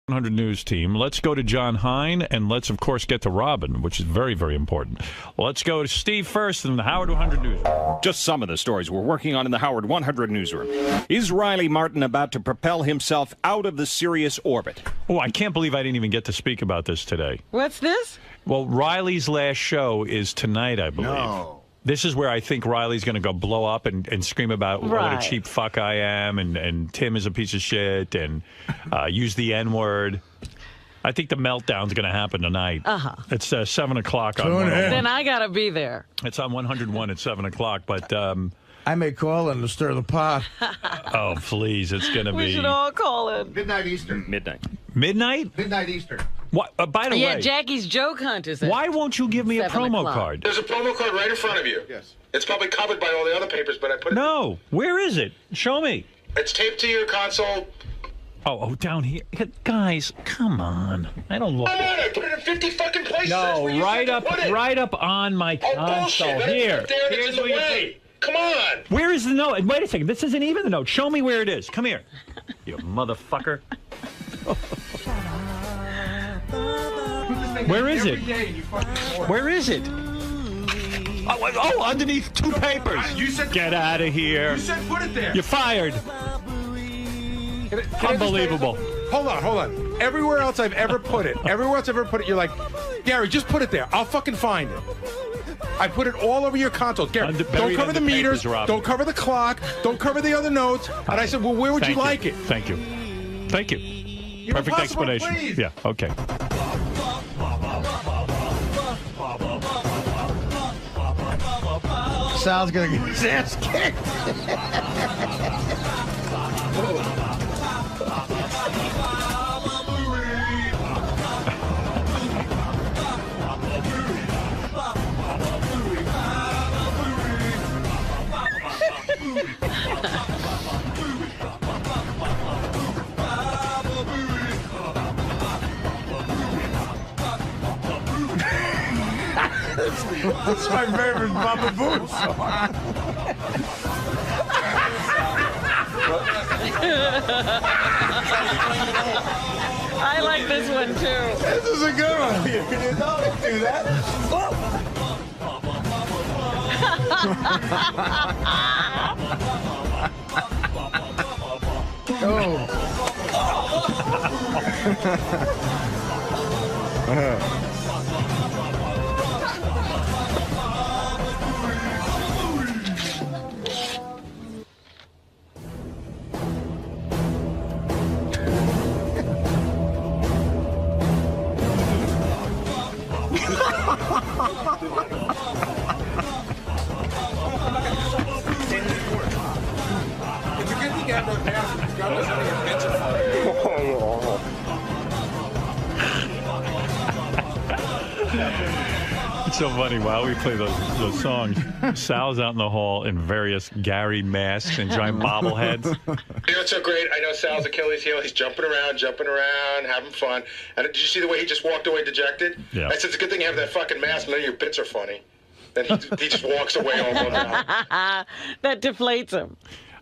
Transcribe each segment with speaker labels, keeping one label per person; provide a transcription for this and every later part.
Speaker 1: 100 News team. Let's go to John Hine, and let's, of course, get to Robin, which is very, very important. Let's go to Steve first in the Howard 100 Newsroom.
Speaker 2: Just some of the stories we're working on in the Howard 100 Newsroom. Is Riley Martin about to propel himself out of the Sirius orbit?
Speaker 1: Oh, I can't believe I didn't even get to speak about this today.
Speaker 3: What's this?
Speaker 1: Well, Riley's last show is tonight, I believe.
Speaker 4: No.
Speaker 1: This is where I think Riley's going to go blow up and scream about what a cheap fuck I am, and Tim is a piece of shit, and use the N-word. I think the meltdown's going to happen tonight. It's 7 o'clock on 101.
Speaker 3: Then I got to be there.
Speaker 1: It's on 101 at 7 o'clock, but...
Speaker 4: I may call in to stir the pot.
Speaker 1: Oh, please, it's going to be...
Speaker 3: We should all call in.
Speaker 5: Midnight Eastern.
Speaker 2: Midnight.
Speaker 1: Midnight?
Speaker 5: Midnight Eastern.
Speaker 1: What? By the way...
Speaker 3: Yeah, Jackie's joke hunt is at
Speaker 1: Why won't you give me a
Speaker 3: 7
Speaker 1: promo
Speaker 3: o'clock.
Speaker 1: card?
Speaker 6: There's a promo card right in front of you.
Speaker 5: Yes.
Speaker 6: It's probably covered by all the other papers, but I put it...
Speaker 1: No. Where is it? Show me.
Speaker 6: It's taped to your console.
Speaker 1: Oh, down here. Guys, come on. I don't look...
Speaker 6: Come on, I put it in 50 fucking places. That's
Speaker 1: No,
Speaker 6: where you
Speaker 1: right
Speaker 6: said
Speaker 1: up,
Speaker 6: to put it.
Speaker 1: right up on my
Speaker 6: Oh,
Speaker 1: console.
Speaker 6: bullshit. That
Speaker 1: Here.
Speaker 6: is there. That's
Speaker 1: Here's
Speaker 6: in the
Speaker 1: where you
Speaker 6: way. Come on.
Speaker 1: Where is the note? Wait a second. This isn't even the note. Show me where it is. Come here. You motherfucker. Where is it? Where is it? Oh, underneath 2 papers.
Speaker 5: You said
Speaker 1: Get out of here.
Speaker 5: You said put it there.
Speaker 1: You're fired. Unbelievable.
Speaker 5: Hold on. Everywhere else I've ever put it, you're like, Gary, just put it there. I'll fucking find it. I put it all over your console. Gary, don't cover the meters. Don't cover the clock. Don't cover the other notes. And I said, well, where would you like it?
Speaker 1: Thank you. Thank you. Perfect explanation.
Speaker 5: Please.
Speaker 1: Yeah, okay.
Speaker 4: Sal's gonna get his ass kicked. That's my favorite Baba Boo song.
Speaker 3: I like this one, too.
Speaker 4: This is a good one. You didn't know to do that.
Speaker 1: It's so funny. While we play those songs, Sal's out in the hall in various Gary masks and giant bobbleheads.
Speaker 6: You know what's so great? I know Sal's Achilles heel. He's jumping around, having fun. And did you see the way he just walked away dejected?
Speaker 1: Yeah.
Speaker 6: I said, it's a good thing you have that fucking mask. None of your bits are funny. Then he just walks away all bummed out.
Speaker 3: That deflates him.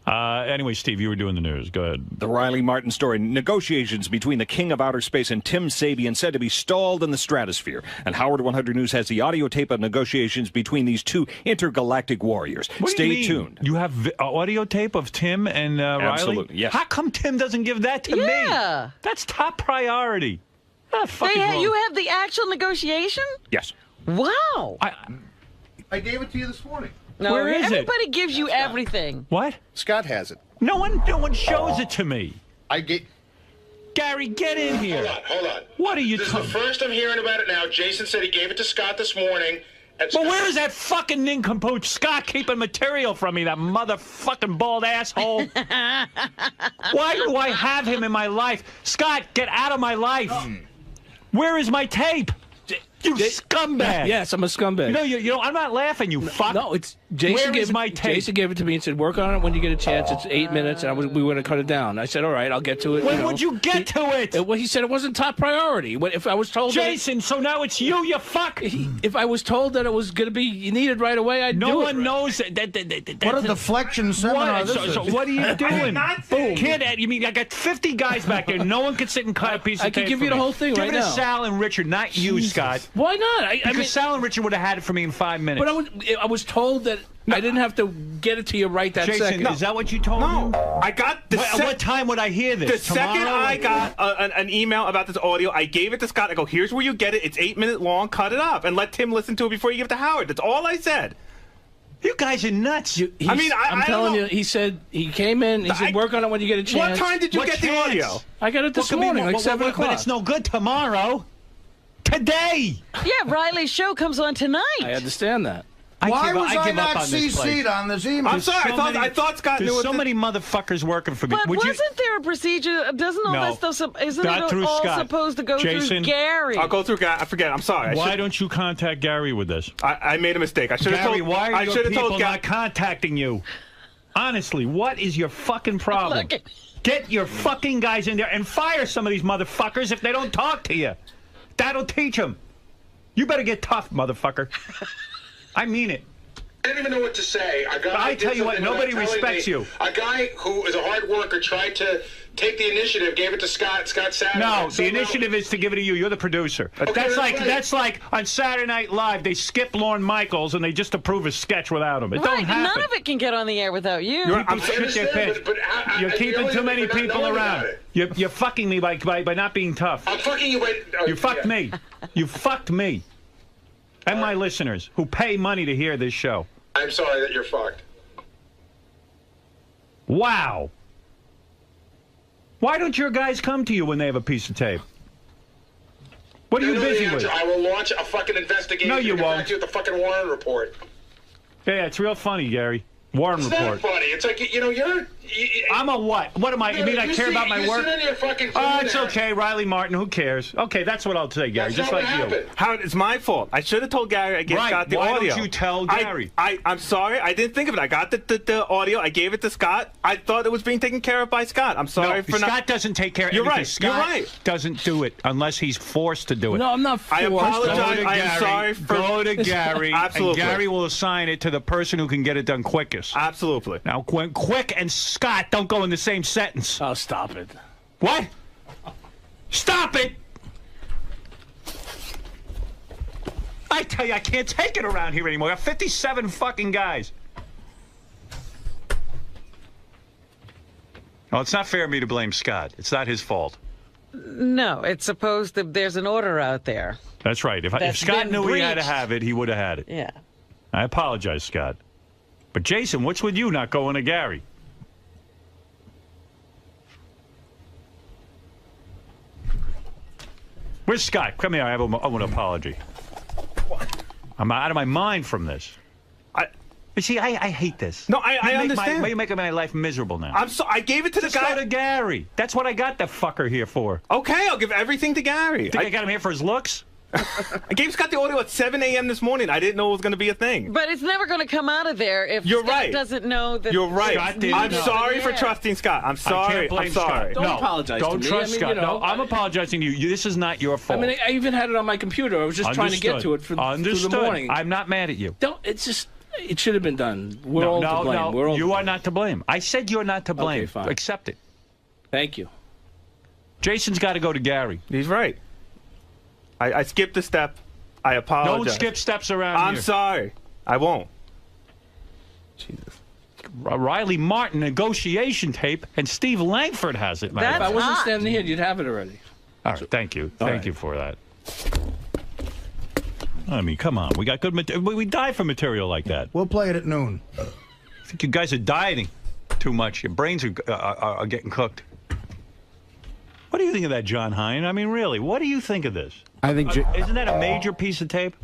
Speaker 1: Anyway, Steve, you were doing the news. Go ahead.
Speaker 2: The Riley Martin story. Negotiations between the King of Outer Space and Tim Sabian said to be stalled in the stratosphere. And Howard 100 News has the audio tape of negotiations between these two intergalactic warriors. Stay tuned.
Speaker 1: You have audio tape of Tim and Riley?
Speaker 2: Absolutely, yes.
Speaker 1: How come Tim doesn't give that to me?
Speaker 3: Yeah.
Speaker 1: That's top priority.
Speaker 3: You have the actual negotiation?
Speaker 2: Yes.
Speaker 3: Wow.
Speaker 5: I gave it to you this morning.
Speaker 3: No,
Speaker 1: Where is it?
Speaker 3: everybody gives you everything.
Speaker 1: What?
Speaker 5: Scott has it.
Speaker 1: No one shows it to me.
Speaker 6: Gary,
Speaker 1: get in here.
Speaker 6: Hold on.
Speaker 1: What are you
Speaker 6: This is the first I'm hearing about it now. Jason said he gave it to Scott this morning. And
Speaker 1: But where is that fucking nincompoop Scott keeping material from me, that motherfucking bald asshole? Why do I have him in my life? Scott, get out of my life. Where is my tape? You scumbag.
Speaker 7: Yes, I'm a scumbag.
Speaker 1: You know, I'm not laughing, you fuck.
Speaker 7: No, it's
Speaker 1: Where is my tape?
Speaker 7: Jason gave it to me and said, "Work on it when you get a chance. It's 8 minutes, and we were going to cut it down." I said, "All right, I'll get to it."
Speaker 1: When would you get to it?
Speaker 7: Well, he said it wasn't top priority. If I was told,
Speaker 1: Jason, so now it's you fuck.
Speaker 7: If I was told that it was going to be needed right away, I'd do it.
Speaker 1: No one knows that.
Speaker 4: What a deflection seminar this is.
Speaker 1: So what are you doing?
Speaker 7: Boom.
Speaker 1: Kid, you mean I got 50 guys back there. No one can sit and cut a piece of tape.
Speaker 7: I can give you
Speaker 1: for
Speaker 7: the
Speaker 1: me.
Speaker 7: whole thing
Speaker 1: give
Speaker 7: right
Speaker 1: it
Speaker 7: now.
Speaker 1: to Sal and Richard, not you, Scott.
Speaker 7: Why not?
Speaker 1: Because Sal and Richard would have had it for me in 5 minutes.
Speaker 7: But I was told that I didn't have to get it to you right that
Speaker 1: Jason,
Speaker 7: second.
Speaker 1: is that what you told me?
Speaker 8: No, I got the.
Speaker 1: What time would I hear this?
Speaker 8: The second I got an email about this audio, I gave it to Scott. I go, "Here's where you get it. It's 8 minutes long. Cut it up and let Tim listen to it before you give it to Howard." That's all I said.
Speaker 1: You guys are nuts.
Speaker 7: I'm telling you, he said he came in. He said, "Work on it when you get a chance."
Speaker 8: What time did you get the audio?
Speaker 7: I got it this morning, like 7 o'clock.
Speaker 1: But it's no good tomorrow. Today.
Speaker 3: Yeah, Riley's show comes on tonight.
Speaker 7: I understand that.
Speaker 4: Why was I
Speaker 1: give
Speaker 4: not
Speaker 1: up on this place.
Speaker 4: CC'd on this email?
Speaker 8: I'm sorry. I thought Scott knew.
Speaker 1: There's so many motherfuckers working for me.
Speaker 3: But wasn't there a procedure? Doesn't all that stuff? Isn't
Speaker 1: Not
Speaker 3: it
Speaker 1: through
Speaker 3: all
Speaker 1: Scott.
Speaker 3: supposed to go
Speaker 1: Jason,
Speaker 3: through Gary?
Speaker 8: I'll go through. I forget. I'm sorry.
Speaker 1: Why don't you contact Gary with this?
Speaker 8: I made a mistake. I should have
Speaker 1: Gary,
Speaker 8: told.
Speaker 1: why are
Speaker 8: I
Speaker 1: your
Speaker 8: should have
Speaker 1: people
Speaker 8: told
Speaker 1: not contacting you? Honestly, what is your fucking problem?
Speaker 3: Look.
Speaker 1: Get your fucking guys in there and fire some of these motherfuckers if they don't talk to you. That'll teach them. You better get tough, motherfucker. I mean it.
Speaker 6: I didn't even know what to say.
Speaker 1: I tell you what, nobody respects you.
Speaker 6: A guy who is a hard worker tried to take the initiative, gave it to Scott. Scott sat.
Speaker 1: No, the initiative is to give it to you. You're the producer.
Speaker 6: Okay,
Speaker 1: That's like on Saturday Night Live, they skip Lorne Michaels and they just approve a sketch without him. It don't happen.
Speaker 3: None of it can get on the air without you.
Speaker 1: I'm shit their pants. You're keeping too many people around. You're fucking me by not being tough.
Speaker 6: I'm fucking you by.
Speaker 1: You fucked me. You fucked me. And my listeners who pay money to hear this show.
Speaker 6: I'm sorry that you're fucked.
Speaker 1: Wow. Why don't your guys come to you when they have a piece of tape? What are you busy with?
Speaker 6: I will launch a fucking investigation.
Speaker 1: No, you
Speaker 6: and get
Speaker 1: won't.
Speaker 6: back to you with the fucking Warren report.
Speaker 1: Yeah, it's real funny, Gary. Warren
Speaker 6: It's
Speaker 1: report.
Speaker 6: not funny. It's like, you're...
Speaker 1: I'm a what? What am I? You mean I care about my work?
Speaker 6: You sit in your fucking
Speaker 1: Oh, it's okay. Riley Martin, who cares? Okay, that's what I'll say, Gary.
Speaker 6: That's
Speaker 1: just
Speaker 6: not
Speaker 1: like
Speaker 6: what
Speaker 1: you.
Speaker 6: happened.
Speaker 8: Howard, it's my fault. I should have told Gary I got the
Speaker 1: Why
Speaker 8: audio.
Speaker 1: don't you tell Gary?
Speaker 8: I'm sorry. I didn't think of it. I got the audio. I gave it to Scott. I thought it was being taken care of by Scott. I'm sorry for not.
Speaker 1: Scott doesn't take care of
Speaker 8: You're
Speaker 1: anything.
Speaker 8: right.
Speaker 1: Scott
Speaker 8: You're right.
Speaker 1: doesn't do it unless he's forced to do it.
Speaker 7: No, I'm not forced.
Speaker 8: I apologize. I am sorry for.
Speaker 1: Go to Gary.
Speaker 8: Absolutely.
Speaker 1: And Gary will assign it to the person who can get it done quickest.
Speaker 8: Absolutely.
Speaker 1: Now, Quick and Scott don't go in the same sentence.
Speaker 7: Oh, stop it.
Speaker 1: What? Stop it! I tell you, I can't take it around here anymore. I have 57 fucking guys. Well, it's not fair of me to blame Scott. It's not his fault.
Speaker 3: No, it's supposed to. There's an order out there.
Speaker 1: That's right. If
Speaker 3: That's
Speaker 1: Scott
Speaker 3: been
Speaker 1: knew he had to
Speaker 3: breached.
Speaker 1: have it, he would have had it.
Speaker 3: Yeah.
Speaker 1: I apologize, Scott. But Jason, what's with you not going to Gary? Where's Scott? Come here. I have an apology. I'm out of my mind from this. You see, I hate this.
Speaker 8: No, I understand.
Speaker 1: You're making my life miserable now.
Speaker 8: I gave it to the guy.
Speaker 1: Go to Gary. That's what I got the fucker here for.
Speaker 8: Okay, I'll give everything to Gary.
Speaker 1: Think I got him here for his looks?
Speaker 8: I gave Scott the audio at 7 a.m. this morning. I didn't know it was going to be a thing.
Speaker 3: But it's never going to come out of there if
Speaker 8: You're
Speaker 3: Scott
Speaker 8: right.
Speaker 3: doesn't know that.
Speaker 8: You're right.
Speaker 1: I'm
Speaker 8: sorry for trusting Scott. I'm sorry.
Speaker 1: I can't blame
Speaker 8: I'm sorry.
Speaker 1: Scott.
Speaker 7: Don't apologize
Speaker 1: Don't
Speaker 7: to me.
Speaker 1: trust
Speaker 7: I mean,
Speaker 1: Scott.
Speaker 7: you know,
Speaker 1: No, I'm apologizing to you. This is not your fault.
Speaker 7: I mean, I even had it on my computer. I was just trying to get to it through the morning.
Speaker 1: I'm not mad at you.
Speaker 7: It's just, it should have been done. We're all to blame. We're all
Speaker 1: you are not to blame. I said you're not to blame.
Speaker 7: Okay, fine.
Speaker 1: Accept it.
Speaker 7: Thank you.
Speaker 1: Jason's got to go to Gary.
Speaker 8: He's right. I skipped a step. I apologize.
Speaker 1: Don't skip steps around
Speaker 8: I'm
Speaker 1: here.
Speaker 8: sorry. I won't. Jesus.
Speaker 1: Riley Martin negotiation tape, and Steve Langford has it.
Speaker 3: That's
Speaker 7: If I wasn't
Speaker 3: hot.
Speaker 7: standing here, you'd have it already.
Speaker 1: All right, thank you.
Speaker 7: All
Speaker 1: Thank
Speaker 7: right.
Speaker 1: you for that. I mean, come on. We got good material. We die for material like that.
Speaker 4: We'll play it at noon.
Speaker 1: I think you guys are dieting too much. Your brains are getting cooked. What do you think of that, John Hine? I mean, really, what do you think of this?
Speaker 9: I think
Speaker 1: Isn't that a major piece of tape?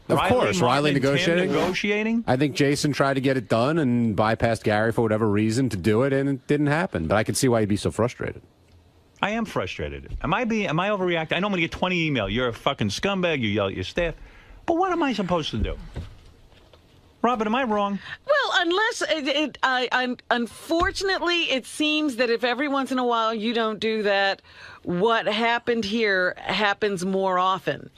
Speaker 9: Of course, Riley
Speaker 1: Martin and Tim
Speaker 9: negotiating.
Speaker 1: negotiating.
Speaker 9: I think Jason tried to get it done and bypassed Gary for whatever reason to do it, and it didn't happen. But I can see why he'd be so frustrated.
Speaker 1: I am frustrated. Am I overreacting? I know I'm going to get 20 emails. You're a fucking scumbag. You yell at your staff. But what am I supposed to do? Robin, am I wrong?
Speaker 3: Well, unless unfortunately, it seems that if every once in a while you don't do that, what happened here happens more often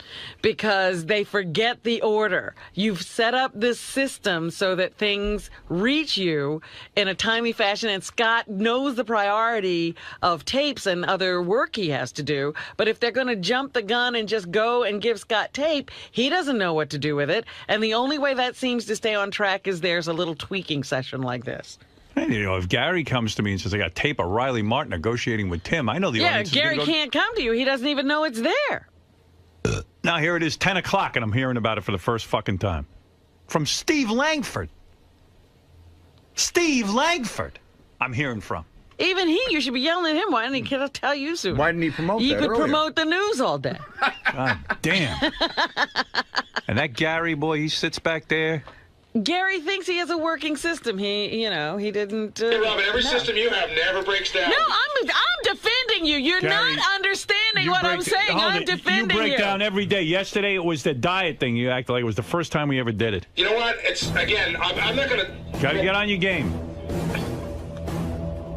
Speaker 3: because they forget the order. You've set up this system so that things reach you in a timely fashion, and Scott knows the priority of tapes and other work he has to do. But if they're going to jump the gun and just go and give Scott tape, he doesn't know what to do with it. And the only way that seems to stay on track is there's a little tweaking session like this.
Speaker 1: And, you know, if Gary comes to me and says, I got tape of Riley Martin negotiating with Tim, I know the audience is
Speaker 3: Gary
Speaker 1: gonna go,
Speaker 3: can't come to you. He doesn't even know it's there.
Speaker 1: Now, here it is, 10 o'clock, and I'm hearing about it for the first fucking time. From Steve Langford. Steve Langford, I'm hearing from.
Speaker 3: Even you should be yelling at him. Why didn't he tell you sooner?
Speaker 4: Why didn't he promote
Speaker 3: He
Speaker 4: that
Speaker 3: could
Speaker 4: earlier?
Speaker 3: promote the news all day.
Speaker 1: God damn. And that Gary boy, he sits back there.
Speaker 3: Gary thinks he has a working system. He didn't.
Speaker 6: Hey, Robin, every
Speaker 3: no.
Speaker 6: system you have never breaks down.
Speaker 3: No, I'm defending you. You're
Speaker 1: Gary,
Speaker 3: not understanding what I'm saying. I'm defending you.
Speaker 1: You break down every day. Yesterday it was the diet thing. You acted like it was the first time we ever did it.
Speaker 6: You know what? It's, again, I'm not going to...
Speaker 1: Gotta get on your game.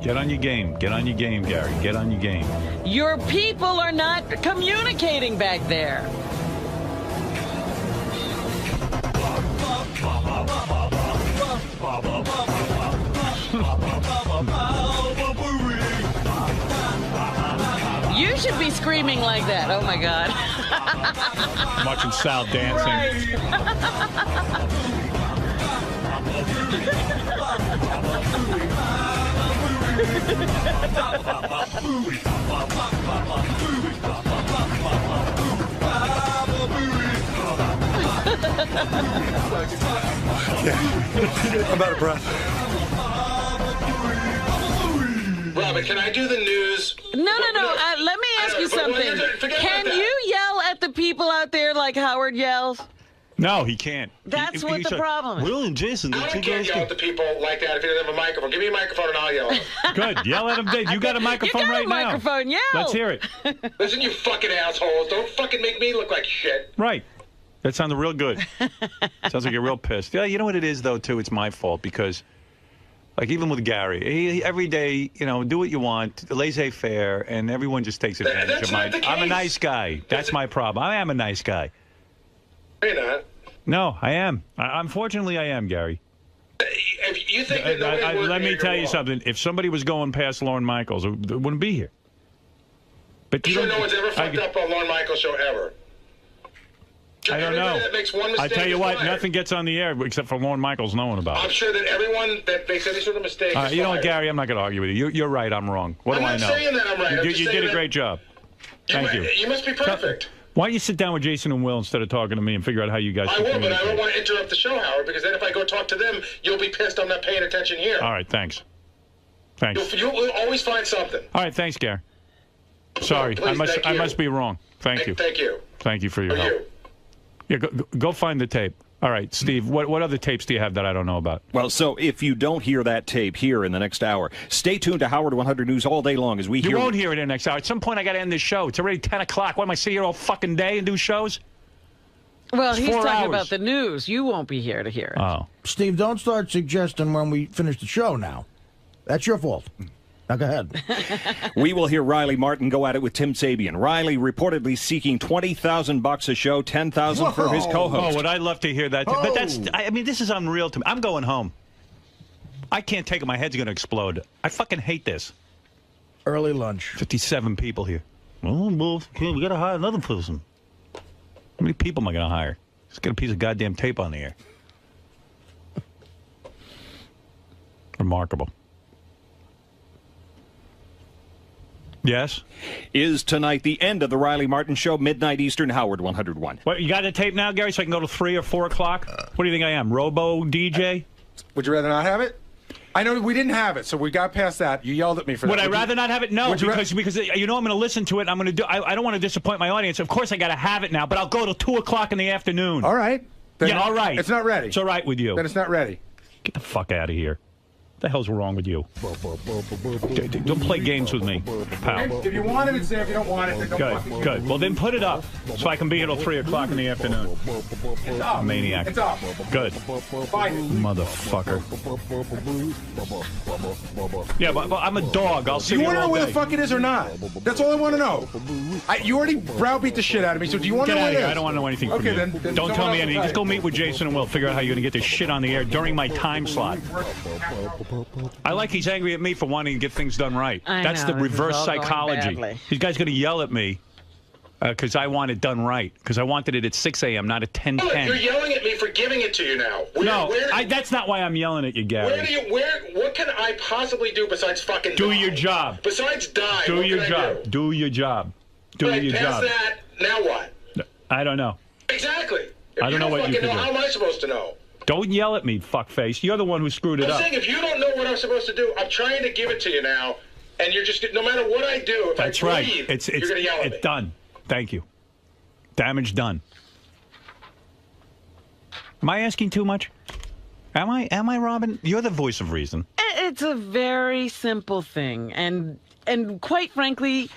Speaker 1: Get on your game. Get on your game, Gary. Get on your game.
Speaker 3: Your people are not communicating back there. You should be screaming like that. Oh, my God.
Speaker 1: I'm watching Sal dancing.
Speaker 5: I'm out of breath.
Speaker 6: Robin, can I do the news?
Speaker 3: No. Let me ask you something. Can you yell at the people out there like Howard yells?
Speaker 1: No, he can't.
Speaker 3: That's what the problem is.
Speaker 1: Will and Jason,
Speaker 6: I can't yell at the people like that if he doesn't have a microphone. Give me a microphone and I'll yell at them.
Speaker 1: Good. Yell at him, Dave. You got a microphone right now.
Speaker 3: You got a microphone, yell.
Speaker 1: Let's hear it.
Speaker 6: Listen, you fucking assholes. Don't fucking make me look like shit.
Speaker 1: Right. That sounded real good. Sounds like you're real pissed. Yeah, you know what it is, though, too? It's my fault because, like, even with Gary, every day, you know, do what you want, laissez-faire, and everyone just takes advantage of my... I'm a nice guy. That's my problem. I am a nice guy.
Speaker 6: You're not.
Speaker 1: No, I am. Unfortunately, I am, Gary.
Speaker 6: If you think that
Speaker 1: let me tell you something. If somebody was going past Lorne Michaels, it wouldn't be here. But
Speaker 6: you sure no one's ever fucked up on Lorne Michaels' show ever?
Speaker 1: I don't know.
Speaker 6: That makes one mistake
Speaker 1: I tell you what,
Speaker 6: fired.
Speaker 1: nothing gets on the air except for Lorne Michaels knowing about it.
Speaker 6: I'm sure that everyone that makes any sort of mistake is
Speaker 1: You know what,
Speaker 6: fired.
Speaker 1: Gary? I'm not going to argue with you. You're right. I'm wrong. What do I know?
Speaker 6: I'm not saying that I'm right.
Speaker 1: You did a great job. Thank you.
Speaker 6: You must be perfect.
Speaker 1: Why don't you sit down with Jason and Will instead of talking to me and figure out how you guys can
Speaker 6: I will, but I
Speaker 1: communicate?
Speaker 6: don't want to interrupt the show, Howard, because then if I go talk to them, you'll be pissed I'm not paying attention here.
Speaker 1: All right, thanks. Thanks.
Speaker 6: You'll always find something.
Speaker 1: All right, thanks, Gary. Sorry,
Speaker 6: No, please,
Speaker 1: I must be wrong. Thank you.
Speaker 6: Thank you.
Speaker 1: Thank you for your help. Yeah, go find the tape. All right, Steve, what other tapes do you have that I don't know about?
Speaker 2: Well, so if you don't hear that tape here in the next hour, stay tuned to Howard 100 News all day long as we hear...
Speaker 1: You won't hear it in the next hour. At some point, I got to end this show. It's already 10 o'clock. What, am I sitting here all fucking day and do shows?
Speaker 3: Well,
Speaker 1: It's
Speaker 3: he's
Speaker 1: 4
Speaker 3: talking
Speaker 1: hours.
Speaker 3: about the news. You won't be here to hear it.
Speaker 1: Oh.
Speaker 4: Steve, don't start suggesting when we finish the show now. That's your fault. Now go ahead.
Speaker 2: We will hear Riley Martin go at it with Tim Sabian. Riley reportedly seeking $20,000 a show, $10,000 for his co-host.
Speaker 1: Oh, would I love to hear that? But I mean, this is unreal to me. I'm going home. I can't take it. My head's going to explode. I fucking hate this.
Speaker 4: Early lunch.
Speaker 1: 57 people here. Oh, well, we got to hire another person. How many people am I going to hire? Just get a piece of goddamn tape on the air. Remarkable. Yes?
Speaker 2: Is tonight the end of the Riley Martin Show, midnight Eastern, Howard 101.
Speaker 1: What, you got a tape now, Gary, so I can go to 3 or 4 o'clock? What do you think I am, Robo DJ?
Speaker 5: Would you rather not have it? I know we didn't have it, so we got past that. You yelled at me for that.
Speaker 1: Would I rather not have it? No, because you know I'm going to listen to it. I'm going to do. I don't want to disappoint my audience. Of course, I got to have it now, but I'll go till 2 o'clock in the afternoon.
Speaker 5: All right. Then
Speaker 1: yeah, all right.
Speaker 5: It's not ready.
Speaker 1: It's all right with you.
Speaker 5: Then it's not ready.
Speaker 1: Get the fuck out of here. The hell's wrong with you? Don't play games with me, pal.
Speaker 5: If you want it, it's there. If you don't want it, then don't
Speaker 1: Good, good. Well, then put it up so I can be here till 3 o'clock in the afternoon.
Speaker 5: It's up.
Speaker 1: Maniac.
Speaker 5: It's up.
Speaker 1: Good.
Speaker 5: Find it.
Speaker 1: Motherfucker. Yeah, but I'm a dog. I'll see
Speaker 5: Do
Speaker 1: you
Speaker 5: you want to know
Speaker 1: all
Speaker 5: where
Speaker 1: day.
Speaker 5: the fuck it is or not? That's all I want to know. You already browbeat the shit out of me, so do you want to
Speaker 1: Get
Speaker 5: know
Speaker 1: out
Speaker 5: where
Speaker 1: of
Speaker 5: it
Speaker 1: here.
Speaker 5: is?
Speaker 1: I don't want to know anything from
Speaker 5: Okay,
Speaker 1: you.
Speaker 5: then
Speaker 1: Don't tell
Speaker 5: someone
Speaker 1: me
Speaker 5: else
Speaker 1: anything.
Speaker 5: will
Speaker 1: Just
Speaker 5: tell
Speaker 1: go
Speaker 5: you.
Speaker 1: meet with Jason and Will. Figure out how you're going to get this shit on the air during my time slot. I like he's angry at me for wanting to get things done right.
Speaker 3: I
Speaker 1: That's
Speaker 3: know,
Speaker 1: the
Speaker 3: this is
Speaker 1: reverse
Speaker 3: all going
Speaker 1: psychology.
Speaker 3: badly.
Speaker 1: These guys going to yell at me because I want it done right. Because I wanted it at 6 a.m., not at 10:10.
Speaker 6: Look, you're yelling at me for giving it to you now.
Speaker 1: That's not why I'm yelling at you, Gary.
Speaker 6: What can I possibly do besides fucking
Speaker 1: Do
Speaker 6: die?
Speaker 1: your job.
Speaker 6: Besides die,
Speaker 1: Do
Speaker 6: what
Speaker 1: your
Speaker 6: can I
Speaker 1: job. Do your job. Do
Speaker 6: Right,
Speaker 1: your
Speaker 6: past
Speaker 1: job.
Speaker 6: that, now what?
Speaker 1: I don't know.
Speaker 6: Exactly. If
Speaker 1: I don't know what you
Speaker 6: fucking
Speaker 1: can
Speaker 6: know,
Speaker 1: do.
Speaker 6: how am I supposed to know?
Speaker 1: Don't yell at me, fuckface. You're the one who screwed it
Speaker 6: I'm
Speaker 1: up.
Speaker 6: saying if you don't know what I'm supposed to do, I'm trying to give it to you now, and you're just, no matter what I do, if
Speaker 1: That's
Speaker 6: I
Speaker 1: right.
Speaker 6: breathe,
Speaker 1: It's
Speaker 6: you're going to yell at me.
Speaker 1: done. Thank you. Damage done. Am I asking too much? Am I, Robin? You're the voice of reason.
Speaker 3: It's a very simple thing, and quite frankly,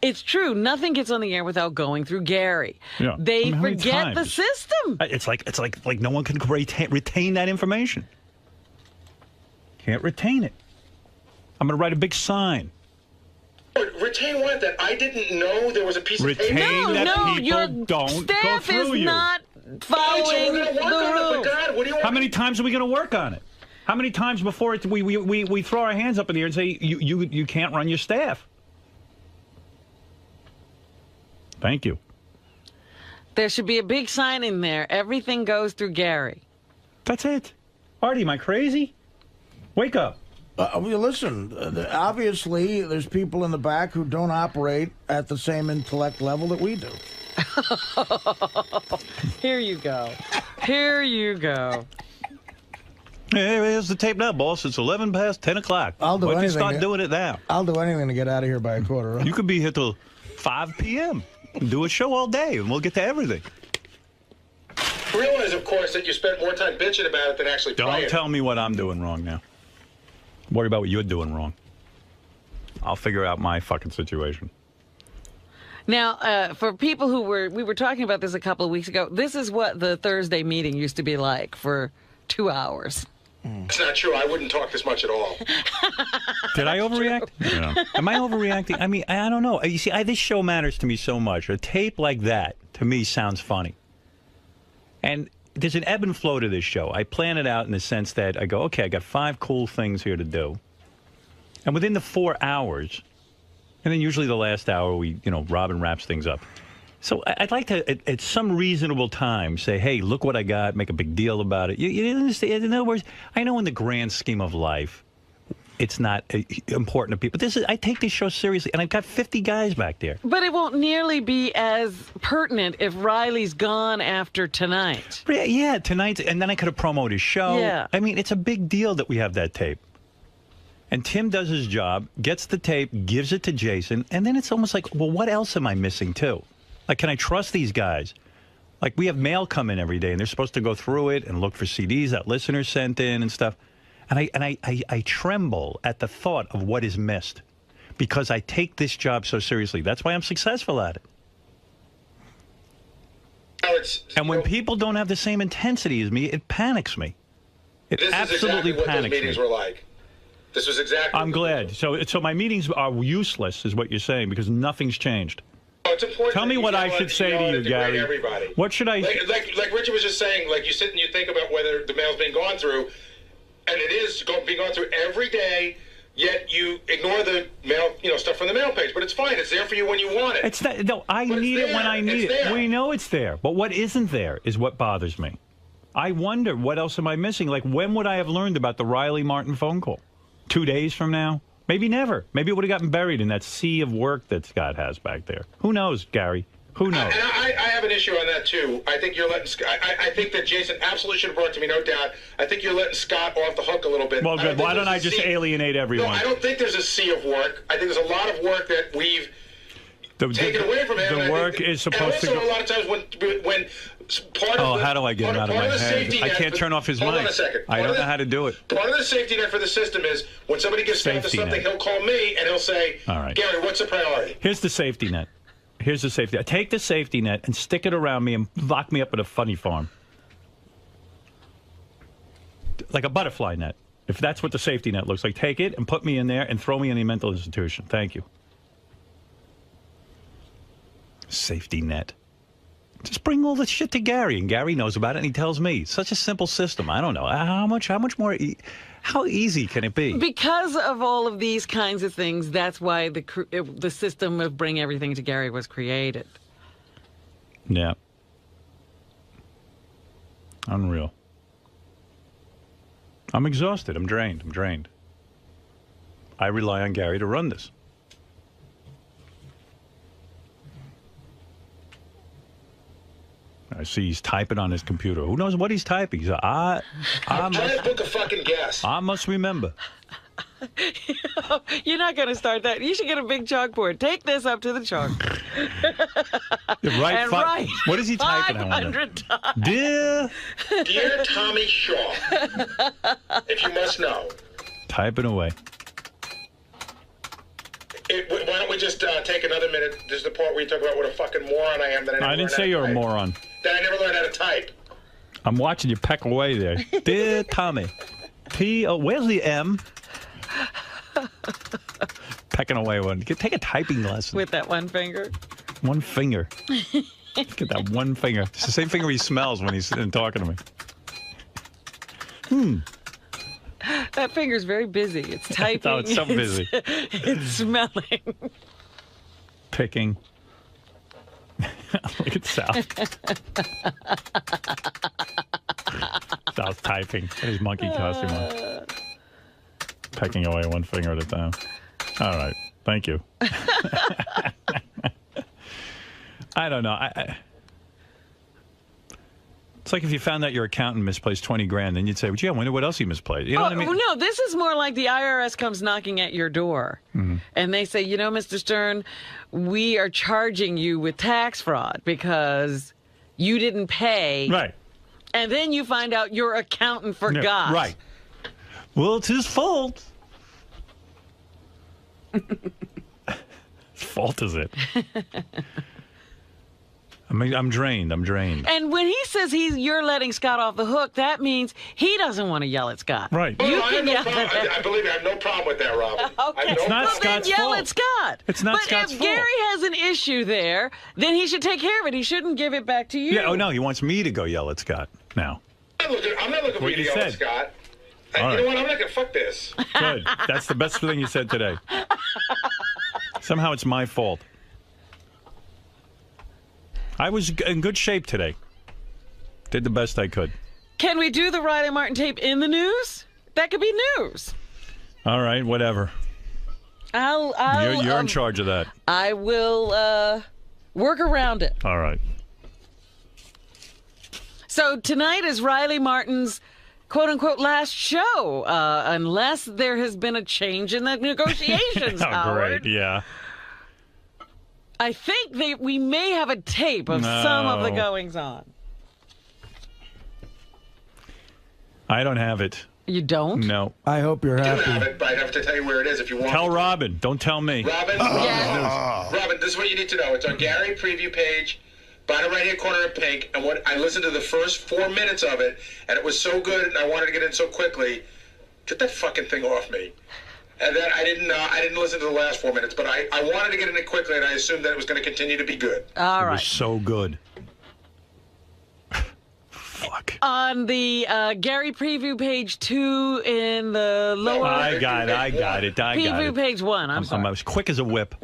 Speaker 3: it's true. Nothing gets on the air without going through Gary.
Speaker 1: Yeah.
Speaker 3: They
Speaker 1: I mean, how many
Speaker 3: forget the
Speaker 1: times?
Speaker 3: system.
Speaker 1: It's like no one can retain that information. Can't retain it. I'm going to write a big sign.
Speaker 6: Retain what? That I didn't know there was a piece of
Speaker 1: Retain
Speaker 6: paper?
Speaker 1: that people
Speaker 3: your
Speaker 1: don't go
Speaker 3: staff
Speaker 1: through
Speaker 3: is
Speaker 1: you.
Speaker 3: not
Speaker 6: Fine, so
Speaker 3: following
Speaker 6: we're
Speaker 3: the
Speaker 6: gonna work on it,
Speaker 3: rules.
Speaker 6: but God, what do you want?
Speaker 1: How many times are we going to work on it? How many times before we throw our hands up in the air and say you can't run your staff? Thank you.
Speaker 3: There should be a big sign in there. Everything goes through Gary.
Speaker 1: That's it. Artie, am I crazy? Wake up.
Speaker 4: Listen, obviously, there's people in the back who don't operate at the same intellect level that we do.
Speaker 3: Here you go. Here you go.
Speaker 1: Here's the tape now, boss. It's 11 past 10 o'clock.
Speaker 4: I'll do
Speaker 1: Why don't you
Speaker 4: anything.
Speaker 1: start doing it now?
Speaker 4: I'll do anything to get out of here by a quarter.
Speaker 1: You could be here till 5 p.m. Do a show all day, and we'll get to everything.
Speaker 6: Realize, of course, that you spent more time bitching about it than actually playing.
Speaker 1: Don't tell me what I'm doing wrong now. Worry about what you're doing wrong. I'll figure out my fucking situation.
Speaker 3: Now, for people we were talking about this a couple of weeks ago, this is what the Thursday meeting used to be like for 2 hours.
Speaker 6: It's not true. I wouldn't talk this much at all.
Speaker 1: Did I overreact? Yeah. Am I overreacting? I mean, I don't know. You see, this show matters to me so much. A tape like that, to me, sounds funny. And there's an ebb and flow to this show. I plan it out in the sense that I go, okay, I got 5 cool things here to do. And within the 4 hours, and then usually the last hour, Robin wraps things up. So I'd like to, at some reasonable time, say, hey, look what I got, make a big deal about it. You understand? In other words, I know in the grand scheme of life, it's not important to people. I take this show seriously, and I've got 50 guys back there.
Speaker 3: But it won't nearly be as pertinent if Riley's gone after tonight.
Speaker 1: Yeah, tonight, and then I could have promoted his show.
Speaker 3: Yeah.
Speaker 1: I mean, it's a big deal that we have that tape. And Tim does his job, gets the tape, gives it to Jason, and then it's almost like, well, what else am I missing, too? Like, can I trust these guys? Like, we have mail come in every day, and they're supposed to go through it and look for CDs that listeners sent in and stuff. And I tremble at the thought of what is missed because I take this job so seriously. That's why I'm successful at it. And when people don't have the same intensity as me, it panics me. It absolutely
Speaker 6: what
Speaker 1: panics
Speaker 6: those meetings
Speaker 1: me.
Speaker 6: were like. This was exactly.
Speaker 1: I'm glad. So my meetings are useless, is what you're saying, because nothing's changed.
Speaker 6: It's important.
Speaker 1: Tell me what I should say to you, Gary.
Speaker 6: Everybody.
Speaker 1: What should I?
Speaker 6: Like Richard was just saying. Like you sit and you think about whether the mail's being gone through. And it is being gone through every day, yet you ignore the mail, stuff from the mail page. But it's fine. It's there for you when you want it.
Speaker 1: It's not, no, I need it when I need it. We know it's there. But what isn't there is what bothers me. I wonder, what else am I missing? Like, when would I have learned about the Riley Martin phone call? 2 days from now? Maybe never. Maybe it would have gotten buried in that sea of work that Scott has back there. Who knows, Gary? Who knows?
Speaker 6: And I have an issue on that, too. I think you're letting I think that Jason absolutely should have brought it to me, no doubt. I think you're letting Scott off the hook a little bit.
Speaker 1: Well, good. Why don't I just alienate everyone?
Speaker 6: No, I don't think there's a sea of work. I think there's a lot of work that we've take it away from him.
Speaker 1: The work is supposed to go.
Speaker 6: And also, a lot of times when part of
Speaker 1: how do I get him out of my head? I can't turn off his mic.
Speaker 6: Hold on a second.
Speaker 1: I don't know how to do it.
Speaker 6: Part of the safety net for the system is when somebody gets down to something, he'll call me and he'll say,
Speaker 1: all right,
Speaker 6: Gary, what's the priority?
Speaker 1: Here's the safety net. Here's the safety net. Take the safety net and stick it around me and lock me up at a funny farm. Like a butterfly net. If that's what the safety net looks like, take it and put me in there and throw me in a mental institution. Thank you. Safety net. Just bring all this shit to Gary, and Gary knows about it, and he tells me. It's such a simple system. I don't know. How much more, how easy can it be?
Speaker 3: Because of all of these kinds of things, that's why the system of Bring Everything to Gary was created.
Speaker 1: Yeah. Unreal. I'm exhausted. I'm drained. I rely on Gary to run this. I see he's typing on his computer. Who knows what he's typing? He's
Speaker 6: I'm trying to book a fucking guest.
Speaker 1: I must remember.
Speaker 3: You're not going to start that. You should get a big chalkboard. Take this up to the chalk.
Speaker 1: Right. What is he typing?
Speaker 3: 500 times.
Speaker 6: Dear Tommy Shaw, if you must know.
Speaker 1: Typing away.
Speaker 6: Why don't we just take another minute? This is the part where you talk about what a fucking moron I am. That I
Speaker 1: didn't say you're a moron.
Speaker 6: That I never learned how to type.
Speaker 1: I'm watching you peck away there. Dear Tommy. Where's the M? Pecking away one. Take a typing lesson.
Speaker 3: With that one finger?
Speaker 1: One finger. Get that one finger. It's the same finger he smells when he's talking to me.
Speaker 3: That finger's very busy. It's typing.
Speaker 1: Oh, it's so busy.
Speaker 3: It's smelling.
Speaker 1: Picking. Look at Sal. Sal's typing. Got his monkey costume on. Pecking away one finger at a time. All right. Thank you. I don't know. It's like if you found out your accountant misplaced 20 grand, then you'd say, well, gee, I wonder what else he misplaced. You know what I mean?
Speaker 3: No, this is more like the IRS comes knocking at your door. Mm-hmm. And they say, you know, Mr. Stern, we are charging you with tax fraud because you didn't pay.
Speaker 1: Right.
Speaker 3: And then you find out your accountant forgot.
Speaker 1: Yeah, right. Well, it's his fault. His fault, is it? I mean, I'm drained.
Speaker 3: And when he says you're letting Scott off the hook, that means he doesn't want to yell at Scott.
Speaker 1: Right.
Speaker 6: I believe I have no problem with that, Robin.
Speaker 3: Okay.
Speaker 1: It's not Scott's
Speaker 3: then yell
Speaker 1: fault.
Speaker 3: at Scott.
Speaker 1: It's not Scott's fault.
Speaker 3: But if Gary has an issue there, then he should take care of it. He shouldn't give it back to you.
Speaker 1: Yeah. Oh no, he wants me to go yell at Scott now.
Speaker 6: I'm not looking for you to yell at Scott. You know what? I'm not gonna fuck this.
Speaker 1: Good. That's the best thing you said today. Somehow it's my fault. I was in good shape today. Did the best I could.
Speaker 3: Can we do the Riley Martin tape in the news? That could be news.
Speaker 1: All right, whatever. You're in charge of that.
Speaker 3: I will work around it.
Speaker 1: All right.
Speaker 3: So tonight is Riley Martin's quote-unquote last show, unless there has been a change in the negotiations, Howard.
Speaker 1: Great, yeah.
Speaker 3: I think we may have a tape of some of the goings-on.
Speaker 6: I don't have it.
Speaker 3: You don't?
Speaker 1: No.
Speaker 4: I hope you're happy.
Speaker 6: I do have it, but I have to tell you where it is if you want.
Speaker 1: Tell Robin. Don't tell me.
Speaker 6: Robin?
Speaker 3: Yes.
Speaker 6: Robin, this is what you need to know. It's on Gary preview page, bottom right-hand corner in pink, and I listened to the first 4 minutes of it, and it was so good, and I wanted to get in so quickly. Get that fucking thing off me. And then I didn't listen to the last 4 minutes, but I wanted to get in it quickly, and I assumed that it was going to continue to be good.
Speaker 3: All right.
Speaker 1: It was so good. Fuck.
Speaker 3: On the Gary preview page 2 in the lower...
Speaker 1: I got it.
Speaker 3: Preview page 1, I'm sorry.
Speaker 1: I'm as quick as a whip.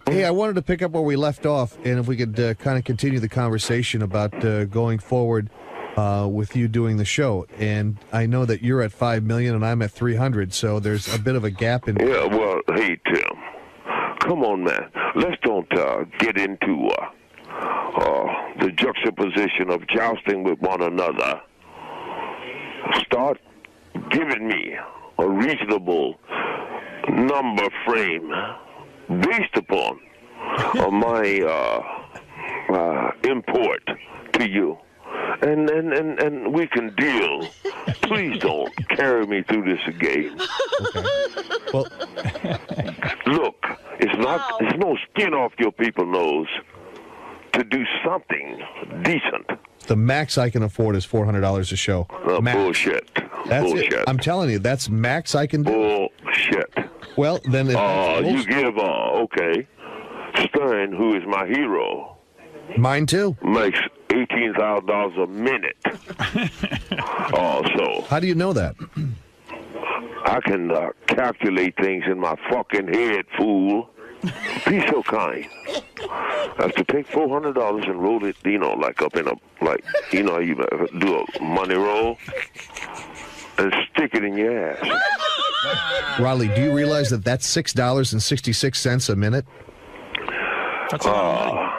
Speaker 10: Hey, I wanted to pick up where we left off, and if we could kind of continue the conversation about going forward with you doing the show. And I know that you're at 5 million and I'm at 300, so there's a bit of a gap in.
Speaker 11: Yeah, well, hey Tim, come on, man. Let's don't get into the juxtaposition of jousting with one another. Start giving me a reasonable number frame based upon my import to you. And we can deal. Please don't carry me through this again.
Speaker 10: Okay. Well,
Speaker 11: look, it's no skin off your people's nose to do something decent.
Speaker 10: the max I can afford is $400 a show.
Speaker 11: Bullshit.
Speaker 10: That's
Speaker 11: bullshit.
Speaker 10: it. I'm telling you, that's max I can do.
Speaker 11: Bullshit.
Speaker 10: Well, then if
Speaker 11: you give, okay. Stern, who is my hero.
Speaker 10: Mine too.
Speaker 11: Makes $18,000 a minute. So.
Speaker 10: How do you know that?
Speaker 11: I can calculate things in my fucking head, fool. Be so kind. As to take $400 and roll it, like up in you do a money roll and stick it in your ass.
Speaker 10: Riley, do you realize that that's $6.66 a minute?
Speaker 1: That's a lot of money.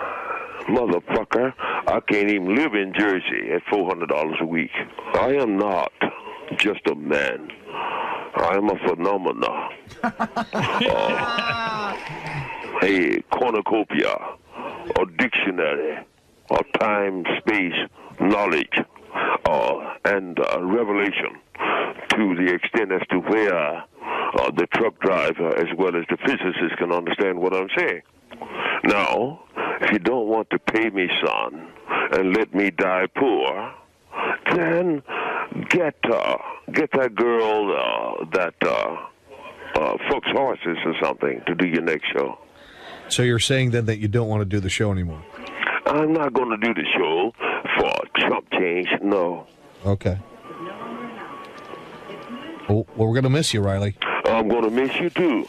Speaker 11: Motherfucker, I can't even live in Jersey at $400 a week. I am not just a man. I am a phenomenon. A cornucopia, a dictionary, a time, space, knowledge, and revelation to the extent as to where the truck driver as well as the physicist can understand what I'm saying. Now, if you don't want to pay me, son, and let me die poor, then get that girl that fucks horses or something to do your next show.
Speaker 10: So you're saying then that you don't want to do the show anymore?
Speaker 11: I'm not going to do the show for chump change, no.
Speaker 10: Okay. Well, we're going to miss you, Riley.
Speaker 11: I'm going to miss you, too.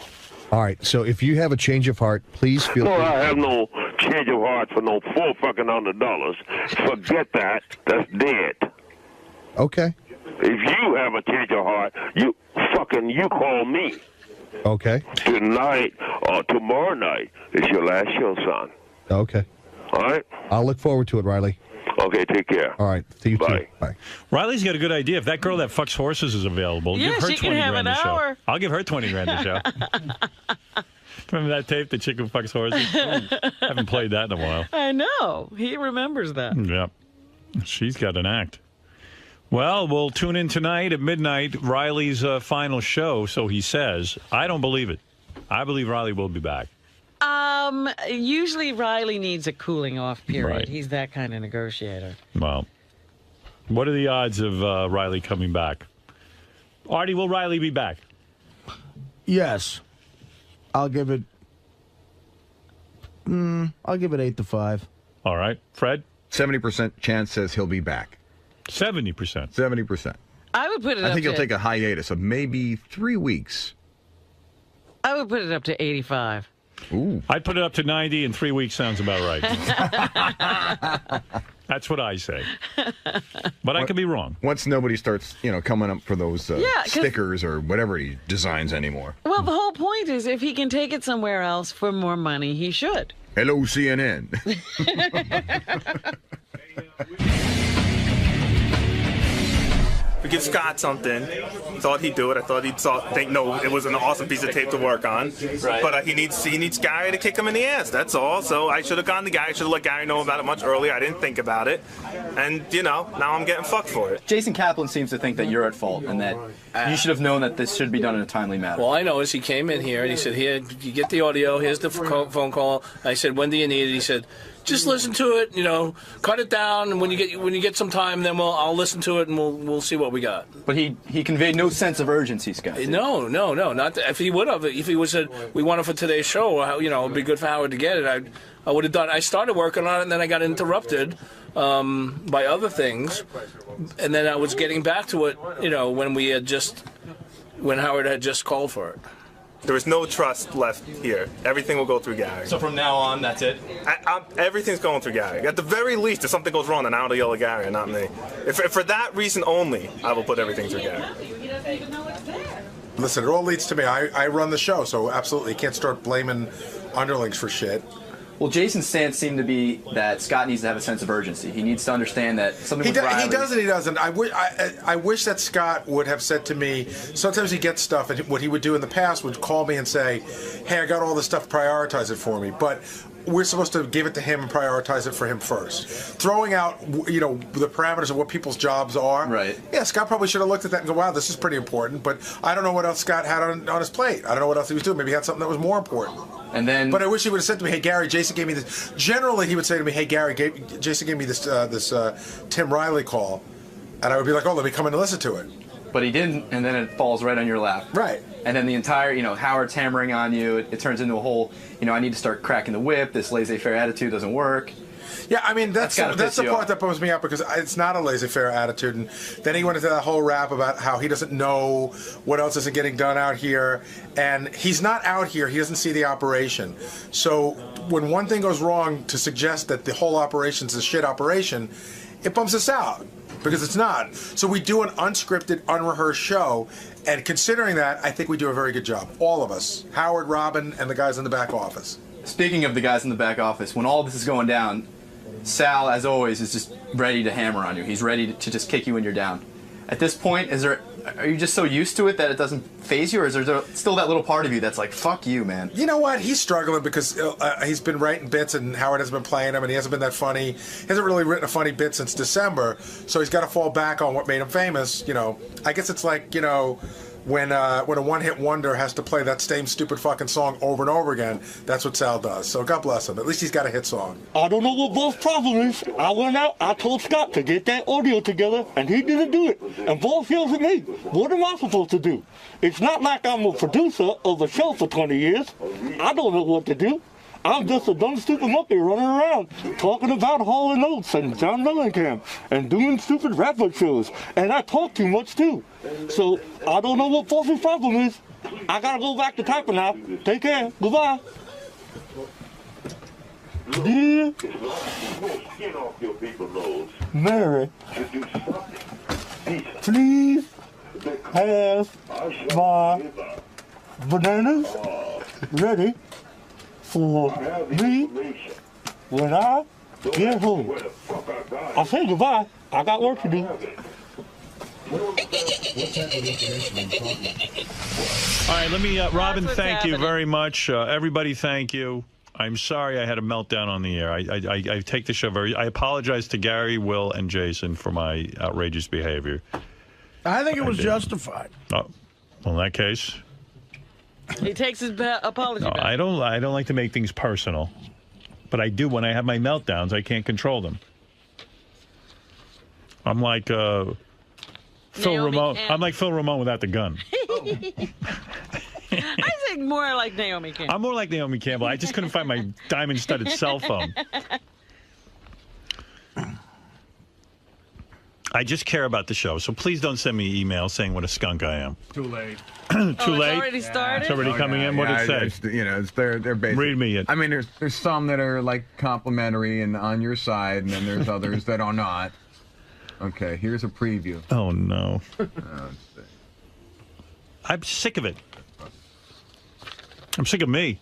Speaker 10: All right, so if you have a change of heart, please feel free.
Speaker 11: No, I have no change of heart for no $400. Forget that. That's dead.
Speaker 10: Okay.
Speaker 11: If you have a change of heart, you call me.
Speaker 10: Okay.
Speaker 11: Tonight or tomorrow night is your last show, son.
Speaker 10: Okay.
Speaker 11: All right?
Speaker 10: I'll look forward to it, Riley.
Speaker 11: Okay, take care.
Speaker 10: All right. See you
Speaker 11: Bye.
Speaker 10: too. Bye.
Speaker 1: Riley's got a good idea. If that girl that fucks horses is available,
Speaker 3: Yeah,
Speaker 1: give her
Speaker 3: she
Speaker 1: 20
Speaker 3: can have
Speaker 1: grand
Speaker 3: an
Speaker 1: a show.
Speaker 3: hour.
Speaker 1: I'll give her 20 grand a show. Remember that tape, The Chick Who Fucks Horses? Haven't played that in a while.
Speaker 3: I know. He remembers that.
Speaker 1: Yep. She's got an act. Well, we'll tune in tonight at midnight, Riley's final show, so he says. I don't believe it. I believe Riley will be back.
Speaker 3: Usually Riley needs a cooling off period.
Speaker 1: Right.
Speaker 3: He's that kind of negotiator.
Speaker 1: Well, what are the odds of Riley coming back? Artie, will Riley be back?
Speaker 4: Yes. I'll give it 8-5.
Speaker 1: All right. Fred?
Speaker 12: 70% chance says he'll be back.
Speaker 1: 70%?
Speaker 12: 70%.
Speaker 3: I would put it
Speaker 12: I
Speaker 3: up
Speaker 12: think
Speaker 3: to...
Speaker 12: he'll take a hiatus of maybe 3 weeks.
Speaker 3: I would put it up to 85.
Speaker 12: Ooh.
Speaker 1: I'd put it up to 90 in 3 weeks. Sounds about right. That's what I say. But I could be wrong.
Speaker 12: Once nobody starts, coming up for those stickers or whatever he designs anymore.
Speaker 3: Well, the whole point is if he can take it somewhere else for more money, he should.
Speaker 12: Hello, CNN.
Speaker 8: We give Scott something. Thought he'd do it. I thought he'd think it was an awesome piece of tape to work on. Right. But he needs Gary to kick him in the ass. That's all. So I should have gone to Gary. I should have let Gary know about it much earlier. I didn't think about it, and now I'm getting fucked for it.
Speaker 13: Jason Kaplan seems to think that you're at fault and that you should have known that this should be done in a timely manner.
Speaker 7: Well, I know is he came in here and he said, "Here, you get the audio. Here's the phone call." I said, "When do you need it?" He said, "Just listen to it. Cut it down, and when you get some time, then I'll listen to it and we'll see what we got."
Speaker 13: But he conveyed no sense of urgency, Scott.
Speaker 7: No, not that. If he would have, if he would have said we want it for today's show, it'd be good for Howard to get it. I would have done. I started working on it, and then I got interrupted by other things, and then I was getting back to it. When Howard had just called for it.
Speaker 8: There is no trust left here. Everything will go through Gary.
Speaker 13: So from now on, that's it?
Speaker 8: Everything's going through Gary. At the very least, if something goes wrong, then I'll yell at Gary and not me. If for that reason only, I will put everything through Gary.
Speaker 5: Listen, it all leads to me. I run the show, so absolutely you can't start blaming underlings for shit.
Speaker 13: Well, Jason's stance seemed to be that Scott needs to have a sense of urgency. He needs to understand that something with Riley...
Speaker 5: He does and he doesn't. I wish that Scott would have said to me, sometimes he gets stuff, and what he would do in the past would call me and say, hey, I got all this stuff, prioritize it for me. But we're supposed to give it to him and prioritize it for him first. Throwing out, the parameters of what people's jobs are.
Speaker 13: Right.
Speaker 5: Yeah, Scott probably should have looked at that and go, wow, this is pretty important. But I don't know what else Scott had on his plate. I don't know what else he was doing. Maybe he had something that was more important.
Speaker 13: But
Speaker 5: I wish he would have said to me, hey, Gary, Jason gave me this. Generally, he would say to me, hey, Gary, Jason gave me this Tim Riley call. And I would be like, oh, let me come in and listen to it.
Speaker 13: But he didn't, and then it falls right on your lap.
Speaker 5: Right.
Speaker 13: And then the entire, Howard's hammering on you. It turns into a whole, I need to start cracking the whip. This laissez-faire attitude doesn't work.
Speaker 5: Yeah, I mean, that's the part that bums me out because it's not a laissez-faire attitude. And then he went into that whole rap about how he doesn't know what else isn't getting done out here. And he's not out here. He doesn't see the operation. So when one thing goes wrong, to suggest that the whole operation's a shit operation, it bumps us out. Because it's not. So we do an unscripted, unrehearsed show, and considering that, I think we do a very good job. All of us. Howard, Robin, and the guys in the back office.
Speaker 13: Speaking of the guys in the back office, when all this is going down, Sal, as always, is just ready to hammer on you. He's ready to just kick you when you're down. At this point, are you just so used to it that it doesn't faze you, or is there still that little part of you that's like, fuck you, man?
Speaker 5: You know what? He's struggling because he's been writing bits and Howard hasn't been playing them and he hasn't been that funny. He hasn't really written a funny bit since December, so he's got to fall back on what made him famous. I guess it's like, when a one-hit wonder has to play that same stupid fucking song over and over again, that's what Sal does. So God bless him. At least he's got a hit song.
Speaker 14: I don't know what Vol's problem is. I went out, I told Scott to get that audio together, and he didn't do it. And Vol yells at me. What am I supposed to do? It's not like I'm a producer of a show for 20 years. I don't know what to do. I'm just a dumb, stupid monkey running around talking about Hall & Oates and John Mellencamp and doing stupid rapper shows. And I talk too much, too. So I don't know what Vol's problem is. I gotta go back to typing now. Take care. Goodbye. Dear Mary, please have my bananas ready for me when I get home. I'll say goodbye. I got work to do.
Speaker 1: All right, let me, Robin, thank you very much. Everybody, thank you. I'm sorry I had a meltdown on the air. I take the show I apologize to Gary, Will, and Jason for my outrageous behavior.
Speaker 4: I think it was justified.
Speaker 1: Oh, well, in that case...
Speaker 3: He takes his apology back.
Speaker 1: I don't like to make things personal, but I do when I have my meltdowns. I can't control them. I'm like Phil Ramone. I'm like Phil Ramone without the gun.
Speaker 3: I think more like Naomi Campbell.
Speaker 1: I'm more like Naomi Campbell. I just couldn't find my diamond-studded cell phone. I just care about the show, so please don't send me emails saying what a skunk I am.
Speaker 12: Too late.
Speaker 1: Too late?
Speaker 3: It's already started?
Speaker 1: It's already coming in? What did it say?
Speaker 12: They're basic.
Speaker 1: Read me it.
Speaker 12: I mean, there's some that are, like, complimentary and on your side, and then there's others that are not. Okay, here's a preview.
Speaker 1: Oh, no. I'm sick of it. I'm sick of me.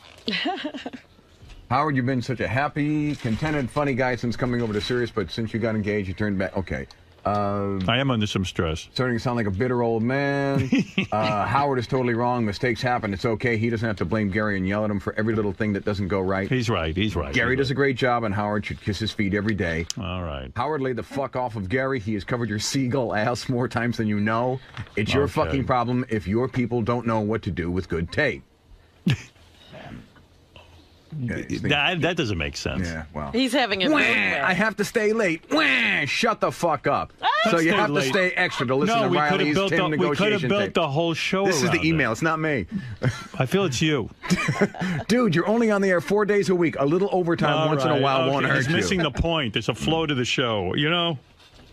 Speaker 12: Howard, you've been such a happy, contented, funny guy since coming over to Sirius, but since you got engaged, you turned back. Okay.
Speaker 1: I am under some stress.
Speaker 12: Starting to sound like a bitter old man. Howard is totally wrong. Mistakes happen. It's okay. He doesn't have to blame Gary and yell at him for every little thing that doesn't go right.
Speaker 1: He's right. He's right.
Speaker 12: Gary does a great job, and Howard should kiss his feet every day.
Speaker 1: All right.
Speaker 12: Howard, lay the fuck off of Gary. He has covered your seagull ass more times than you know. It's your fucking problem if your people don't know what to do with good tape.
Speaker 1: That doesn't make sense.
Speaker 12: Yeah, well.
Speaker 3: He's having a
Speaker 12: I have to stay late. Shut the fuck up. So you have to stay extra to listen to Riley's Tim negotiation
Speaker 1: we could have built the whole show
Speaker 12: This is the
Speaker 1: around
Speaker 12: email. It's not me.
Speaker 1: I feel it's you.
Speaker 12: Dude, you're only on the air 4 days a week. A little overtime once in a while won't hurt you.
Speaker 1: He's missing the point. It's a flow to the show, you know?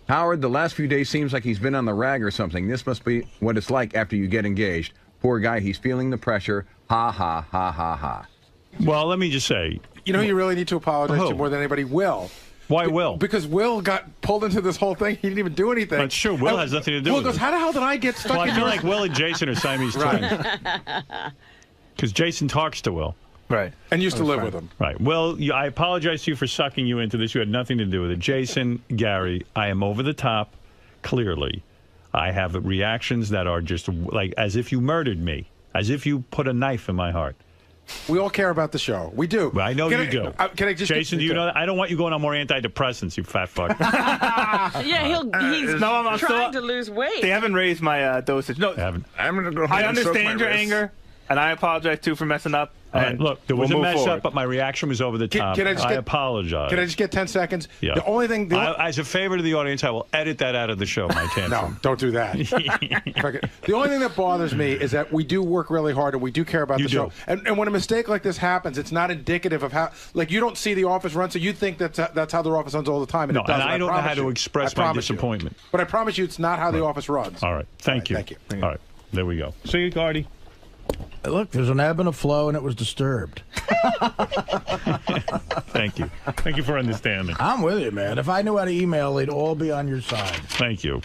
Speaker 12: Howard, the last few days seems like he's been on the rag or something. This must be what it's like after you get engaged. Poor guy, he's feeling the pressure. Ha, ha, ha, ha, ha.
Speaker 1: Well, let me just say.
Speaker 5: You know, you really need to apologize to more than anybody. Will.
Speaker 1: Why Will?
Speaker 5: Because Will got pulled into this whole thing. He didn't even do anything.
Speaker 1: That's true. Will has nothing to do with it.
Speaker 5: Will goes, how the hell did I get stuck in
Speaker 1: I feel like Will and Jason are Siamese twins. Because Jason talks to Will.
Speaker 5: Right. And used to live with him.
Speaker 1: Right. Well, I apologize to you for sucking you into this. You had nothing to do with it. Jason, Gary, I am over the top, clearly. I have reactions that are just like as if you murdered me, as if you put a knife in my heart.
Speaker 5: We all care about the show. We do.
Speaker 1: I know you do.
Speaker 5: Can I just
Speaker 1: Jason, do you know that? I don't want you going on more antidepressants, you fat fuck.
Speaker 3: Yeah, he's
Speaker 8: I'm
Speaker 3: trying
Speaker 8: still,
Speaker 3: to lose weight.
Speaker 8: They haven't raised my dosage. No,
Speaker 1: I'm
Speaker 8: going to go ahead and understand your anger, and I apologize, too, for messing up.
Speaker 1: All right, look, there was a mess up, but my reaction was over the top. I apologize.
Speaker 5: Can I just get 10 seconds?
Speaker 1: Yeah.
Speaker 5: The only thing...
Speaker 1: as a favor to the audience, I will edit that out of the show, my tantrum.
Speaker 5: No, don't do that. The only thing that bothers me is that we do work really hard and we do care about the show. And when a mistake like this happens, it's not indicative of how... Like, you don't see the office run, so you think that's how the office runs all the time, and
Speaker 1: no,
Speaker 5: it doesn't.
Speaker 1: And I don't know how to express my disappointment.
Speaker 5: But I promise you it's not how the office runs.
Speaker 1: All right. Thank you.
Speaker 5: Thank you.
Speaker 1: All right. There we go. See you, Artie.
Speaker 4: Look, there's an ebb and a flow, and it was disturbed.
Speaker 1: Thank you. Thank you for understanding.
Speaker 4: I'm with you, man. If I knew how to email, they'd all be on your side.
Speaker 1: Thank you.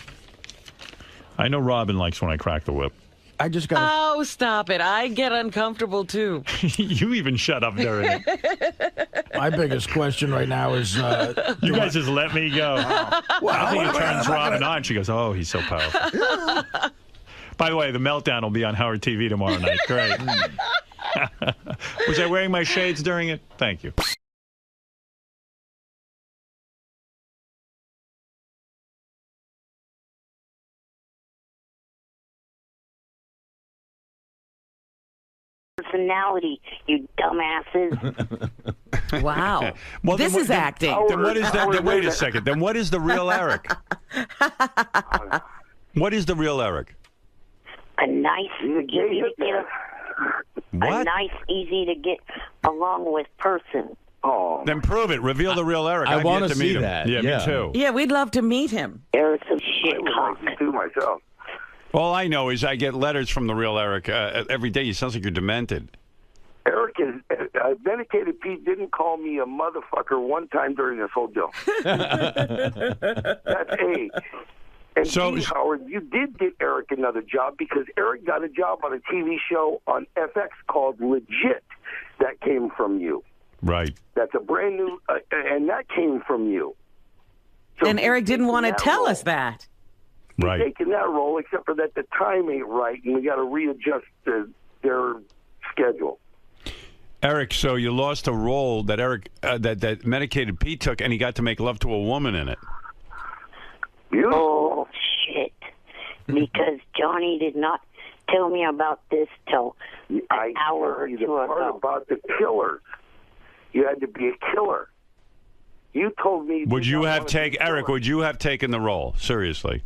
Speaker 1: I know Robin likes when I crack the whip.
Speaker 4: I just got.
Speaker 3: Oh, stop it. I get uncomfortable, too.
Speaker 1: You even shut up during it.
Speaker 4: My biggest question right now is...
Speaker 1: you guys just let me go.
Speaker 4: Well,
Speaker 1: I think it turns Robin on. She goes, oh, he's so powerful. By the way, the meltdown will be on Howard TV tomorrow night. Great. Was I wearing my shades during it? Thank you.
Speaker 15: Personality, you dumbasses.
Speaker 3: Wow.
Speaker 1: Well,
Speaker 3: this is acting.
Speaker 1: Then what is that? Then wait a second. Then what is the real Eric? What is the real Eric?
Speaker 15: A nice, easy to get
Speaker 1: What?
Speaker 15: a nice, easy to get along with person.
Speaker 1: Oh. Then prove it. Reveal the real Eric.
Speaker 16: I
Speaker 1: I've
Speaker 16: want
Speaker 1: yet
Speaker 16: to
Speaker 1: meet
Speaker 16: see
Speaker 1: him.
Speaker 16: that.
Speaker 1: Yeah, me too.
Speaker 3: Yeah, we'd love to meet him.
Speaker 15: Eric's a shit cock.
Speaker 11: To myself.
Speaker 1: All I know is I get letters from the real Eric every day. He sounds like you're demented.
Speaker 11: Eric is dedicated. Pete didn't call me a motherfucker one time during this whole deal. That's A. And B, Howard, you did get Eric another job because Eric got a job on a TV show on FX called Legit. That came from you.
Speaker 1: Right.
Speaker 11: That's a brand new, and that came from you. So
Speaker 3: and Eric didn't want to tell us that.
Speaker 1: Right.
Speaker 11: Taking that role, except for that the time ain't right, and we got to readjust their schedule.
Speaker 1: Eric, so you lost a role that Eric that Medicated Pete took, and he got to make love to a woman in it.
Speaker 15: Oh, shit. Because Johnny did not tell me about this till an hour or two ago.
Speaker 11: Part about the killers. You had to be a killer. You told me...
Speaker 1: Would you have taken, Eric, would you have taken the role? Seriously.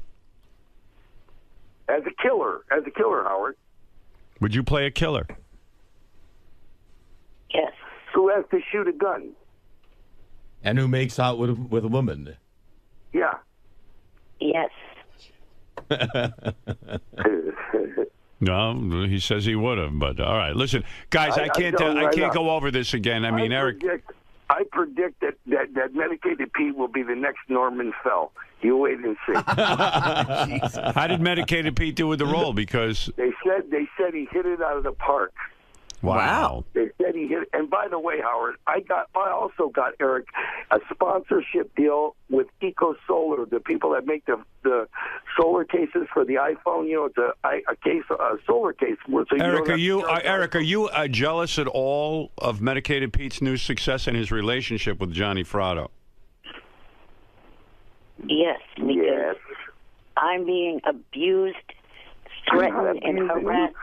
Speaker 11: As a killer, Howard.
Speaker 1: Would you play a killer?
Speaker 15: Yes.
Speaker 11: Who has to shoot a gun?
Speaker 16: And who makes out with a woman?
Speaker 11: Yeah.
Speaker 15: Yes.
Speaker 1: No, he says he would have, but all right. Listen, guys, I can't go over this again. I mean, Eric.
Speaker 11: I predict that Medicated Pete will be the next Norman Fell. You wait and see.
Speaker 1: How did Medicated Pete do with the role? Because
Speaker 11: they said he hit it out of the park.
Speaker 1: Wow.
Speaker 11: They said he hit it. And by the way, Howard, I also got Eric a sponsorship deal with Eco Solar, the people that make the solar cases for the iPhone. You know, it's a solar case. So
Speaker 1: Eric, are you jealous at all of Medicated Pete's new success and his relationship with Johnny Fratto?
Speaker 15: Yes, because I'm being abused, threatened, and harassed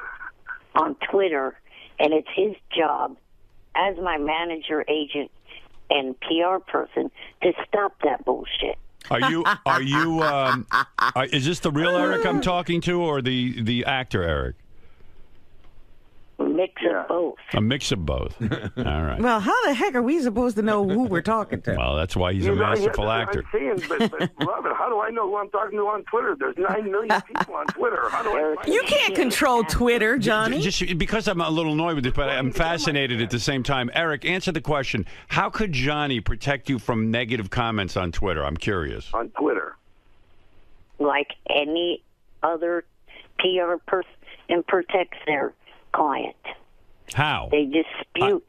Speaker 15: on Twitter, and it's his job as my manager, agent, and PR person to stop that bullshit.
Speaker 1: Is this the real Eric I'm talking to, or the actor Eric?
Speaker 15: Mix of both.
Speaker 1: A mix of both. All right.
Speaker 3: Well, how the heck are we supposed to know who we're talking to?
Speaker 1: Well, that's why he's a masterful actor.
Speaker 11: I'm saying, but Robin, how do I know who I'm talking to on Twitter? There's 9 million people on Twitter. How do I?
Speaker 3: You can't control Twitter, Johnny.
Speaker 1: Just because I'm a little annoyed with it, but I'm fascinated at the same time. Eric, answer the question. How could Johnny protect you from negative comments on Twitter? I'm curious.
Speaker 11: On Twitter.
Speaker 15: Like any other PR person protects their client.
Speaker 1: How?
Speaker 15: They dispute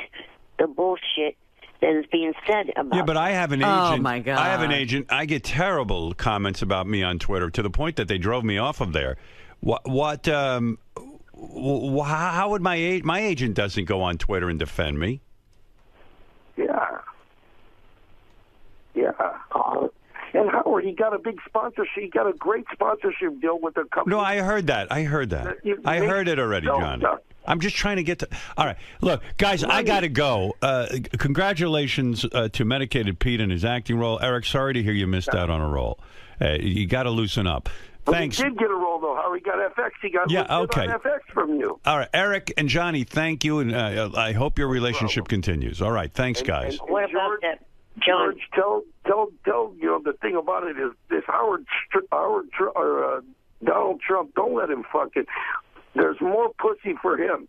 Speaker 15: the bullshit that is being said about.
Speaker 1: Yeah, but I have an agent.
Speaker 3: Oh, my God.
Speaker 1: I have an agent. I get terrible comments about me on Twitter to the point that they drove me off of there. How would my agent doesn't go on Twitter and defend me?
Speaker 17: Yeah. And Howard, he got a big sponsorship. He got a great sponsorship deal with the company.
Speaker 1: No, I heard that. I heard it already, John. I'm just trying to get to. All right, look, guys, I got to go. Congratulations to Medicated Pete and his acting role. Eric, sorry to hear you missed out on a role. You got to loosen up. Thanks.
Speaker 17: He did get a role though. Howard, he got FX. He got on FX from you.
Speaker 1: All right, Eric and Johnny, thank you, and I hope your relationship continues. All right, thanks, guys.
Speaker 15: And what about that,
Speaker 17: George? Tell the thing about it is this Donald Trump. Don't let him fuck it. There's more pussy for him.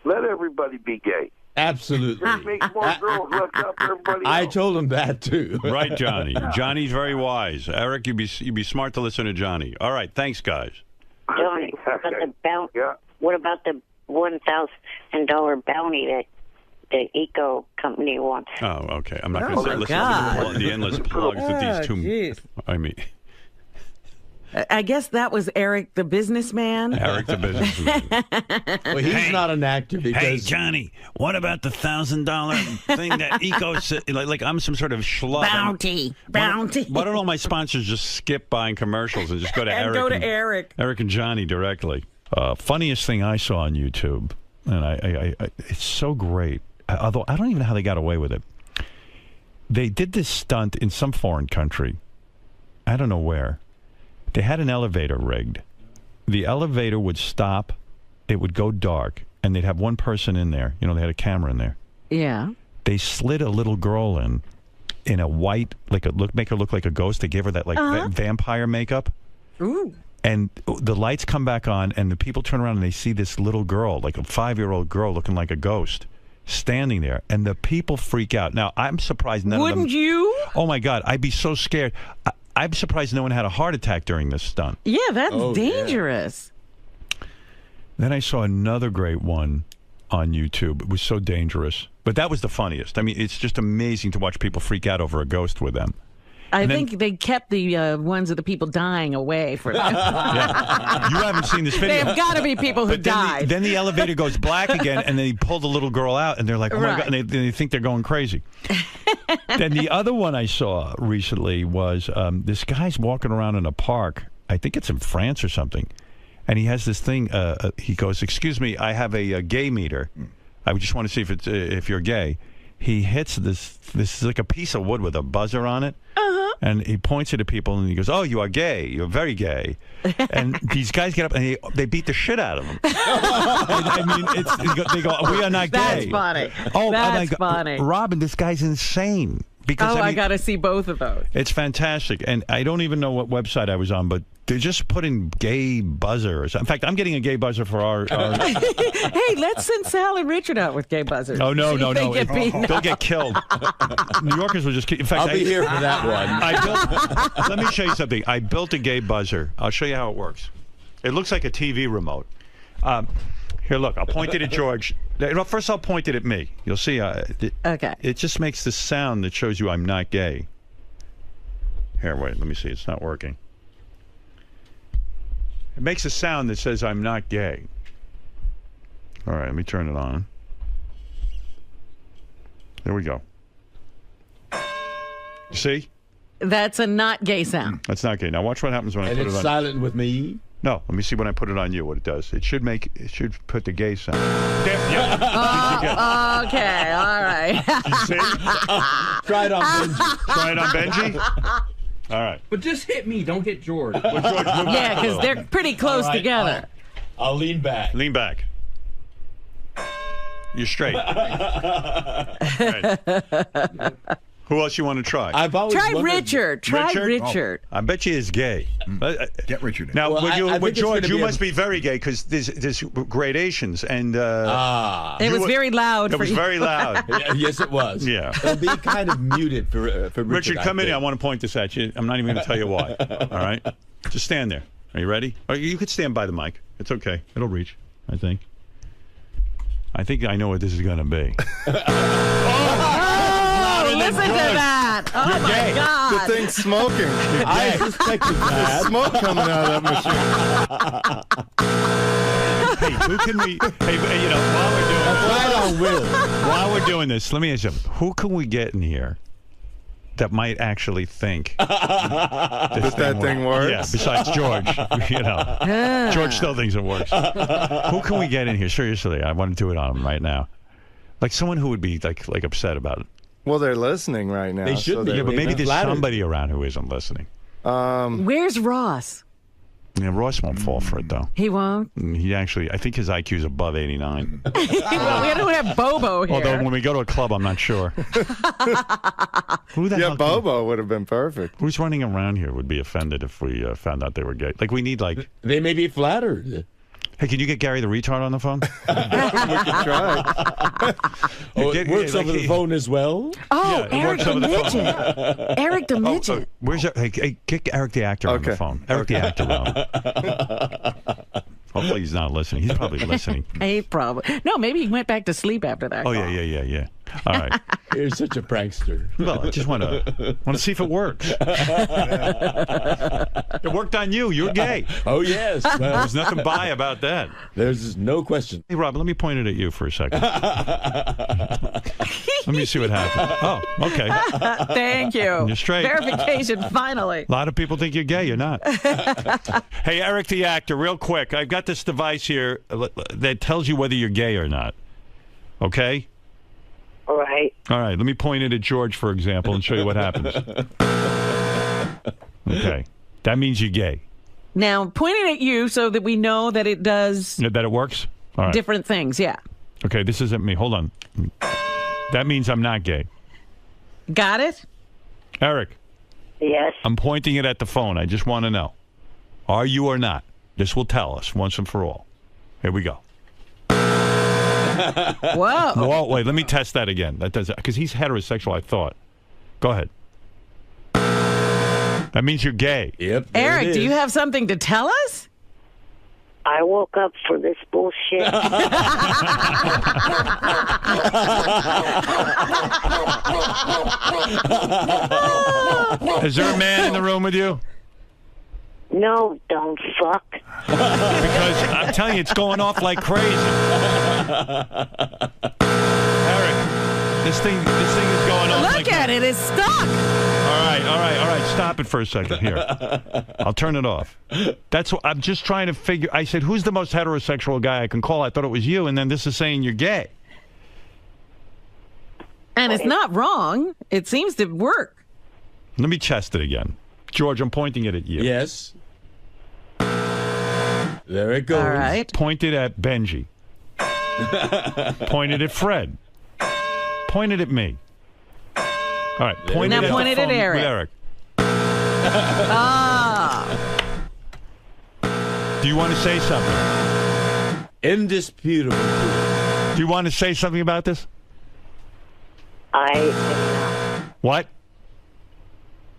Speaker 17: Let everybody be gay.
Speaker 16: Absolutely.
Speaker 17: It makes more girls look up everybody else.
Speaker 16: I told him that too.
Speaker 1: Right, Johnny. Johnny's very wise. Eric, you'd be smart to listen to Johnny. All right, thanks, guys.
Speaker 15: Johnny, what about the $1,000 bounty that the eco company wants?
Speaker 1: Oh, okay. I'm not going to listen to the endless plugs that these two. I mean.
Speaker 3: I guess that was Eric the businessman.
Speaker 1: Eric the businessman.
Speaker 16: Well, he's not an actor because...
Speaker 1: Hey, Johnny, what about the $1,000 thing that Eco said? Like I'm some sort of schlub.
Speaker 3: Bounty.
Speaker 1: Why don't all my sponsors just skip buying commercials and just go to
Speaker 3: and
Speaker 1: Eric?
Speaker 3: Go to Eric.
Speaker 1: Eric and Johnny directly. Funniest thing I saw on YouTube, and I it's so great. Although I don't even know how they got away with it. They did this stunt in some foreign country. I don't know where. They had an elevator rigged. The elevator would stop, it would go dark, and they'd have one person in there. You know, they had a camera in there.
Speaker 3: Yeah.
Speaker 1: They slid a little girl in a white, make her look like a ghost. They gave her that vampire makeup.
Speaker 3: Ooh.
Speaker 1: And the lights come back on, and the people turn around and they see this little girl, like a 5-year-old girl looking like a ghost, standing there. And the people freak out. Now, I'm surprised none of them...
Speaker 3: Wouldn't you?
Speaker 1: Oh, my God. I'd be so scared. I'm surprised no one had a heart attack during this stunt.
Speaker 3: Yeah, that's dangerous.
Speaker 1: Yeah. Then I saw another great one on YouTube. It was so dangerous. But that was the funniest. I mean, it's just amazing to watch people freak out over a ghost with them.
Speaker 3: I think they kept the ones of the people dying away for them.
Speaker 1: Yeah. You haven't seen this video.
Speaker 3: There have got to be people who died.
Speaker 1: Then the elevator goes black again, and they pull the little girl out, and they're like, oh, my God, and they think they're going crazy. Then the other one I saw recently was this guy's walking around in a park. I think it's in France or something. And he has this thing. He goes, excuse me, I have a gay meter. I just want to see if you're gay. He hits this is like a piece of wood with a buzzer on it. And he points it at people and he goes, oh, you are gay. You're very gay. And these guys get up and they beat the shit out of him. I mean, they go, we are not gay.
Speaker 3: That's funny.
Speaker 1: Oh,
Speaker 3: that's funny.
Speaker 1: Robin, this guy's insane. Because
Speaker 3: I got to see both of those.
Speaker 1: It's fantastic. And I don't even know what website I was on, but they just put in gay buzzers. In fact, I'm getting a gay buzzer for our...
Speaker 3: Hey, let's send Sal and Richard out with gay buzzers.
Speaker 1: Oh, no. They'll get killed. New Yorkers will just... In fact,
Speaker 16: I'll be here for that one.
Speaker 1: Let me show you something. I built a gay buzzer. I'll show you how it works. It looks like a TV remote. Here, look. I'll point it at George. First, I'll point it at me. You'll see.
Speaker 3: Okay.
Speaker 1: It just makes this sound that shows you I'm not gay. Here, wait. Let me see. It's not working. It makes a sound that says I'm not gay. All right, let me turn it on. There we go. You see?
Speaker 3: That's a not gay sound.
Speaker 1: That's not gay. Now watch what happens when I put it on.
Speaker 16: And it's silent with me?
Speaker 1: No, let me see when I put it on you what it does. It should put the gay sound.
Speaker 3: Okay, all right.
Speaker 1: You see?
Speaker 16: Try it on Benji.
Speaker 1: Try it on Benji? All right.
Speaker 18: But just hit me, don't hit George.
Speaker 3: Yeah, because they're pretty close together.
Speaker 16: I'll lean back.
Speaker 1: Lean back. You're straight. Right. Who else you want to try?
Speaker 16: I've always
Speaker 3: Try Richard. Try Richard.
Speaker 1: I bet you is gay.
Speaker 19: Get Richard in.
Speaker 1: Now,
Speaker 16: Well,
Speaker 1: with George, you must be very gay because there's gradations. And
Speaker 3: it was very loud.
Speaker 1: It was very loud.
Speaker 16: Yes, it was.
Speaker 1: Yeah.
Speaker 16: It'll be kind of muted for Richard.
Speaker 1: Richard, come in here. I want to point this at you. I'm not even going to tell you why. All right? Just stand there. Are you ready? Or you could stand by the mic. It's okay. It'll reach, I think. I think I know what this is going to be.
Speaker 3: Oh, listen to that. Oh, my God.
Speaker 19: The thing's smoking.
Speaker 16: I suspected that.
Speaker 19: There's smoke coming out of that machine.
Speaker 1: Hey, who can we? Hey, you know, while we're doing this, let me ask you, who can we get in here that might actually think
Speaker 19: that thing works?
Speaker 1: Yeah, besides George, you know, George still thinks it works. Who can we get in here? Seriously, I want to do it on him right now. Like someone who would be like upset about it.
Speaker 19: Well, they're listening right now.
Speaker 16: They should be.
Speaker 1: Yeah, but maybe there's
Speaker 16: flattered.
Speaker 1: somebody around who isn't listening.
Speaker 3: Where's Ross?
Speaker 1: Yeah, Ross won't fall for it though.
Speaker 3: He won't?
Speaker 1: He actually, I think his IQ is above 89.
Speaker 3: Well, we don't have Bobo here.
Speaker 1: Although when we go to a club, I'm not sure. Who the hell?
Speaker 19: Bobo would have been perfect.
Speaker 1: Who's running around here would be offended if we found out they were gay? Like we need like.
Speaker 16: They may be flattered.
Speaker 1: Hey, can you get Gary the retard on the phone?
Speaker 19: We can try.
Speaker 16: It works over the phone as well?
Speaker 3: Oh,
Speaker 1: Yeah, it
Speaker 3: Eric
Speaker 1: works
Speaker 3: the
Speaker 1: over the phone.
Speaker 3: Midget. Eric the Midget.
Speaker 1: Where's your, hey, get Eric the actor on the phone. Eric the actor on. Hopefully he's not listening. He's probably listening.
Speaker 3: He probably. No, maybe he went back to sleep after that.
Speaker 1: Oh
Speaker 3: call.
Speaker 1: yeah. All right.
Speaker 16: You're such a prankster.
Speaker 1: Well, I just want to see if it works. It worked on you. You're gay.
Speaker 16: Oh, yes. Well,
Speaker 1: there's nothing bi about that.
Speaker 16: There's no question.
Speaker 1: Hey, Rob, let me point it at you for a second. Let me see what happens. Oh, okay.
Speaker 3: Thank you.
Speaker 1: You're straight.
Speaker 3: Verification, finally.
Speaker 1: A lot of people think you're gay. You're not. Hey, Eric the actor, real quick. I've got this device here that tells you whether you're gay or not. Okay?
Speaker 15: All right.
Speaker 1: All right. Let me point it at George, for example, and show you what happens. Okay. That means you're gay.
Speaker 3: Now, pointing at you so that we know that it does
Speaker 1: That it works? All right.
Speaker 3: different things, yeah.
Speaker 1: Okay, this isn't me. Hold on. That means I'm not gay.
Speaker 3: Got it?
Speaker 1: Eric.
Speaker 15: Yes.
Speaker 1: I'm pointing it at the phone. I just want to know. Are you or not? This will tell us once and for all. Here we go.
Speaker 3: Whoa.
Speaker 1: Whoa, wait, let me test that again. That does because he's heterosexual, I thought. Go ahead. That means you're gay.
Speaker 16: Yep.
Speaker 3: Eric, do you have something to tell us?
Speaker 15: I woke up for this bullshit.
Speaker 1: Is there a man in the room with you?
Speaker 15: No, don't fuck.
Speaker 1: Because I'm telling you, it's going off like crazy. Eric, this thing is going off.
Speaker 3: Look at it, it's stuck.
Speaker 1: All right. Stop it for a second here. I'll turn it off. That's what I'm just trying to figure. I said, who's the most heterosexual guy I can call? I thought it was you, and then this is saying you're gay.
Speaker 3: And it's not wrong. It seems to work.
Speaker 1: Let me test it again. George, I'm pointing it at you.
Speaker 16: Yes. There it goes.
Speaker 3: All right.
Speaker 1: Point it at Benji. Point it at Fred. Point it at me. All right. Point
Speaker 3: Now
Speaker 1: it
Speaker 3: point
Speaker 1: at
Speaker 3: it
Speaker 1: the
Speaker 3: at
Speaker 1: phone
Speaker 3: Eric.
Speaker 1: with Eric.
Speaker 3: Ah.
Speaker 1: Do you want to say something?
Speaker 16: Indisputable.
Speaker 1: Do you want to say something about this? What?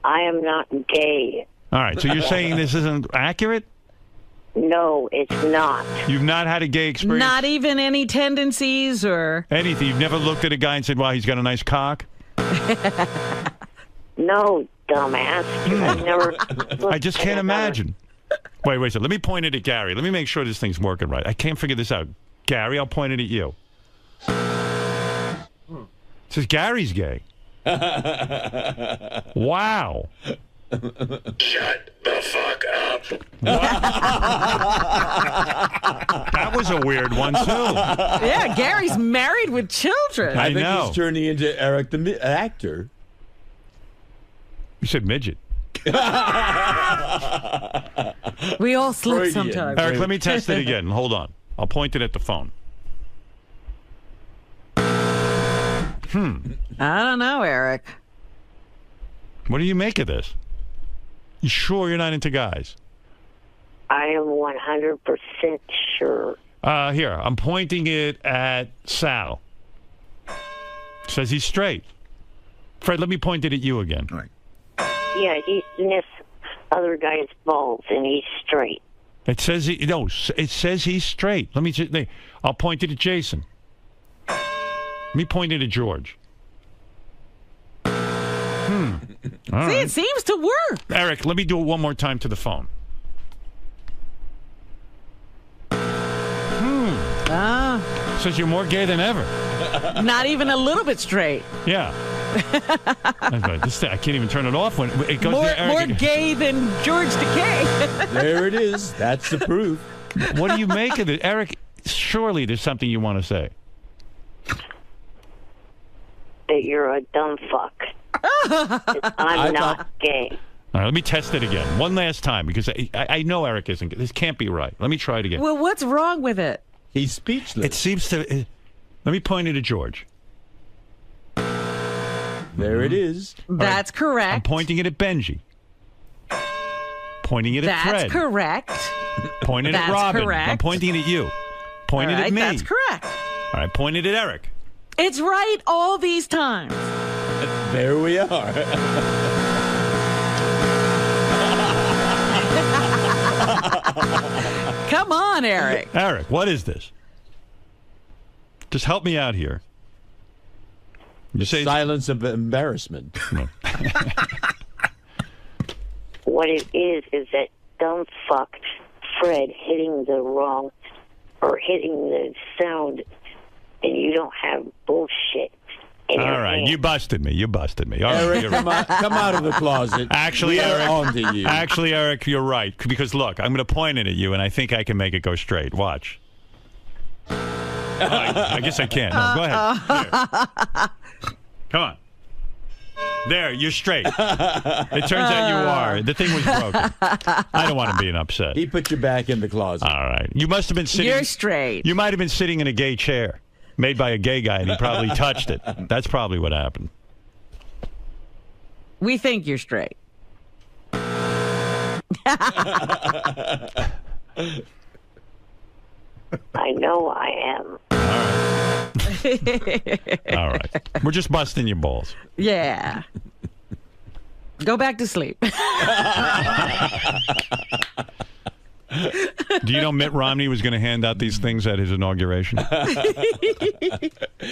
Speaker 15: I am not gay.
Speaker 1: All right. So you're saying this isn't accurate?
Speaker 15: No, it's not.
Speaker 1: You've not had a gay experience?
Speaker 3: Not even any tendencies or
Speaker 1: Anything. You've never looked at a guy and said, wow, he's got a nice cock?
Speaker 15: No, dumbass. I've never.
Speaker 1: I just can't imagine. Wait. So let me point it at Gary. Let me make sure this thing's working right. I can't figure this out. Gary, I'll point it at you. It says Gary's gay. Wow.
Speaker 6: Shut the fuck up.
Speaker 1: That was a weird one, too.
Speaker 3: Yeah, Gary's married with children.
Speaker 16: I think
Speaker 1: know.
Speaker 16: he's turning into Eric the actor.
Speaker 1: You said midget.
Speaker 3: We all slip
Speaker 16: Freudian.
Speaker 3: sometimes.
Speaker 1: Eric, let me test it again. Hold on. I'll point it at the phone.
Speaker 3: I don't know, Eric.
Speaker 1: What do you make of this? You sure you're not into guys?
Speaker 15: I am 100% sure.
Speaker 1: Here, I'm pointing it at Sal. Says he's straight. Fred, let me point it at you again.
Speaker 10: All right.
Speaker 15: Yeah, he's in this other guy's balls, and he's straight.
Speaker 1: It says it says he's straight. Let me just. I'll point it at Jason. Let me point it at George. All
Speaker 3: See,
Speaker 1: right.
Speaker 3: it seems to work.
Speaker 1: Eric, let me do it one more time to the phone. Says you're more gay than ever.
Speaker 3: Not even a little bit straight.
Speaker 1: Yeah. I can't even turn it off when it goes
Speaker 3: More,
Speaker 1: to Eric.
Speaker 3: more gay than George Takei.
Speaker 16: There it is. That's the proof.
Speaker 1: What do you make of it? Eric, surely there's something you want to say.
Speaker 15: That you're a dumb fuck. I'm not gay.
Speaker 1: All right, let me test it again. One last time, because I know Eric isn't. This can't be right. Let me try it again.
Speaker 3: Well, what's wrong with it?
Speaker 16: He's speechless.
Speaker 1: It seems to... let me point it at George.
Speaker 16: There it is.
Speaker 3: That's correct.
Speaker 1: I'm pointing it at Benji. Pointing it at Fred.
Speaker 3: That's correct.
Speaker 1: Pointing at Robin.
Speaker 3: Correct.
Speaker 1: I'm pointing at you. Pointing
Speaker 3: All right,
Speaker 1: at me.
Speaker 3: That's correct.
Speaker 1: All right, pointed at Eric.
Speaker 3: It's right all these times.
Speaker 16: There we are.
Speaker 3: Come on, Eric.
Speaker 1: Eric, what is this? Just help me out here. You say
Speaker 16: silence of embarrassment.
Speaker 15: What it is that dumb fuck Fred hitting the wrong or hitting the sound, and you don't have bullshit.
Speaker 1: All right, you busted me. All right,
Speaker 16: Eric,
Speaker 1: you're
Speaker 16: come out of the closet.
Speaker 1: Actually,
Speaker 16: We are
Speaker 1: Eric,
Speaker 16: on to you.
Speaker 1: Actually, Eric, you're right. Because look, I'm going to point it at you, and I think I can make it go straight. Watch. I guess I can't. No, go ahead. Here. Come on. There, you're straight. It turns out you are. The thing was broken. I don't want him being upset.
Speaker 16: He put you back in the closet.
Speaker 1: All right. You must have been sitting...
Speaker 3: You're straight.
Speaker 1: You might have been sitting in a gay chair made by a gay guy, and he probably touched it. That's probably what happened.
Speaker 3: We think you're straight.
Speaker 15: I know I am.
Speaker 1: All right. We're just busting your balls.
Speaker 3: Yeah. Go back to sleep.
Speaker 1: Do you know Mitt Romney was going to hand out these things at his inauguration?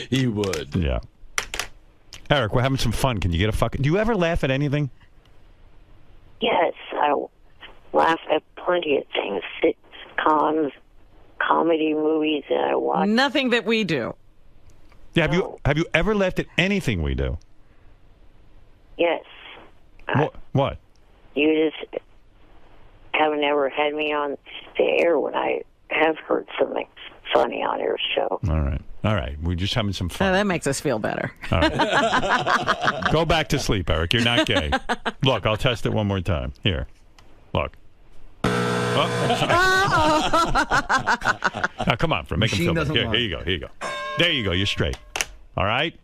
Speaker 16: He would.
Speaker 1: Yeah. Eric, we're having some fun. Can you get a fucking... Do you ever laugh at anything?
Speaker 15: Yes, I laugh at plenty of things. Sitcoms, comedy movies that I watch.
Speaker 3: Nothing that we do.
Speaker 1: Yeah, have you ever laughed at anything we do?
Speaker 15: Yes.
Speaker 1: What?
Speaker 15: You just haven't ever had me on the air when I have heard something funny on your show.
Speaker 1: All right. We're just having some fun.
Speaker 3: That makes us feel better.
Speaker 1: All right. Go back to sleep, Eric. You're not gay. Look, I'll test it one more time. Here. Look. Now, come on, Fred. Make him feel better. Here you go. There you go. You're straight. All right?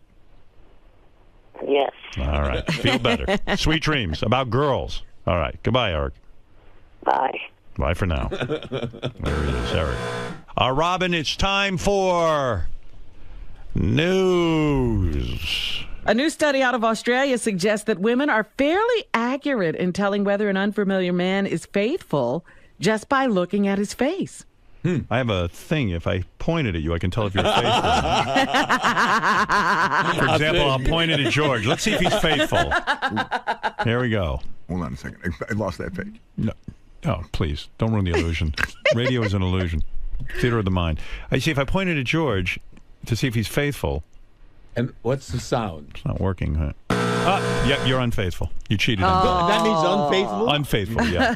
Speaker 15: Yes.
Speaker 1: All right. Feel better. Sweet dreams about girls. All right. Goodbye, Eric.
Speaker 15: Bye.
Speaker 1: Bye for now. There he is, Eric. Robin, it's time for news.
Speaker 3: A new study out of Australia suggests that women are fairly accurate in telling whether an unfamiliar man is faithful just by looking at his face.
Speaker 1: I have a thing. If I pointed at you, I can tell if you're faithful. For example, I'll point it at George. Let's see if he's faithful. There we go.
Speaker 20: Hold on a second. I lost that page.
Speaker 1: No. Oh, please. Don't ruin the illusion. Radio is an illusion. Theater of the mind. I see if I pointed at George to see if he's faithful.
Speaker 16: And what's the sound?
Speaker 1: It's not working, huh? Yep, you're unfaithful. You cheated.
Speaker 16: That means unfaithful?
Speaker 1: Unfaithful, yeah.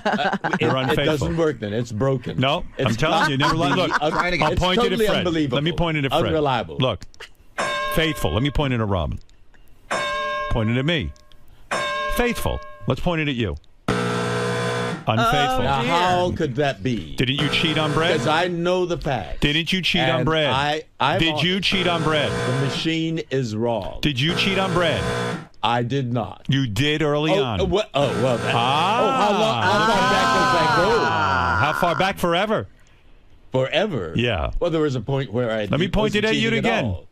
Speaker 1: You're unfaithful.
Speaker 16: It doesn't work then. It's broken.
Speaker 1: No, I'm telling you. Never look. I'll point it at Fred.
Speaker 16: Unbelievable.
Speaker 1: Let me point it at Fred.
Speaker 16: Unreliable.
Speaker 1: Look. Faithful. Let me point it at Robin. Point it at me. Faithful. Let's point it at you. Unfaithful.
Speaker 16: Now, how could that be?
Speaker 1: Didn't you cheat on bread?
Speaker 16: Because I know the facts.
Speaker 1: Didn't you cheat on bread? Did you cheat on bread?
Speaker 16: The machine is wrong.
Speaker 1: Did you cheat on bread?
Speaker 16: I did not.
Speaker 1: You did early on.
Speaker 16: Well. How far back does that go?
Speaker 1: How far back? Forever.
Speaker 16: Forever?
Speaker 1: Yeah.
Speaker 16: Well, there was a point where I
Speaker 1: Let me point it at you again.
Speaker 16: All.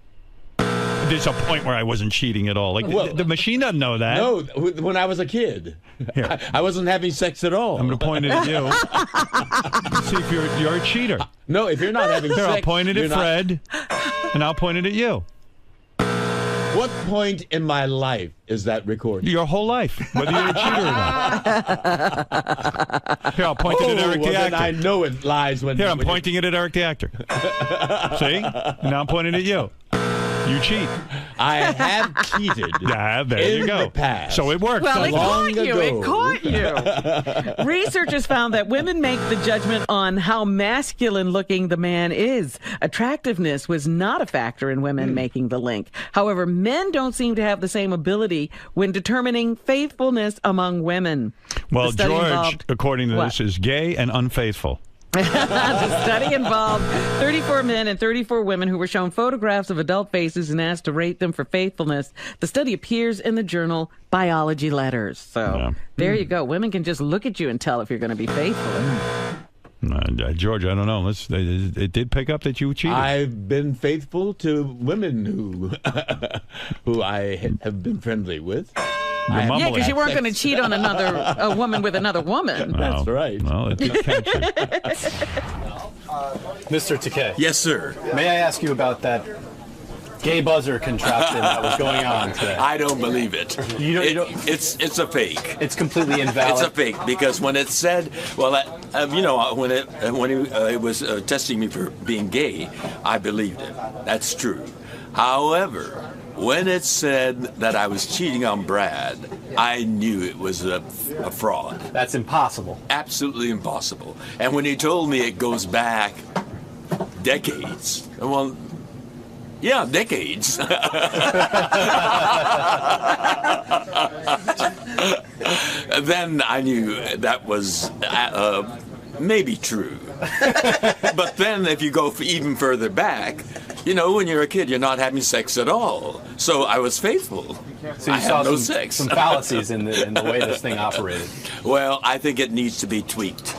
Speaker 1: There's a point where I wasn't cheating at all. Like the machine doesn't know that.
Speaker 16: No, when I was a kid, I wasn't having sex at all.
Speaker 1: I'm going to point it at you. See if you're a cheater.
Speaker 16: No, if you're not having sex,
Speaker 1: I'll point it at Fred, and I'll point it at you.
Speaker 16: What point in my life is that recorded?
Speaker 1: Your whole life, whether you're a cheater or not. Here, I'll point it at Eric the actor.
Speaker 16: Then I know it lies when...
Speaker 1: Here, I'm pointing it at Eric the actor. See? Now I'm pointing at you. You cheat.
Speaker 16: I have cheated.
Speaker 1: Yeah, there you go.
Speaker 16: The past.
Speaker 1: So it worked.
Speaker 3: Well, it
Speaker 16: long
Speaker 3: caught you.
Speaker 16: ago.
Speaker 3: It caught you. Researchers found that women make the judgment on how masculine looking the man is. Attractiveness was not a factor in women making the link. However, men don't seem to have the same ability when determining faithfulness among women.
Speaker 1: Well, George, according to this, is gay and unfaithful.
Speaker 3: The study involved 34 men and 34 women who were shown photographs of adult faces and asked to rate them for faithfulness. The study appears in the journal Biology Letters. So there you go. Women can just look at you and tell if you're going to be faithful.
Speaker 1: George, I don't know. It did pick up that you cheated.
Speaker 16: I've been faithful to women who I have been friendly with.
Speaker 3: Yeah, because you weren't going to cheat on a woman with another woman.
Speaker 16: That's right.
Speaker 1: Well, it did catch you.
Speaker 13: Mr. Takei.
Speaker 21: Yes, sir.
Speaker 13: May I ask you about that gay buzzer contraption that was going on today?
Speaker 21: I don't believe it.
Speaker 13: You don't.
Speaker 21: It's a fake.
Speaker 13: It's completely invalid.
Speaker 21: It's a fake because when it said, when it was testing me for being gay, I believed it. That's true. However, when it said that I was cheating on Brad, I knew it was a fraud.
Speaker 13: That's impossible.
Speaker 21: Absolutely impossible. And when he told me it goes back decades, well, yeah, decades. Then I knew that was maybe true. But then if you go even further back, when you're a kid, you're not having sex at all. So I was faithful.
Speaker 13: So you saw some fallacies in the way this thing operated.
Speaker 21: Well, I think it needs to be tweaked.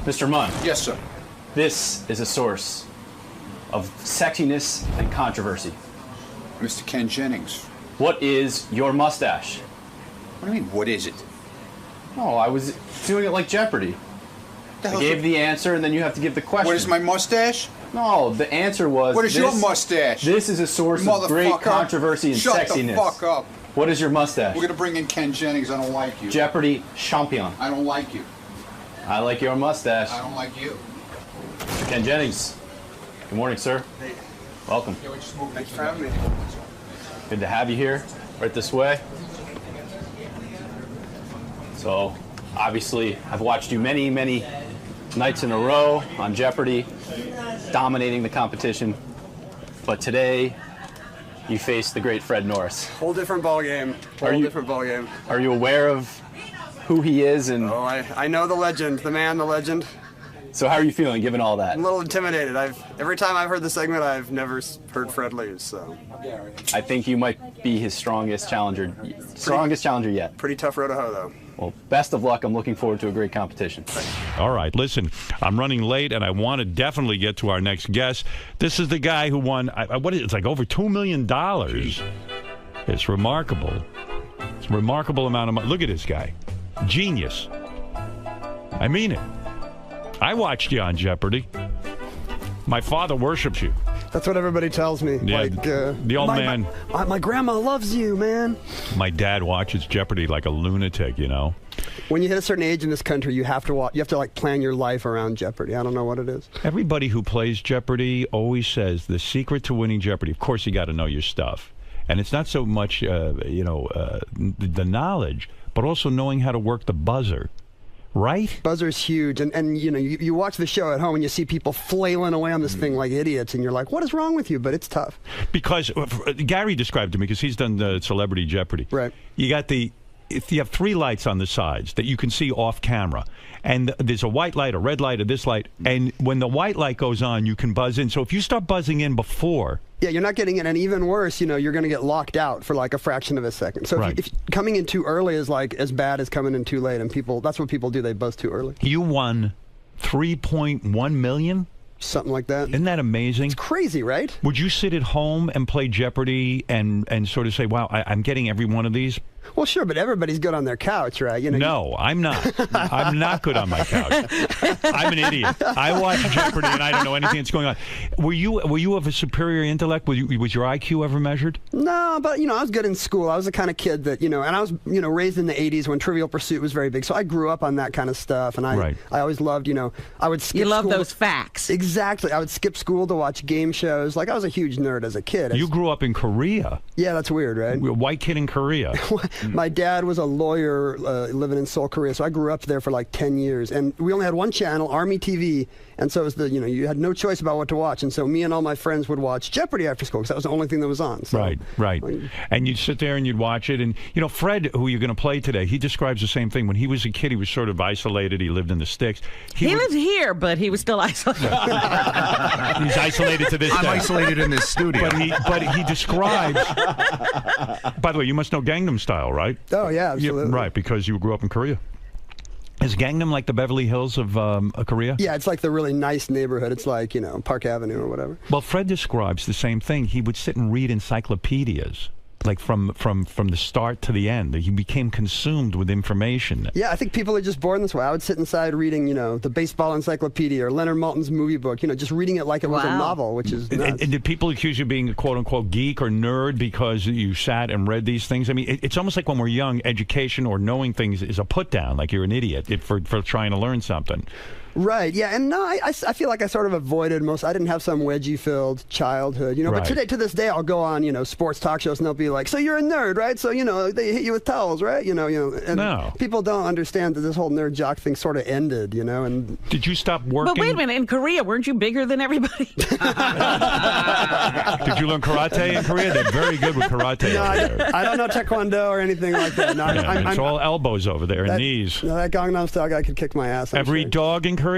Speaker 13: Mr. Munn.
Speaker 21: Yes, sir.
Speaker 13: This is a source of sexiness and controversy.
Speaker 21: Mr. Ken Jennings.
Speaker 13: What is your mustache?
Speaker 21: What do you mean, what is it?
Speaker 13: Oh, I was doing it like Jeopardy. I gave the answer, and then you have to give the question.
Speaker 21: What is my mustache?
Speaker 13: No, the answer was...
Speaker 21: What is your mustache?
Speaker 13: This is a source of great controversy and sexiness.
Speaker 21: Shut the fuck up.
Speaker 13: What is your mustache?
Speaker 21: We're going to bring in Ken Jennings. I don't like you.
Speaker 13: Jeopardy champion.
Speaker 21: I don't like you.
Speaker 13: I like your mustache.
Speaker 21: I don't like you.
Speaker 13: Ken Jennings. Good morning, sir.
Speaker 21: Hey.
Speaker 13: Welcome.
Speaker 21: Yeah, we just moved. Thanks for having me.
Speaker 13: Good to have you here. Right this way. So, obviously, I've watched you many, many nights in a row on Jeopardy, dominating the competition. But today, you face the great Fred Norris.
Speaker 22: Whole different ballgame. Different ballgame.
Speaker 13: Are you aware of who he is? And
Speaker 22: oh, I know the legend, the man, the legend.
Speaker 13: So how are you feeling, given all that?
Speaker 22: I'm a little intimidated. Every time I've heard the segment, I've never heard Fred lose. So
Speaker 13: I think you might be his strongest challenger yet.
Speaker 22: Pretty tough road to hoe, though.
Speaker 13: Well, best of luck. I'm looking forward to a great competition.
Speaker 1: All right, listen, I'm running late, and I want to definitely get to our next guest. This is the guy who won, it's like over $2 million. It's remarkable. It's a remarkable amount of money. Look at this guy. Genius. I mean it. I watched you on Jeopardy. My father worships you.
Speaker 22: That's what everybody tells me.
Speaker 1: Yeah,
Speaker 22: like,
Speaker 1: the old man.
Speaker 22: My grandma loves you, man.
Speaker 1: My dad watches Jeopardy like a lunatic, you know.
Speaker 22: When you hit a certain age in this country, you have to watch. You have to like plan your life around Jeopardy. I don't know what it is.
Speaker 1: Everybody who plays Jeopardy always says the secret to winning Jeopardy, of course, you got to know your stuff. And it's not so much, the knowledge, but also knowing how to work the buzzer. Right?
Speaker 22: Buzzer's huge. And you watch the show at home and you see people flailing away on this thing like idiots. And you're like, what is wrong with you? But it's tough.
Speaker 1: Because Gary described to me, because he's done the Celebrity Jeopardy.
Speaker 22: Right.
Speaker 1: If you have 3 lights on the sides that you can see off camera, and there's a white light, a red light, or this light, and when the white light goes on, you can buzz in. So if you start buzzing in before...
Speaker 22: Yeah, you're not getting it, and even worse, you're going to get locked out for like a fraction of a second. So if coming in too early is like as bad as coming in too late, and that's what people do, they buzz too early.
Speaker 1: You won $3.1 million?
Speaker 22: Something like that.
Speaker 1: Isn't that amazing?
Speaker 22: It's crazy, right?
Speaker 1: Would you sit at home and play Jeopardy and sort of say, wow, I'm getting every one of these?
Speaker 22: Well, sure, but everybody's good on their couch, right?
Speaker 1: No, I'm not. I'm not good on my couch. I'm an idiot. I watch Jeopardy and I don't know anything that's going on. Were you of a superior intellect? Was your IQ ever measured?
Speaker 22: No, but I was good in school. I was the kind of kid that and I was raised in the '80s when Trivial Pursuit was very big. So I grew up on that kind of stuff, and I always loved I would skip.
Speaker 3: You love
Speaker 22: school.
Speaker 3: those facts.
Speaker 22: Exactly. I would skip school to watch game shows. Like I was a huge nerd as a kid.
Speaker 1: You grew up in Korea.
Speaker 22: Yeah, that's weird, right?
Speaker 1: A white kid in Korea.
Speaker 22: My dad was a lawyer living in Seoul, Korea, so I grew up there for like 10 years. And we only had one channel, Army TV, and so it was you had no choice about what to watch. And so me and all my friends would watch Jeopardy after school because that was the only thing that was on. So,
Speaker 1: right. And you'd sit there and you'd watch it. And, Fred, who you're going to play today, he describes the same thing. When he was a kid, he was sort of isolated. He lived in the sticks.
Speaker 3: He lived here, but he was still isolated.
Speaker 1: He's isolated to this day.
Speaker 12: I'm isolated in this studio.
Speaker 1: But he describes... By the way, you must know Gangnam Style, right?
Speaker 22: Oh, yeah, absolutely.
Speaker 1: Yeah, right, because you grew up in Korea. Is Gangnam like the Beverly Hills of Korea?
Speaker 22: Yeah, it's like the really nice neighborhood. It's like, Park Avenue or whatever.
Speaker 1: Well, Fred describes the same thing. He would sit and read encyclopedias. Like from the start to the end. He became consumed with information.
Speaker 22: Yeah, I think people are just born this way. I would sit inside reading, the baseball encyclopedia or Leonard Maltin's movie book, just reading it like it was a novel, which is nuts.
Speaker 1: And did people accuse you of being a quote-unquote geek or nerd because you sat and read these things? I mean, it's almost like when we're young, education or knowing things is a put-down, like you're an idiot for trying to learn something.
Speaker 22: Right, yeah, and no, I feel like I sort of avoided I didn't have some wedgie-filled childhood, but to this day I'll go on, sports talk shows and they'll be like, so you're a nerd, right? So, they hit you with towels, right? And people don't understand that this whole nerd jock thing sort of ended, and...
Speaker 1: Did you stop working?
Speaker 3: But wait a minute, in Korea, weren't you bigger than everybody?
Speaker 1: Did you learn karate in Korea? They're very good with karate over there.
Speaker 22: I don't know Taekwondo or anything like that. No,
Speaker 1: it's all elbows over there and knees.
Speaker 22: No, that Gangnam Style guy could kick my ass.
Speaker 1: Ever eat dog in Korea?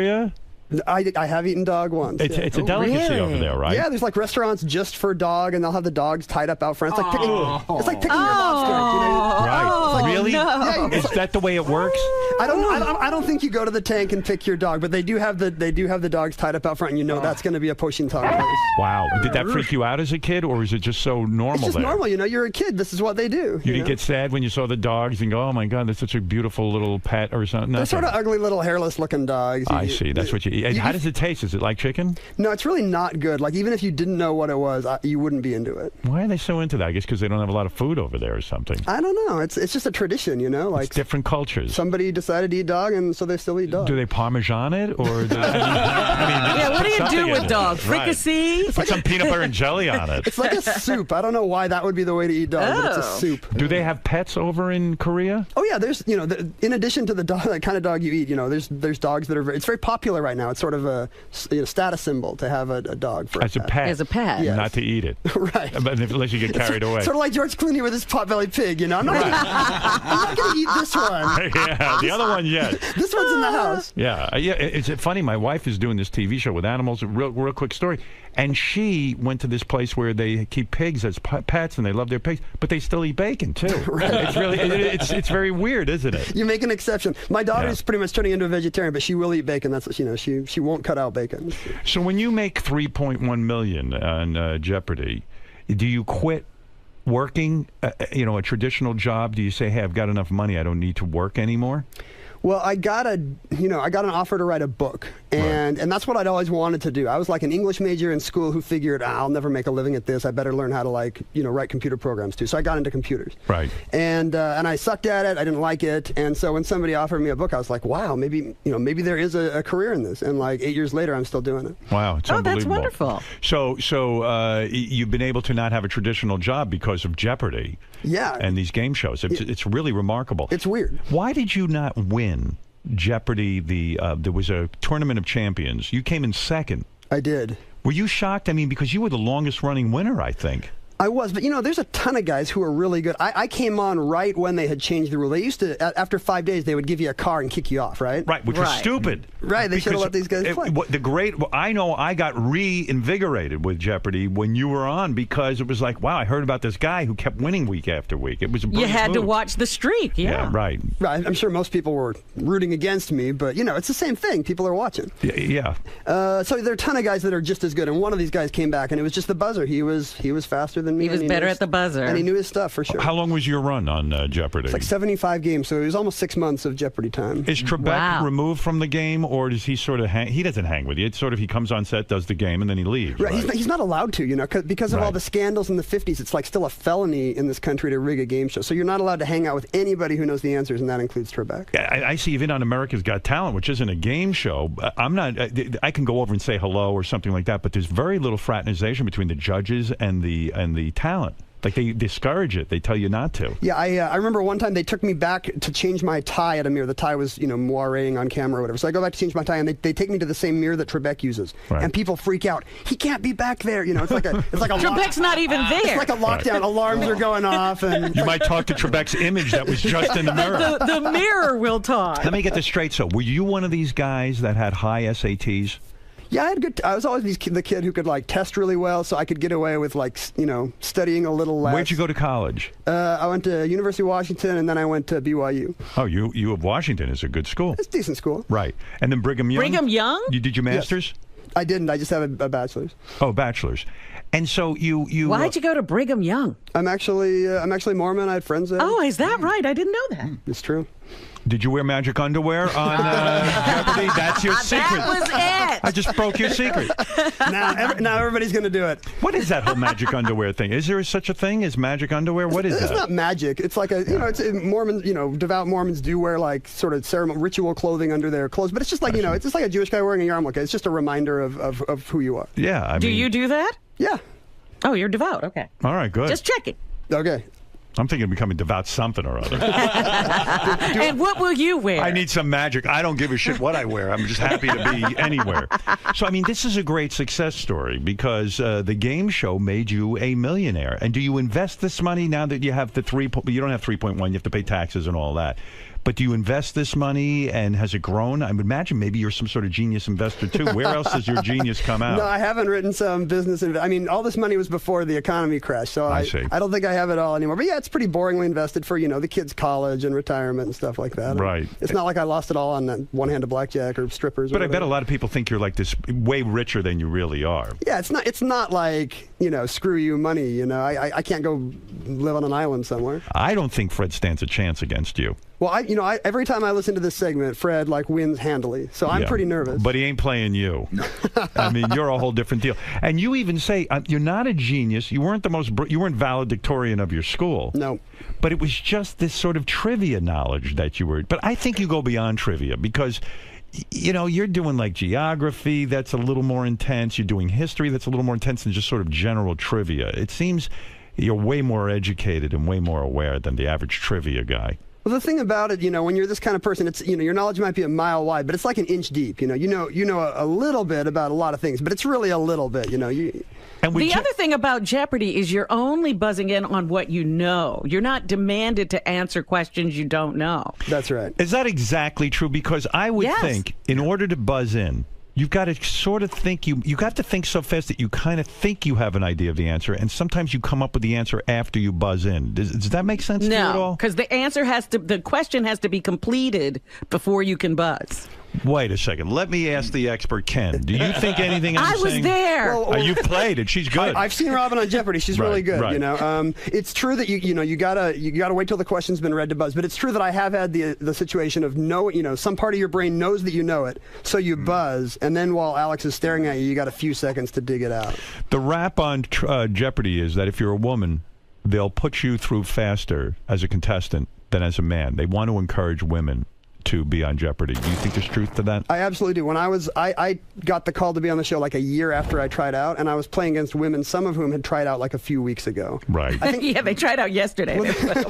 Speaker 22: I have eaten dog once.
Speaker 1: It's a delicacy over there, right?
Speaker 22: Yeah, there's like restaurants just for dog, and they'll have the dogs tied up out front. It's like picking, your lobster.
Speaker 1: Right? Really?
Speaker 22: No.
Speaker 1: Yeah, is that the way it works?
Speaker 22: I don't think you go to the tank and pick your dog, but they do have the dogs tied up out front, and that's going to be a poaching dog place.
Speaker 1: Wow. Did that freak you out as a kid, or is it just so normal?
Speaker 22: It's just
Speaker 1: there?
Speaker 22: normal. You're a kid. This is what they do.
Speaker 1: You didn't get sad when you saw the dogs and go, "Oh my God, that's such a beautiful little pet," or something.
Speaker 22: They're sort of ugly little hairless-looking dogs.
Speaker 1: I see. That's what you eat. And how does it taste? Is it like chicken?
Speaker 22: No, it's really not good. Like, even if you didn't know what it was, you wouldn't be into it.
Speaker 1: Why are they so into that? I guess because they don't have a lot of food over there or something.
Speaker 22: I don't know. It's just a tradition, Like
Speaker 1: it's different cultures.
Speaker 22: Somebody decided to eat dog, and so they still eat dog.
Speaker 1: Do they Parmesan it? Or what
Speaker 3: do you do with dog? Fricassee?
Speaker 1: Put some peanut butter and jelly on it.
Speaker 22: It's like a soup. I don't know why that would be the way to eat dog, but it's a soup.
Speaker 1: Do they have pets over in Korea?
Speaker 22: Oh, yeah. There's, in addition to the dog, that kind of dog you eat, there's dogs that it's very popular right now. It's sort of a status symbol to have a dog for
Speaker 1: as a pet.
Speaker 3: As a pet.
Speaker 22: Yes.
Speaker 1: Not to eat it.
Speaker 22: Right.
Speaker 1: Unless you get carried away.
Speaker 22: Sort of like George Clooney with his pot-bellied pig, I'm not going to eat this one.
Speaker 1: Yeah, the other one, yes.
Speaker 22: This one's in the house.
Speaker 1: Yeah. It's funny. My wife is doing this TV show with animals. Real quick story. And she went to this place where they keep pigs as pets, and they love their pigs, but they still eat bacon too.
Speaker 22: Right.
Speaker 1: It's really, it's very weird, isn't it?
Speaker 22: You make an exception. My daughter's pretty much turning into a vegetarian, but she will eat bacon. That's she won't cut out bacon.
Speaker 1: So when you make $3.1 million on Jeopardy, do you quit working? A traditional job? Do you say, "Hey, I've got enough money. I don't need to work anymore"?
Speaker 22: Well, I got an offer to write a book, And that's what I'd always wanted to do. I was like an English major in school who figured, I'll never make a living at this. I better learn how to write computer programs too. So I got into computers.
Speaker 1: Right.
Speaker 22: And I sucked at it. I didn't like it. And so when somebody offered me a book, I was like, wow, maybe there is a career in this. And like 8 years later, I'm still doing it.
Speaker 1: Wow, it's unbelievable.
Speaker 3: That's wonderful.
Speaker 1: So you've been able to not have a traditional job because of Jeopardy.
Speaker 22: Yeah.
Speaker 1: And these game shows. It's really remarkable.
Speaker 22: It's weird.
Speaker 1: Why did you not win Jeopardy? There was a Tournament of Champions. You came in second.
Speaker 22: I did.
Speaker 1: Were you shocked? I mean, because you were the longest running winner, I think.
Speaker 22: I was, but there's a ton of guys who are really good. I came on right when they had changed the rule. They used to, after 5 days, they would give you a car and kick you off, right?
Speaker 1: Right, which was stupid.
Speaker 22: Right, they should have let these guys play.
Speaker 1: I know I got reinvigorated with Jeopardy when you were on because it was like, wow, I heard about this guy who kept winning week after week. It was a
Speaker 3: You had to watch the streak,
Speaker 1: Yeah, right.
Speaker 22: Right, I'm sure most people were rooting against me, but, it's the same thing. People are watching.
Speaker 1: Yeah.
Speaker 22: So there are a ton of guys that are just as good, and one of these guys came back, and it was just the buzzer. He was faster than me.
Speaker 3: He was better at the buzzer.
Speaker 22: And he knew his stuff, for sure.
Speaker 1: How long was your run on Jeopardy?
Speaker 22: It's like 75 games, so it was almost 6 months of Jeopardy time.
Speaker 1: Is Trebek removed from the game, or does he sort of hang? He doesn't hang with you. It's sort of he comes on set, does the game, and then he leaves.
Speaker 22: Right. He's not allowed to, because of all the scandals in the 50s. It's like still a felony in this country to rig a game show. So you're not allowed to hang out with anybody who knows the answers, and that includes Trebek.
Speaker 1: I see even on America's Got Talent, which isn't a game show. I'm not. I can go over and say hello or something like that, but there's very little fraternization between the judges and the talent. Like, they discourage it. They tell you not to.
Speaker 22: Yeah, I remember one time they took me back to change my tie at a mirror. The tie was, moireing on camera or whatever. So I go back to change my tie, and they take me to the same mirror that Trebek uses.
Speaker 1: Right.
Speaker 22: And people freak out. He can't be back there. It's like a
Speaker 3: Trebek's not even there.
Speaker 22: It's like a lockdown. Alarms are going off. And
Speaker 1: you might talk to Trebek's image that was just in the mirror.
Speaker 3: The mirror will talk.
Speaker 1: Let me get this straight. So, were you one of these guys that had high SATs?
Speaker 22: Yeah, I was always the kid who could test really well, so I could get away with studying a little less.
Speaker 1: Where'd you go to college?
Speaker 22: I went to University of Washington, and then I went to BYU.
Speaker 1: Oh, U of Washington is a good school.
Speaker 22: It's a decent school.
Speaker 1: Right, and then Brigham Young.
Speaker 3: Brigham Young?
Speaker 1: You did your master's?
Speaker 22: Yes. I didn't. I just have a bachelor's.
Speaker 1: Oh, bachelor's. And so you.
Speaker 3: Why'd you go to Brigham Young?
Speaker 22: I'm actually Mormon. I had friends there.
Speaker 3: Oh, is that right? I didn't know that.
Speaker 22: It's true.
Speaker 1: Did you wear magic underwear on Jeopardy? That's your secret.
Speaker 3: That was it.
Speaker 1: I just broke your secret.
Speaker 22: Now everybody's going to do it.
Speaker 1: What is that whole magic underwear thing? Is there such a thing as magic underwear? What is that?
Speaker 22: It's not magic. It's like it's Mormons. Devout Mormons do wear sort of ceremonial ritual clothing under their clothes, but it's just like it's just like a Jewish guy wearing a yarmulke. It's just a reminder of who you are.
Speaker 1: Yeah.
Speaker 3: Do you do that?
Speaker 22: Yeah.
Speaker 3: Oh, you're devout. Okay.
Speaker 1: All right. Good.
Speaker 3: Just checking.
Speaker 22: Okay.
Speaker 1: I'm thinking of becoming devout something or other.
Speaker 3: And what will you wear?
Speaker 1: I need some magic. I don't give a shit what I wear. I'm just happy to be anywhere. So, this is a great success story because the game show made you a millionaire. And do you invest this money now that you have you don't have 3.1, you have to pay taxes and all that. But do you invest this money, and has it grown? I would imagine maybe you're some sort of genius investor, too. Where else does your genius come out?
Speaker 22: No, I haven't written some business. All this money was before the economy crashed, so I don't think I have it all anymore. But yeah, it's pretty boringly invested for, the kids' college and retirement and stuff like that.
Speaker 1: Right.
Speaker 22: It's not like I lost it all on that one-handed blackjack or strippers.
Speaker 1: But I bet a lot of people think you're like this way richer than you really are.
Speaker 22: Yeah, it's not like, screw you money, I can't go live on an island somewhere.
Speaker 1: I don't think Fred stands a chance against you.
Speaker 22: Well, every time I listen to this segment, Fred wins handily, so I'm pretty nervous.
Speaker 1: But he ain't playing you. You're a whole different deal. And you even say you're not a genius. You weren't you weren't valedictorian of your school.
Speaker 22: No.
Speaker 1: But it was just this sort of trivia knowledge that you were. But I think you go beyond trivia because. You're doing like geography that's a little more intense. You're doing history that's a little more intense than just sort of general trivia. It seems you're way more educated and way more aware than the average trivia guy.
Speaker 22: Well, the thing about it, when you're this kind of person, it's your knowledge might be a mile wide, but it's like an inch deep. You know a little bit about a lot of things, but it's really a little bit.
Speaker 1: And
Speaker 3: the other thing about Jeopardy is you're only buzzing in on what you know. You're not demanded to answer questions you don't know.
Speaker 22: That's right.
Speaker 1: Is that exactly true? Because I would think in order to buzz in, you've got to sort of think you got to think so fast that you kind of think you have an idea of the answer, and sometimes you come up with the answer after you buzz in. Does that make sense to you at all?
Speaker 3: No, because the question has to be completed before you can buzz.
Speaker 1: Wait a second. Let me ask the expert, Ken. Do you think anything I'm
Speaker 3: I was
Speaker 1: saying?
Speaker 3: there.
Speaker 1: You've played it. She's good.
Speaker 22: I've seen Robin on Jeopardy. She's really good.
Speaker 1: right.
Speaker 22: You know, it's true that you gotta wait till the question's been read to buzz. But it's true that I have had the situation of some part of your brain knows that you know it, so you buzz, and then while Alex is staring at you, you got a few seconds to dig it out.
Speaker 1: The rap on Jeopardy is that if you're a woman, they'll put you through faster as a contestant than as a man. They want to encourage women to be on Jeopardy. Do you think there's truth to that?
Speaker 22: I absolutely do. When I got the call to be on the show like a year after I tried out, and I was playing against women, some of whom had tried out like a few weeks ago.
Speaker 1: Right.
Speaker 3: Yeah, they tried out yesterday.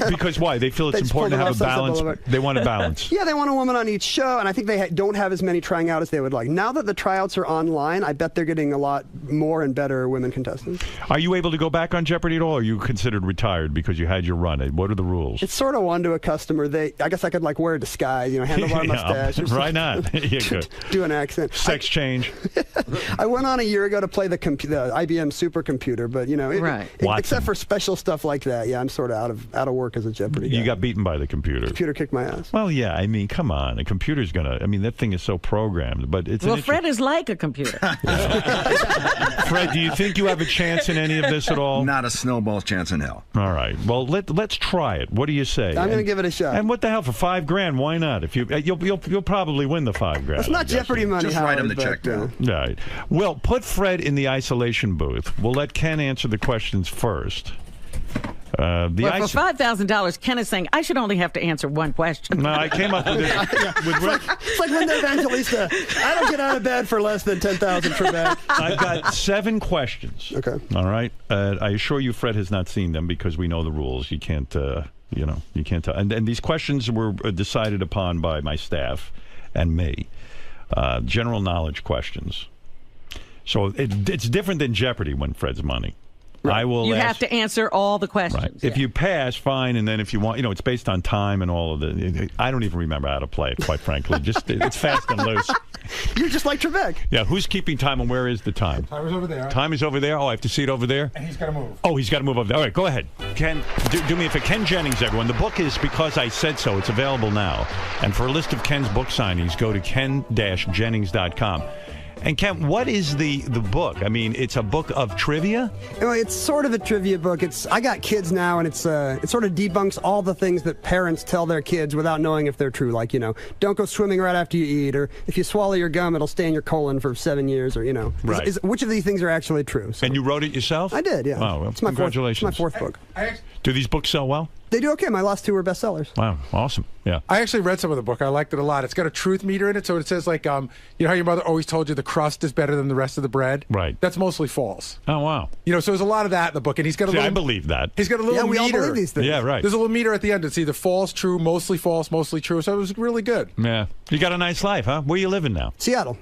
Speaker 1: Because why? They feel it's
Speaker 22: They just
Speaker 1: important to
Speaker 22: pulled
Speaker 1: have
Speaker 22: the
Speaker 1: a
Speaker 22: left side
Speaker 1: balance.
Speaker 22: up a
Speaker 1: They want a balance.
Speaker 22: Yeah, they want a woman on each show, and I think they don't have as many trying out as they would like. Now that the tryouts are online, I bet they're getting a lot more and better women contestants.
Speaker 1: Are you able to go back on Jeopardy at all, or are you considered retired because you had your run? What are the rules?
Speaker 22: It's sort of one to a customer. I guess I could like wear a disguise, handlebar mustache. Or
Speaker 1: Why not? You could.
Speaker 22: Do an accent.
Speaker 1: Sex change.
Speaker 22: I went on a year ago to play the IBM supercomputer, but except for special stuff like that, yeah, I'm sort of out of work as a Jeopardy guy.
Speaker 1: You got beaten by the computer.
Speaker 22: The computer kicked my ass.
Speaker 1: Well, yeah, I mean, come on. A computer's going to, that thing is so programmed, but it's
Speaker 3: Fred is like a computer.
Speaker 1: Fred, do you think you have a chance in any of this at all?
Speaker 2: Not a snowball's chance in hell.
Speaker 1: All right. Well, let's try it. What do you say?
Speaker 22: I'm going to give it a shot.
Speaker 1: And what the hell, for $5,000? Why not? If you'll probably win the $5,000.
Speaker 22: It's not Jeopardy money.
Speaker 2: Just write him the check down.
Speaker 1: Right. Well, put Fred in the isolation booth. We'll let Ken answer the questions first.
Speaker 3: For $5,000, Ken is saying I should only have to answer one question.
Speaker 1: No, I came up with it.
Speaker 22: It's like Linda Evangelista. I don't get out of bed for less than $10,000, Trebek.
Speaker 1: I've got 7 questions.
Speaker 22: Okay.
Speaker 1: All right. I assure you, Fred has not seen them because we know the rules. You can't, you can't tell. And these questions were decided upon by my staff and me. General knowledge questions. So it's different than Jeopardy when Fred's money.
Speaker 22: Right.
Speaker 1: I will.
Speaker 3: You have to answer all the questions.
Speaker 1: Right. If you pass, fine, and then if you want, it's based on time and all of the. I don't even remember how to play it, quite frankly. It's fast and loose.
Speaker 22: You're just like Trebek.
Speaker 1: Yeah. Who's keeping time and where is the time?
Speaker 5: Time is over there.
Speaker 1: Time is over there. Oh, I have to see it over there.
Speaker 5: And he's got to move.
Speaker 1: Oh, he's got to move over there. All right, go ahead. Ken, do me a favor. Ken Jennings, everyone. The book is Because I Said So. It's available now. And for a list of Ken's book signings, go to ken-jennings.com. And Ken, what is the book? I mean, it's a book of trivia?
Speaker 22: It's sort of a trivia book. I got kids now, and it sort of debunks all the things that parents tell their kids without knowing if they're true. Like, don't go swimming right after you eat, or if you swallow your gum, it'll stay in your colon for 7 years, or,
Speaker 1: Right.
Speaker 22: Which of these things are actually true? So.
Speaker 1: And you wrote it yourself?
Speaker 22: I did, yeah.
Speaker 1: Wow, well,
Speaker 22: it's my
Speaker 1: congratulations.
Speaker 22: It's my 4th book.
Speaker 1: Do these books sell well?
Speaker 22: They do okay. My last 2 were bestsellers.
Speaker 1: Wow, awesome. Yeah.
Speaker 5: I actually read some of the book. I liked it a lot. It's got a truth meter in it, so it says like, you know how your mother always told you the crust is better than the rest of the bread?
Speaker 1: Right.
Speaker 5: That's mostly false.
Speaker 1: Oh, wow.
Speaker 5: So there's a lot of that in the book, and he's got a little.
Speaker 1: I believe that.
Speaker 5: He's got a little
Speaker 22: we
Speaker 5: meter.
Speaker 22: all believe these things.
Speaker 1: Yeah, right.
Speaker 5: There's a little meter at the end. It's either false, true, mostly false, mostly true. So it was really good.
Speaker 1: Yeah. You got a nice life, huh? Where you living now?
Speaker 22: Seattle.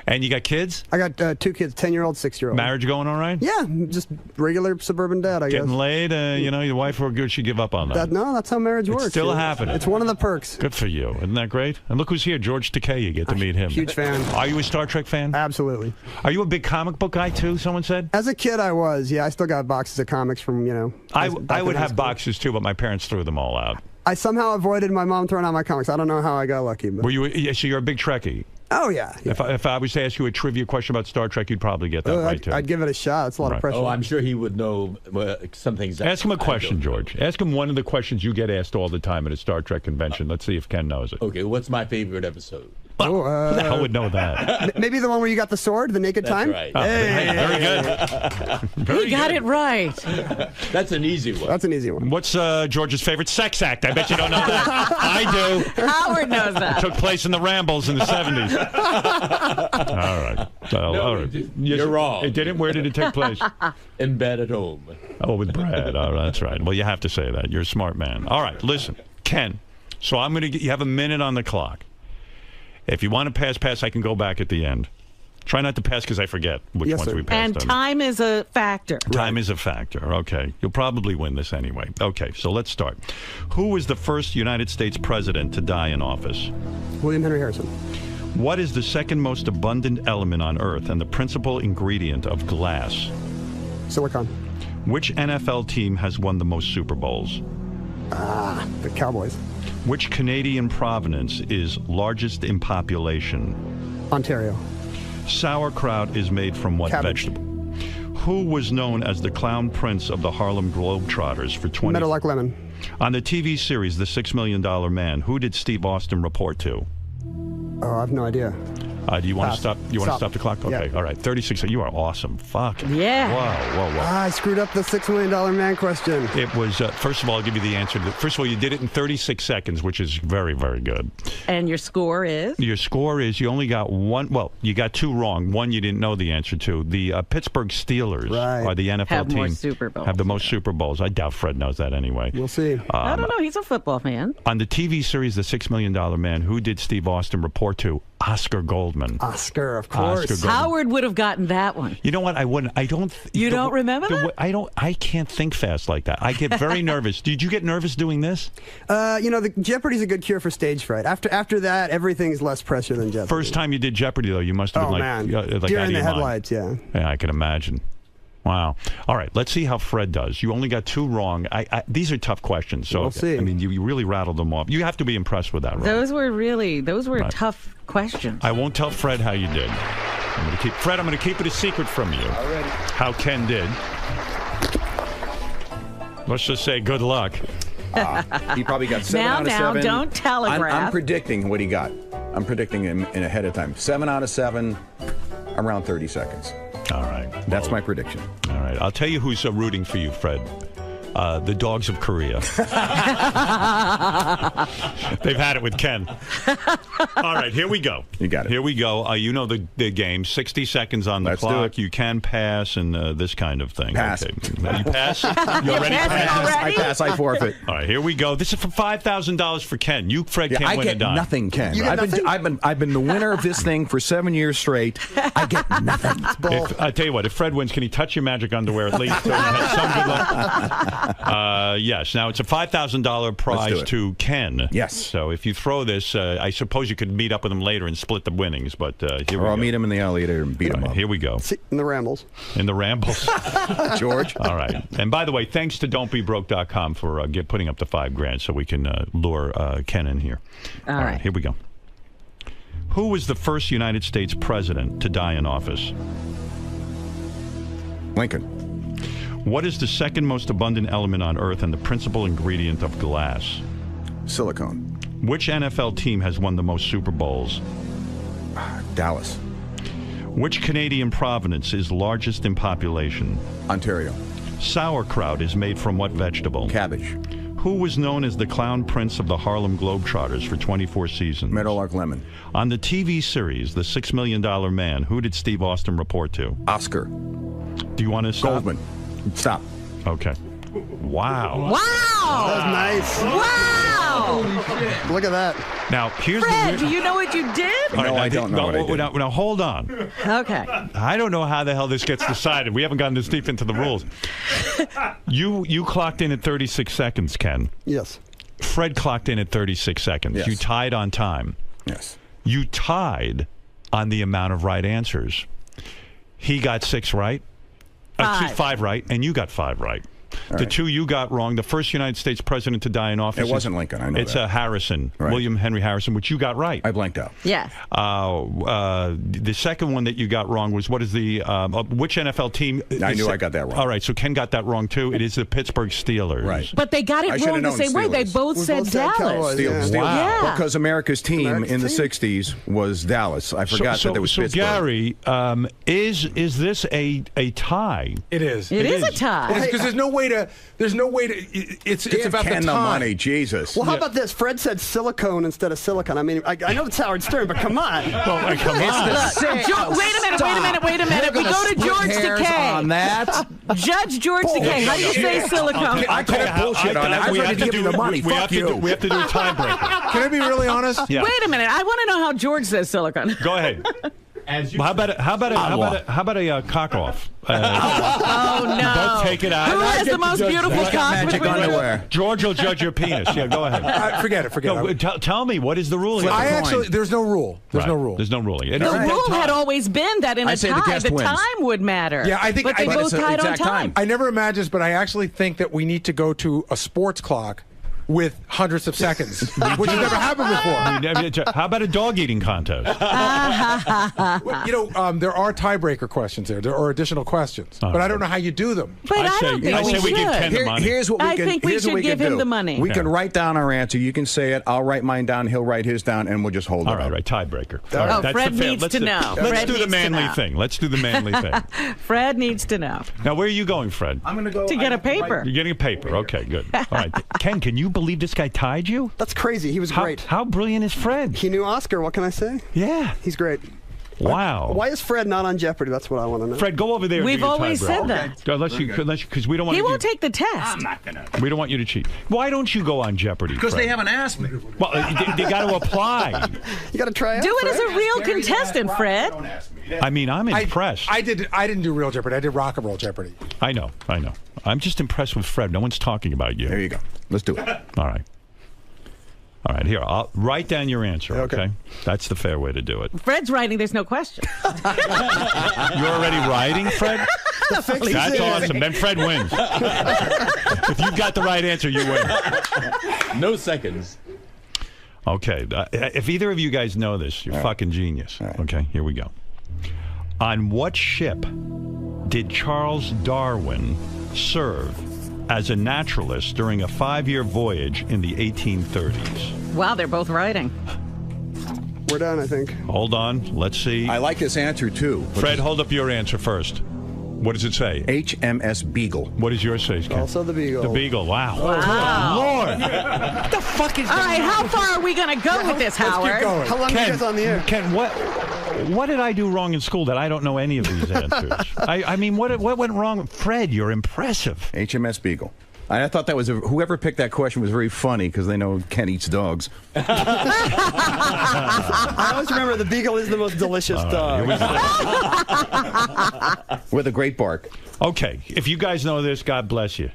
Speaker 1: And you got kids?
Speaker 22: I got 2 kids, 10-year-old, 6-year-old.
Speaker 1: Marriage going all right?
Speaker 22: Yeah, just regular suburban dad, I guess.
Speaker 1: Getting laid? Your wife or good? She give up on that?
Speaker 22: No, that's how marriage works.
Speaker 1: It's still happening.
Speaker 22: It's one of the perks.
Speaker 1: Good for you. Isn't that great? And look who's here, George Takei. You get to meet him.
Speaker 22: Huge fan.
Speaker 1: Are you a Star Trek fan?
Speaker 22: Absolutely.
Speaker 1: Are you a big comic book guy too? Someone said.
Speaker 22: As a kid, I was. Yeah, I still got boxes of comics from
Speaker 1: I would have boxes too, but my parents threw them all out.
Speaker 22: I somehow avoided my mom throwing out my comics. I don't know how I got lucky. But.
Speaker 1: Were you? So you're a big Trekkie.
Speaker 22: Oh, yeah.
Speaker 1: If I was to ask you a trivia question about Star Trek, you'd probably get that right, too.
Speaker 22: I'd give it a shot. It's a lot of pressure.
Speaker 16: Oh, I'm sure he would know some things.
Speaker 1: Ask him a question, George. Ask him one of the questions you get asked all the time at a Star Trek convention. Let's see if Ken knows it.
Speaker 16: Okay, what's my favorite episode?
Speaker 1: Who the hell would know that?
Speaker 22: Maybe the one where you got the sword, the naked time?
Speaker 16: Right.
Speaker 22: Hey.
Speaker 1: Very good.
Speaker 3: He got it right.
Speaker 16: That's an easy one.
Speaker 22: That's an easy one.
Speaker 1: What's George's favorite sex act? I bet you don't know that. I do.
Speaker 3: Howard knows that.
Speaker 1: It took place in the Rambles in the 70s. All right. All right.
Speaker 16: You're wrong.
Speaker 1: It didn't? Where did it take place?
Speaker 16: In bed at home.
Speaker 1: Oh, with Brad. Oh, that's right. Well, you have to say that. You're a smart man. All right. Listen, Ken. So I'm going to you have a minute on the clock. If you want to pass, I can go back at the end. Try not to pass because I forget which ones we passed
Speaker 3: And
Speaker 1: on.
Speaker 3: time is a factor.
Speaker 1: Time is a factor. Okay. You'll probably win this anyway. Okay, so let's start. Who was the first United States president to die in office?
Speaker 22: William Henry Harrison.
Speaker 1: What is the second most abundant element on Earth and the principal ingredient of glass?
Speaker 22: Silicon.
Speaker 1: Which NFL team has won the most Super Bowls?
Speaker 22: The Cowboys.
Speaker 1: Which Canadian province is largest in population?
Speaker 22: Ontario.
Speaker 1: Sauerkraut is made from what
Speaker 22: Cabbage.
Speaker 1: vegetable? Who was known as the Clown Prince of the Harlem Globetrotters for 20?
Speaker 22: Meadowlark Lemon.
Speaker 1: On the TV series The $6 Million Man, who did Steve Austin report to?
Speaker 22: Oh, I have no idea.
Speaker 1: Do you want to
Speaker 22: Pass.
Speaker 1: stop? You want to
Speaker 22: Stop.
Speaker 1: stop the clock? Okay,
Speaker 22: Yeah.
Speaker 1: all right. 36. You are awesome. Fuck.
Speaker 22: Yeah.
Speaker 1: Whoa.
Speaker 22: I screwed up the $6 million man question.
Speaker 1: It was, first of all, I'll give you the answer. First of all, you did it in 36 seconds, which is very, very good.
Speaker 3: And your score is?
Speaker 1: Your score is you only got one. Well, you got two wrong. One you didn't know the answer to. The Pittsburgh Steelers are the NFL
Speaker 3: Have
Speaker 1: team.
Speaker 3: more Super Bowls.
Speaker 1: Have the most Super Bowls. I doubt Fred knows that anyway.
Speaker 22: We'll see.
Speaker 3: I don't know. He's a football fan.
Speaker 1: On the TV series The $6 Million Man, who did Steve Austin report to? Oscar Goldman.
Speaker 22: Oscar, of course.
Speaker 1: Oscar Goldman.
Speaker 3: Howard would have gotten that one.
Speaker 1: You know what? I wouldn't. I don't.
Speaker 3: You don't remember that?
Speaker 1: I can't think fast like that. I get very nervous. Did you get nervous doing this?
Speaker 22: The Jeopardy's a good cure for stage fright. After that, everything's less pressure than Jeopardy.
Speaker 1: First time you did Jeopardy, though, you must have been
Speaker 22: man.
Speaker 1: like
Speaker 22: Deer
Speaker 1: out
Speaker 22: in
Speaker 1: of
Speaker 22: the
Speaker 1: your mind.
Speaker 22: headlights, yeah.
Speaker 1: Yeah, I can imagine. Wow. All right, let's see how Fred does. You only got two wrong. These are tough questions. So
Speaker 22: We'll see.
Speaker 1: I mean, you really rattled them off. You have to be impressed with that, right?
Speaker 3: Those were
Speaker 1: Right.
Speaker 3: tough questions.
Speaker 1: I won't tell Fred how you did. I'm going to keep it a secret from you.
Speaker 22: Already.
Speaker 1: How Ken did. Let's just say good luck.
Speaker 12: He probably got 7 out of 7.
Speaker 3: Don't telegraph.
Speaker 12: I'm predicting what he got. I'm predicting him in ahead of time. 7 out of 7, around 30 seconds.
Speaker 1: All right.
Speaker 12: That's my prediction.
Speaker 1: All right. I'll tell you who's rooting for you, Fred. The dogs of Korea. They've had it with Ken. All right, here we go.
Speaker 12: You got it.
Speaker 1: Here we go. You know the game. 60 seconds on the
Speaker 12: Let's do
Speaker 1: clock.
Speaker 12: it.
Speaker 1: You can pass and this kind of thing.
Speaker 12: Pass.
Speaker 1: Okay. You pass? You already
Speaker 12: I pass. I forfeit.
Speaker 1: All right, here we go. This is for $5,000 for Ken. You, Fred, can't
Speaker 12: I
Speaker 1: win a
Speaker 12: get
Speaker 1: dime.
Speaker 12: nothing, Ken.
Speaker 22: You get
Speaker 12: I've been the winner of this thing for 7 years straight. I get nothing.
Speaker 1: I tell you what, if Fred wins, can he touch your magic underwear at least? So he has some good luck? Yes. Now, it's a $5,000 prize to Ken.
Speaker 12: Yes.
Speaker 1: So if you throw this, I suppose you could meet up with him later and split the winnings. But here we go.
Speaker 12: Or I'll meet him in the elevator and beat him up.
Speaker 1: Here we go.
Speaker 22: In the rambles.
Speaker 1: In the rambles.
Speaker 12: George.
Speaker 1: All right. And by the way, thanks to don'tbebroke.com for putting up the $5,000 so we can lure Ken in here.
Speaker 3: All right.
Speaker 1: Here we go. Who was the first United States president to die in office?
Speaker 12: Lincoln.
Speaker 1: What is the second most abundant element on Earth and the principal ingredient of glass?
Speaker 12: Silicone.
Speaker 1: Which NFL team has won the most Super Bowls?
Speaker 12: Dallas.
Speaker 1: Which Canadian province is largest in population?
Speaker 12: Ontario.
Speaker 1: Sauerkraut is made from what vegetable?
Speaker 12: Cabbage.
Speaker 1: Who was known as the Clown Prince of the Harlem Globetrotters for 24 seasons?
Speaker 12: Meadowlark Lemon.
Speaker 1: On the TV series, The $6 Million Man, who did Steve Austin report to?
Speaker 12: Oscar.
Speaker 1: Do you want to stop?
Speaker 12: Goldman. Stop.
Speaker 1: Okay. Wow.
Speaker 3: Wow!
Speaker 22: That was nice.
Speaker 3: Wow!
Speaker 22: Look at that.
Speaker 1: Now, here's
Speaker 3: Fred,
Speaker 1: the
Speaker 3: do you know what you did?
Speaker 1: All right,
Speaker 12: No, I don't know what I did.
Speaker 1: Now, hold on.
Speaker 3: Okay.
Speaker 1: I don't know how the hell this gets decided. We haven't gotten this deep into the rules. You clocked in at 36 seconds, Ken.
Speaker 22: Yes.
Speaker 1: Fred clocked in at 36 seconds.
Speaker 12: Yes.
Speaker 1: You tied on time.
Speaker 12: Yes.
Speaker 1: You tied on the amount of right answers. He got 6 right. 5 right, and you got 5 right. The two you got wrong. The first United States president to die in office.
Speaker 12: It wasn't Lincoln. I know
Speaker 1: it's
Speaker 12: that.
Speaker 1: Harrison,
Speaker 12: Right.
Speaker 1: William Henry Harrison, which you got right.
Speaker 12: I blanked out.
Speaker 3: Yes.
Speaker 1: The second one that you got wrong was which NFL team?
Speaker 12: I knew I got that wrong.
Speaker 1: All right, so Ken got that wrong too. It is the Pittsburgh Steelers.
Speaker 12: Right.
Speaker 3: But they got
Speaker 12: I
Speaker 3: it
Speaker 12: should've
Speaker 3: wrong the
Speaker 12: known
Speaker 3: same way. They
Speaker 12: Steelers.
Speaker 3: both
Speaker 22: We
Speaker 3: said
Speaker 22: both said
Speaker 3: Dallas.
Speaker 22: Cowboys,
Speaker 12: Steelers.
Speaker 22: yeah.
Speaker 3: Wow.
Speaker 12: Well, because America's team
Speaker 22: America's
Speaker 12: in the
Speaker 22: team.
Speaker 12: 60s was Dallas. I forgot that there was Pittsburgh.
Speaker 1: Gary, is this a tie?
Speaker 5: It is.
Speaker 3: It is a tie.
Speaker 5: Because there's no way to. It's
Speaker 12: Give
Speaker 5: about
Speaker 12: Ken
Speaker 5: the
Speaker 12: the
Speaker 5: time.
Speaker 12: money, Jesus.
Speaker 22: Well, how about this? Fred said silicone instead of silicon. I mean, I know it's Howard Stern, but come on.
Speaker 1: Well, come on.
Speaker 3: Look, wait a minute. We go to George Takei.
Speaker 12: on that.
Speaker 3: Judge George Takei. How do you say silicone?
Speaker 12: I call bullshit on that. I'm ready to give you the money. Fuck you.
Speaker 1: We have to do a tiebreaker.
Speaker 5: Can I be really honest?
Speaker 1: Yeah.
Speaker 3: Wait a minute. I want to know how George says silicone.
Speaker 1: Go ahead. How about a cock off?
Speaker 3: Oh no!
Speaker 1: Both take it out.
Speaker 3: Who has the most beautiful cock
Speaker 12: magic
Speaker 3: between you?
Speaker 12: underwear.
Speaker 1: George will judge your penis. Yeah, go ahead.
Speaker 5: Forget it.
Speaker 1: No, tell me, what is the rule here?
Speaker 5: There's no rule. There's no rule.
Speaker 1: There's no ruling.
Speaker 3: The rule had always been that in a
Speaker 12: say the
Speaker 3: tie,
Speaker 12: guest
Speaker 3: the
Speaker 12: wins.
Speaker 3: time would matter.
Speaker 5: Yeah, I think.
Speaker 3: But they both tied on time.
Speaker 5: I never imagined this, but I actually think that we need to go to a sports clock with hundreds of seconds, which has never happened before.
Speaker 1: How about a dog eating contest?
Speaker 5: You know, there are tiebreaker questions there. There are additional questions, but I don't know how you do them.
Speaker 3: But I don't think we should.
Speaker 12: Here's what we
Speaker 3: I
Speaker 12: can.
Speaker 3: think we
Speaker 12: here's what
Speaker 3: should
Speaker 12: we
Speaker 3: give
Speaker 12: can
Speaker 3: him
Speaker 12: do.
Speaker 3: the money.
Speaker 12: We can write down our answer. You can say it. I'll write mine down. He'll write his down, and we'll just hold it.
Speaker 1: All right, tiebreaker.
Speaker 3: Oh,
Speaker 1: All right,
Speaker 3: Fred needs to know.
Speaker 1: Let's
Speaker 3: Fred
Speaker 1: do the
Speaker 3: needs to
Speaker 1: manly
Speaker 3: know.
Speaker 1: thing. Let's do the manly thing.
Speaker 3: Fred needs to know.
Speaker 1: Now, where are you going, Fred?
Speaker 12: I'm going to go
Speaker 3: To get a paper.
Speaker 1: You're getting a paper. Okay, good. All right, Ken, can you believe this guy tied you?
Speaker 22: That's crazy. He was great.
Speaker 1: How brilliant is Fred?
Speaker 22: He knew Oscar. What can I say?
Speaker 1: Yeah.
Speaker 22: He's great.
Speaker 1: Wow.
Speaker 22: Why is Fred not on Jeopardy? That's what I want to know.
Speaker 1: Fred, go over there.
Speaker 3: We've always said that.
Speaker 1: Unless because we don't want.
Speaker 3: He won't take the test.
Speaker 12: I'm not gonna.
Speaker 1: We don't want you to cheat. Why don't you go on Jeopardy?
Speaker 12: Because
Speaker 1: Fred?
Speaker 12: they haven't asked me.
Speaker 1: Well, they got to apply.
Speaker 22: You got to try out.
Speaker 3: Do it
Speaker 22: Fred.
Speaker 3: as a real contestant, Fred.
Speaker 1: I mean, I'm impressed.
Speaker 5: I didn't do real Jeopardy. I did Rock and Roll Jeopardy.
Speaker 1: I know. I'm just impressed with Fred. No one's talking about you.
Speaker 12: There you go. Let's do it.
Speaker 1: All right. All right, here, I'll write down your answer, okay? That's the fair way to do it.
Speaker 3: Fred's writing, there's no question.
Speaker 1: You're already writing, Fred? That's awesome. Then Fred wins. If you got the right answer, you win.
Speaker 16: No seconds.
Speaker 1: Okay, if either of you guys know this, you're fucking genius. Okay, here we go. On what ship did Charles Darwin serve as a naturalist during a 5-year voyage in the 1830s?
Speaker 3: Wow, they're both writing.
Speaker 22: We're done, I think.
Speaker 1: Hold on, let's see.
Speaker 12: I like this answer too.
Speaker 1: Fred, hold up your answer first. What does it say?
Speaker 12: HMS Beagle.
Speaker 1: What does yours say, Ken?
Speaker 22: Also the Beagle.
Speaker 1: The Beagle, wow.
Speaker 3: Wow.
Speaker 1: Lord. What the fuck is
Speaker 3: All right, how far are we going to go with this, Howard?
Speaker 22: How long are you guys on the air?
Speaker 1: Ken, what did I do wrong in school that I don't know any of these answers? I mean, what went wrong? Fred, you're impressive.
Speaker 12: HMS Beagle. I thought that was whoever picked that question was very funny because they know Ken eats dogs.
Speaker 22: I always remember the Beagle is the most delicious dog.
Speaker 12: With a great bark.
Speaker 1: Okay, if you guys know this, God bless you.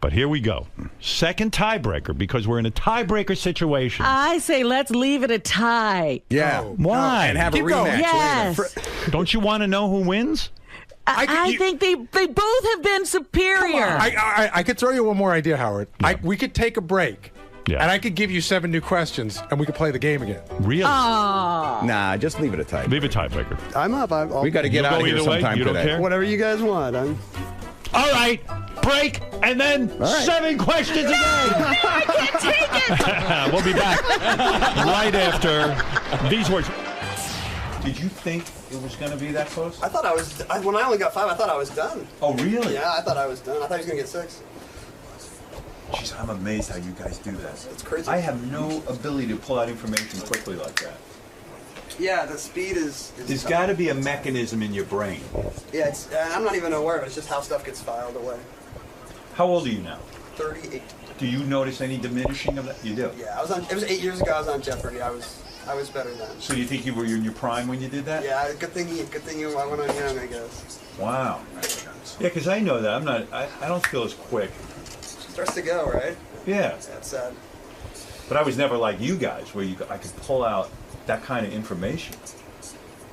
Speaker 1: But here we go. Second tiebreaker, because we're in a tiebreaker situation.
Speaker 3: I say let's leave it a tie.
Speaker 12: Yeah.
Speaker 1: Why?
Speaker 12: And have a rematch.
Speaker 3: Yes.
Speaker 1: Don't you want to know who wins?
Speaker 3: I think they both have been superior.
Speaker 5: I could throw you one more idea, Howard.
Speaker 1: Yeah.
Speaker 5: We could take a break,
Speaker 1: Yeah.
Speaker 5: and I could give you 7 new questions, and we could play the game again.
Speaker 1: Really?
Speaker 3: Oh.
Speaker 12: Nah, just leave it a tie.
Speaker 1: Leave a tiebreaker.
Speaker 22: I'm up.
Speaker 12: We got to get
Speaker 1: You'll
Speaker 12: out
Speaker 1: go
Speaker 12: of here
Speaker 1: either way?
Speaker 12: sometime
Speaker 1: You don't
Speaker 12: today.
Speaker 1: care?
Speaker 22: Whatever you guys want.
Speaker 1: All right, break, and then 7 questions again.
Speaker 3: I can't take it.
Speaker 1: We'll be back right after these words.
Speaker 7: Did you think it was going to be that close?
Speaker 22: I thought I was. When I only got 5, I thought I was done.
Speaker 7: Oh, really?
Speaker 22: Yeah, I thought I was done. I thought he was gonna get 6.
Speaker 7: Jeez, I'm amazed how you guys do that.
Speaker 22: It's crazy.
Speaker 7: I have no ability to pull out information quickly like that.
Speaker 22: Yeah, the speed is
Speaker 7: There's
Speaker 22: tough.
Speaker 7: got to be a mechanism in your brain.
Speaker 22: Yeah, it's. I'm not even aware of it. It's just how stuff gets filed away.
Speaker 7: How old are you now?
Speaker 22: 38.
Speaker 7: Do you notice any diminishing of that? You do.
Speaker 22: Yeah, I was on. It was 8 years ago. I was on Jeopardy. I was better then.
Speaker 7: So you think you were in your prime when you did that?
Speaker 22: Yeah, good thing you. I went on young, I guess.
Speaker 7: Wow. Yeah, because I know that. I don't feel as quick.
Speaker 22: Starts to go, right?
Speaker 7: Yeah.
Speaker 22: That's sad.
Speaker 7: But I was never like you guys, where I could pull out that kind of information.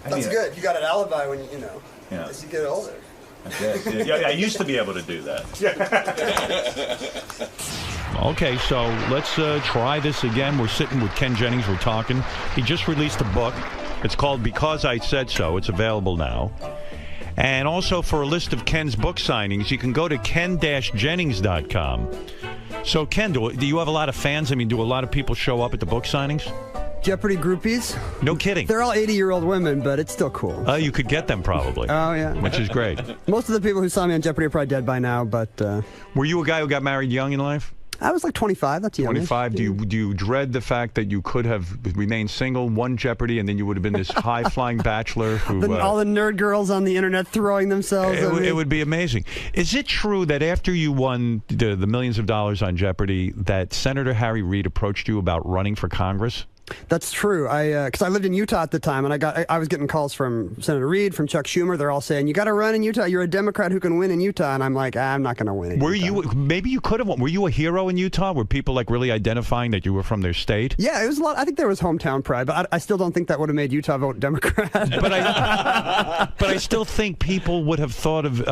Speaker 22: That's good. You got an alibi when you know.
Speaker 7: Yeah.
Speaker 22: As you get older.
Speaker 7: Yeah, I used to be able to do that.
Speaker 1: Okay, so let's try this again. We're sitting with Ken Jennings. We're talking. He just released a book. It's called Because I Said So. It's available now. And also for a list of Ken's book signings, you can go to ken-jennings.com. So, Ken, do you have a lot of fans? I mean, do a lot of people show up at the book signings?
Speaker 22: Jeopardy groupies?
Speaker 1: No kidding.
Speaker 22: They're all 80-year-old women, but it's still cool.
Speaker 1: You could get them probably.
Speaker 22: Oh, yeah.
Speaker 1: Which is great.
Speaker 22: Most of the people who saw me on Jeopardy are probably dead by now, but...
Speaker 1: Were you a guy who got married young in life?
Speaker 22: I was like 25. That's young.
Speaker 1: 25. Do you dread the fact that you could have remained single, won Jeopardy, and then you would have been this high-flying bachelor who...
Speaker 22: all the nerd girls on the internet throwing themselves at me.
Speaker 1: It would be amazing. Is it true that after you won the millions of dollars on Jeopardy, that Senator Harry Reid approached you about running for Congress?
Speaker 22: That's true. Because I lived in Utah at the time, and I was getting calls from Senator Reid, from Chuck Schumer. They're all saying, "You got to run in Utah. You're a Democrat who can win in Utah." And I'm like, I'm not going to win.
Speaker 1: Maybe you could have won. Were you a hero in Utah? Were people like really identifying that you were from their state?
Speaker 22: Yeah, it was a lot. I think there was hometown pride, but I still don't think that would have made Utah vote Democrat.
Speaker 1: But I still think people would have thought of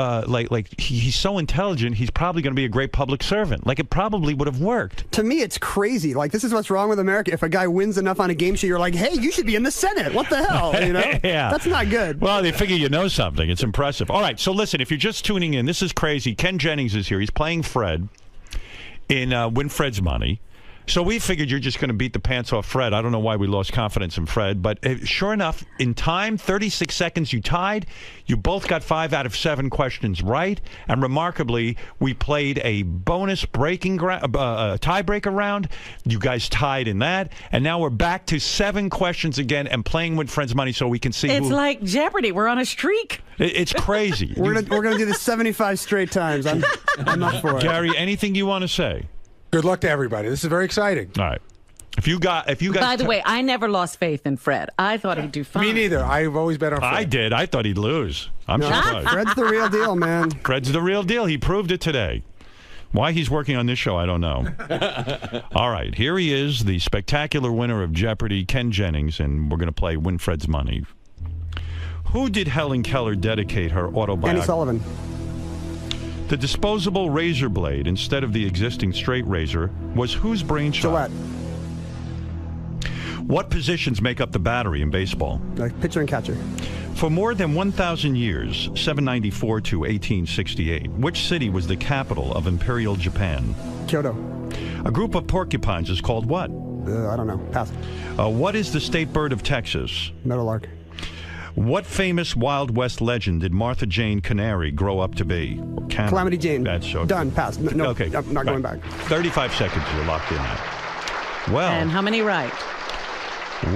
Speaker 1: he's so intelligent. He's probably going to be a great public servant. Like it probably would have worked.
Speaker 22: To me, it's crazy. Like this is what's wrong with America. If a guy wins enough on a game show, you're like, hey, you should be in the Senate. What the hell? You know?
Speaker 1: Yeah.
Speaker 22: That's not good.
Speaker 1: Well, they figure you know something. It's impressive. All right, so listen, if you're just tuning in, this is crazy. Ken Jennings is here. He's playing Fred in Win Fred's Money. So we figured you're just going to beat the pants off Fred. I don't know why we lost confidence in Fred, but sure enough, in time, 36 seconds, you tied. You both got 5 out of 7 questions right, and remarkably, we played a bonus tiebreaker round. You guys tied in that, and now we're back to 7 questions again and playing Win Fred's Money so we can see.
Speaker 3: It's like Jeopardy. We're on a streak.
Speaker 1: It's crazy.
Speaker 22: We're gonna do this 75 straight times. I'm not for it.
Speaker 1: Gary, anything you want to say?
Speaker 5: Good luck to everybody. This is very exciting.
Speaker 1: All right. If you guys.
Speaker 3: By the way, I never lost faith in Fred. I thought he'd do fine.
Speaker 5: Me neither. I've always bet on Fred.
Speaker 1: I did. I thought he'd lose. I'm surprised.
Speaker 22: Fred's the real deal, man.
Speaker 1: Fred's the real deal. He proved it today. Why he's working on this show, I don't know. All right. Here he is, the spectacular winner of Jeopardy, Ken Jennings, and we're going to play Win Fred's Money. Who did Helen Keller dedicate her autobiography?
Speaker 22: Annie Sullivan.
Speaker 1: The disposable razor blade, instead of the existing straight razor, was whose brainchild?
Speaker 22: Gillette.
Speaker 1: What positions make up the battery in baseball?
Speaker 22: Pitcher and catcher.
Speaker 1: For more than 1,000 years, 794 to 1868, which city was the capital of Imperial Japan?
Speaker 22: Kyoto.
Speaker 1: A group of porcupines is called what?
Speaker 22: I don't know. Pass.
Speaker 1: What is the state bird of Texas?
Speaker 22: Meadowlark.
Speaker 1: What famous Wild West legend did Martha Jane Canary grow up to be?
Speaker 22: Calamity Jane.
Speaker 1: That's so
Speaker 22: done. Pass. No,
Speaker 1: okay.
Speaker 22: I'm not going back.
Speaker 1: 35 seconds. You're locked in now. Well.
Speaker 3: And how many right?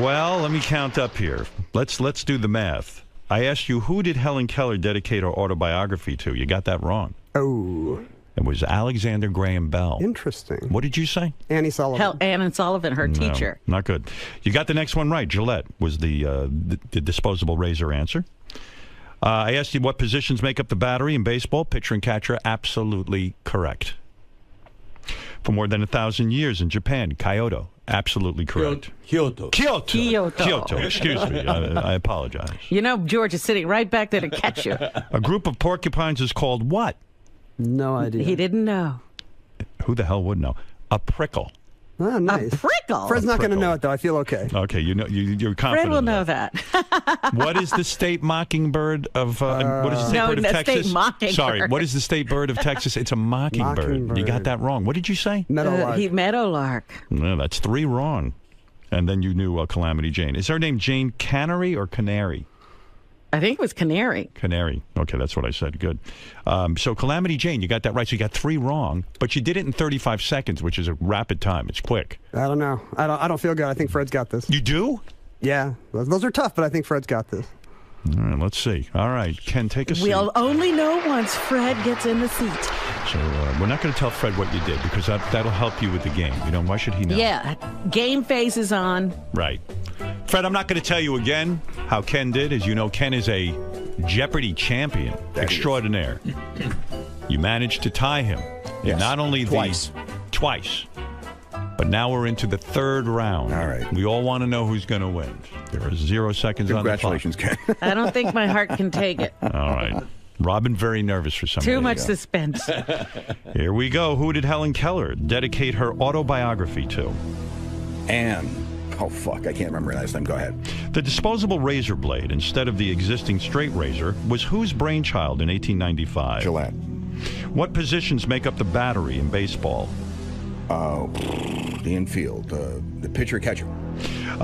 Speaker 1: Well, let me count up here. Let's do the math. I asked you, who did Helen Keller dedicate her autobiography to? You got that wrong.
Speaker 22: Oh.
Speaker 1: It was Alexander Graham Bell.
Speaker 22: Interesting.
Speaker 1: What did you say?
Speaker 22: Annie Sullivan.
Speaker 3: Annie Sullivan, her teacher.
Speaker 1: Not good. You got the next one right. Gillette was the disposable razor answer. I asked you what positions make up the battery in baseball. Pitcher and catcher, absolutely correct. For more than 1,000 years in Japan, Kyoto, absolutely correct.
Speaker 16: Kyoto.
Speaker 1: Excuse me. I apologize.
Speaker 3: You know, George is sitting right back there to catch you.
Speaker 1: A group of porcupines is called what?
Speaker 22: No idea.
Speaker 3: He didn't know.
Speaker 1: Who the hell would know? A prickle.
Speaker 22: Oh, nice.
Speaker 3: A prickle.
Speaker 22: Fred's not going to know it, though. I feel okay.
Speaker 1: Okay, you're confident.
Speaker 3: Fred will know that.
Speaker 1: What is the state mockingbird of? What is the state bird of Texas?
Speaker 3: State mockingbird.
Speaker 1: Sorry, what is the state bird of Texas? It's a mockingbird. You got that wrong. What did you say?
Speaker 22: Meadowlark.
Speaker 3: Meadowlark.
Speaker 1: No, that's 3 wrong. And then you knew Calamity Jane. Is her name Jane Canary or Canary?
Speaker 3: I think it was Canary.
Speaker 1: Canary. Okay, that's what I said. Good. So Calamity Jane, you got that right. So you got 3 wrong, but you did it in 35 seconds, which is a rapid time. It's quick.
Speaker 22: I don't know. I don't feel good. I think Fred's got this.
Speaker 1: You do?
Speaker 22: Yeah. Those are tough, but I think Fred's got this.
Speaker 1: All right, let's see. All right, Ken, take a seat.
Speaker 3: We'll only know once Fred gets in the seat.
Speaker 1: So we're not going to tell Fred what you did because that'll help you with the game. You know, why should he know?
Speaker 3: Yeah, game phase is on.
Speaker 1: Right. Fred, I'm not going to tell you again how Ken did. As you know, Ken is a Jeopardy champion extraordinaire. You managed to tie him.
Speaker 2: Yes.
Speaker 1: Not only twice, but now we're into the 3rd round.
Speaker 2: All right.
Speaker 1: We all want to know who's going to win. There are 0 seconds on the clock.
Speaker 2: Congratulations, Ken.
Speaker 3: I don't think my heart can take it.
Speaker 1: All right. Robin, very nervous for some reason.
Speaker 3: Too much suspense.
Speaker 1: Here we go. Who did Helen Keller dedicate her autobiography to?
Speaker 2: Anne. Oh, fuck. I can't remember her last name. Go ahead.
Speaker 1: The disposable razor blade, instead of the existing straight razor, was whose brainchild in 1895?
Speaker 2: Gillette.
Speaker 1: What positions make up the battery in baseball?
Speaker 2: The infield. The pitcher, catcher.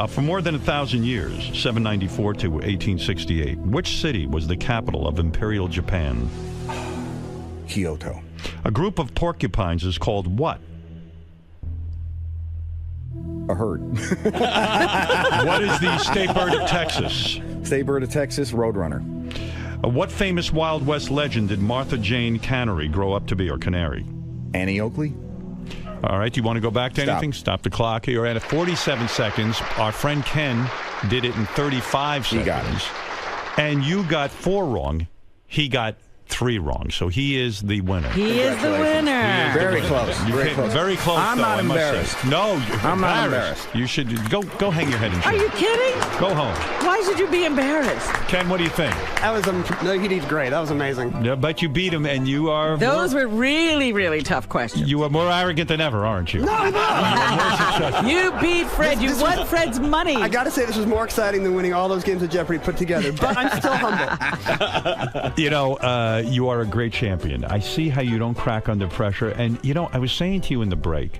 Speaker 1: For more than 1,000 years, 794 to 1868, which city was the capital of Imperial Japan?
Speaker 2: Kyoto.
Speaker 1: A group of porcupines is called what?
Speaker 2: A herd.
Speaker 1: What is the state bird of Texas?
Speaker 2: State bird of Texas, Roadrunner.
Speaker 1: What famous Wild West legend did Martha Jane Canary grow up to be, or Canary?
Speaker 2: Annie Oakley.
Speaker 1: All right. Do you want to go back to anything? Stop the clock. You're at 47 seconds. Our friend Ken did it in 35 seconds.
Speaker 2: He got it.
Speaker 1: And you got 4 wrong. He got 3 wrong. So he is the winner.
Speaker 3: He is the winner.
Speaker 2: Very close.
Speaker 1: Very close.
Speaker 2: I'm not embarrassed.
Speaker 1: No,
Speaker 2: I'm not embarrassed.
Speaker 1: You should go hang your head in
Speaker 3: Are
Speaker 1: shame.
Speaker 3: you kidding?
Speaker 1: Go home.
Speaker 3: Why should you be embarrassed?
Speaker 1: Ken, what do you think?
Speaker 22: That was no, he did great. That was amazing.
Speaker 1: Yeah, but you beat him, and you are.
Speaker 3: Those were really, really tough questions.
Speaker 1: You are more arrogant than ever, aren't you?
Speaker 22: No,
Speaker 3: You beat Fred. You won Fred's money.
Speaker 22: I got to say, this was more exciting than winning all those games of Jeopardy put together. But I'm still humble.
Speaker 1: You know, you are a great champion. I see how you don't crack under pressure. And, you know, I was saying to you in the break,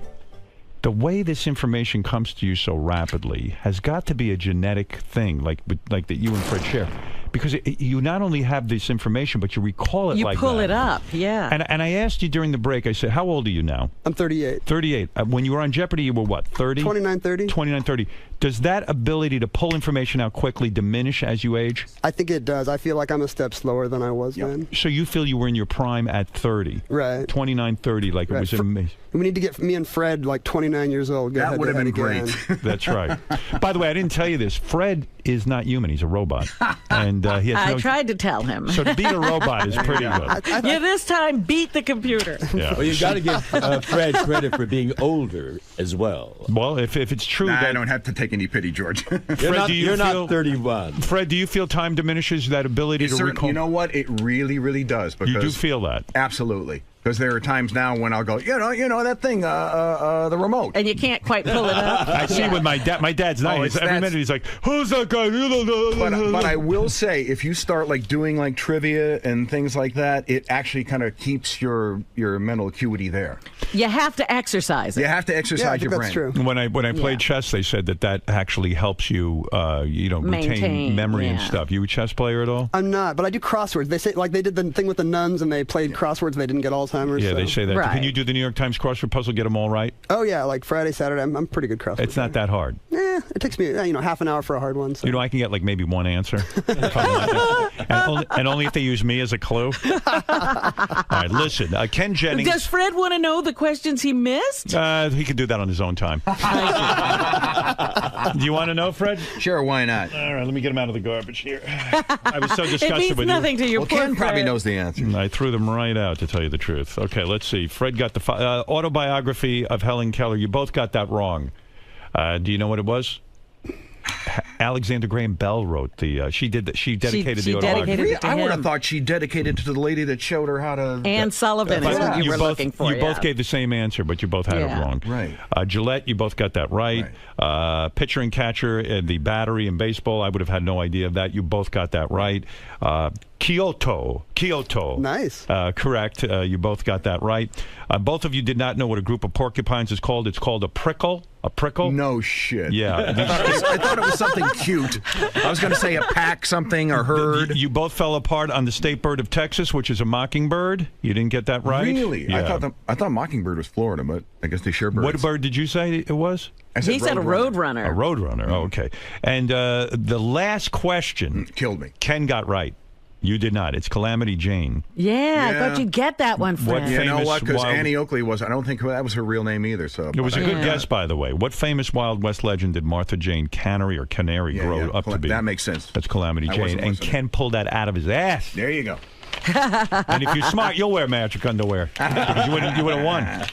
Speaker 1: the way this information comes to you so rapidly has got to be a genetic thing, like that you and Fred share. Because you not only have this information, but you recall it
Speaker 3: you
Speaker 1: like that.
Speaker 3: You pull it up, yeah.
Speaker 1: And I asked you during the break, I said, how old are you now?
Speaker 22: I'm 38.
Speaker 1: 38. When you were on Jeopardy, you were what, 30?
Speaker 22: 29, 30.
Speaker 1: 29, 30. Does that ability to pull information out quickly diminish as you age?
Speaker 22: I think it does. I feel like I'm a step slower than I was then.
Speaker 1: So you feel you were in your prime at 30?
Speaker 22: Right.
Speaker 1: 29, 30, like it was amazing.
Speaker 22: We need to get me and Fred, like 29 years old.
Speaker 2: That would have been great.
Speaker 1: That's right. By the way, I didn't tell you this. Fred is not human. He's a robot. And he has
Speaker 3: I tried to tell him.
Speaker 1: So to beat a robot is pretty good.
Speaker 3: Yeah, this time beat the computer.
Speaker 1: Yeah.
Speaker 16: Well, you got to give Fred credit for being older as well.
Speaker 1: Well, if it's true
Speaker 20: I don't have to take any pity, George.
Speaker 1: Fred,
Speaker 16: you're not 31.
Speaker 1: Fred, do you feel time diminishes that ability to recall?
Speaker 20: You know what? It really, really does. Because
Speaker 1: you do feel that?
Speaker 20: Absolutely. Because there are times now when I'll go, you know that thing, the remote.
Speaker 3: And you can't quite pull it up.
Speaker 1: I see with my dad. My dad's nice. Every minute he's like, who's that guy?
Speaker 20: But I will say, if you start like doing like trivia and things like that, it actually kind of keeps your mental acuity there.
Speaker 3: You have to exercise it.
Speaker 20: You have to exercise your brain.
Speaker 22: That's true.
Speaker 1: When I played chess, they said that actually helps you, retain memory and stuff. You a chess player at all?
Speaker 22: I'm not, but I do crosswords. They say like they did the thing with the nuns and they played crosswords. And they didn't get Alzheimer's.
Speaker 1: Yeah,
Speaker 22: so.
Speaker 1: they say that.
Speaker 3: Right.
Speaker 1: Can you do the New York Times crossword puzzle? Get them all right?
Speaker 22: Oh yeah, like Friday, Saturday. I'm pretty good crossword.
Speaker 1: It's not that hard.
Speaker 22: Yeah, it takes me half an hour for a hard one. So.
Speaker 1: You know, I can get like maybe one answer. and only if they use me as a clue. All right, listen. Ken Jennings.
Speaker 3: Does Fred want to know the questions he missed?
Speaker 1: He can do that on his own time. Do you want to know, Fred?
Speaker 20: Sure, why not?
Speaker 1: All right, let me get him out of the garbage here. I was so disgusted
Speaker 3: it means
Speaker 1: with
Speaker 3: nothing
Speaker 1: you.
Speaker 3: to you.
Speaker 20: Well, Ken probably knows the answer.
Speaker 1: I threw them right out, to tell you the truth. Okay, let's see. Fred got the autobiography of Helen Keller. You both got that wrong. Do you know what it was? Alexander Graham Bell wrote the. She dedicated the autobiography.
Speaker 20: I would have thought she dedicated it to the lady that showed her how to.
Speaker 3: Anne Sullivan is what you were looking for.
Speaker 1: You both gave the same answer, but you both had it wrong.
Speaker 20: Right.
Speaker 1: Gillette, you both got that right. Pitcher and catcher, and the battery in baseball, I would have had no idea of that. You both got that right. Kyoto.
Speaker 22: Nice.
Speaker 1: Correct. You both got that right. Both of you did not know what a group of porcupines is called. It's called a prickle. A prickle?
Speaker 20: No shit.
Speaker 1: Yeah.
Speaker 20: I thought it was something cute. I was going to say a pack something or herd.
Speaker 1: You both fell apart on the state bird of Texas, which is a mockingbird. You didn't get that right?
Speaker 20: Really?
Speaker 1: Yeah.
Speaker 20: I thought mockingbird was Florida, but I guess they share birds.
Speaker 1: What bird did you say it was?
Speaker 3: He said a roadrunner.
Speaker 1: A roadrunner. Oh, okay. And the last question
Speaker 20: killed me.
Speaker 1: Ken got right. You did not. It's Calamity Jane.
Speaker 3: Yeah, I thought you'd get that one, Fred.
Speaker 20: You know what? Because Annie Oakley was, I don't think that was her real name either. So
Speaker 1: it was a good guess, by the way. What famous Wild West legend did Martha Jane Canary grow up to be?
Speaker 20: That makes sense.
Speaker 1: That's Calamity Jane. And Ken pulled that out of his ass.
Speaker 20: There you go.
Speaker 1: And if you're smart, you'll wear magic underwear. Because you would have won.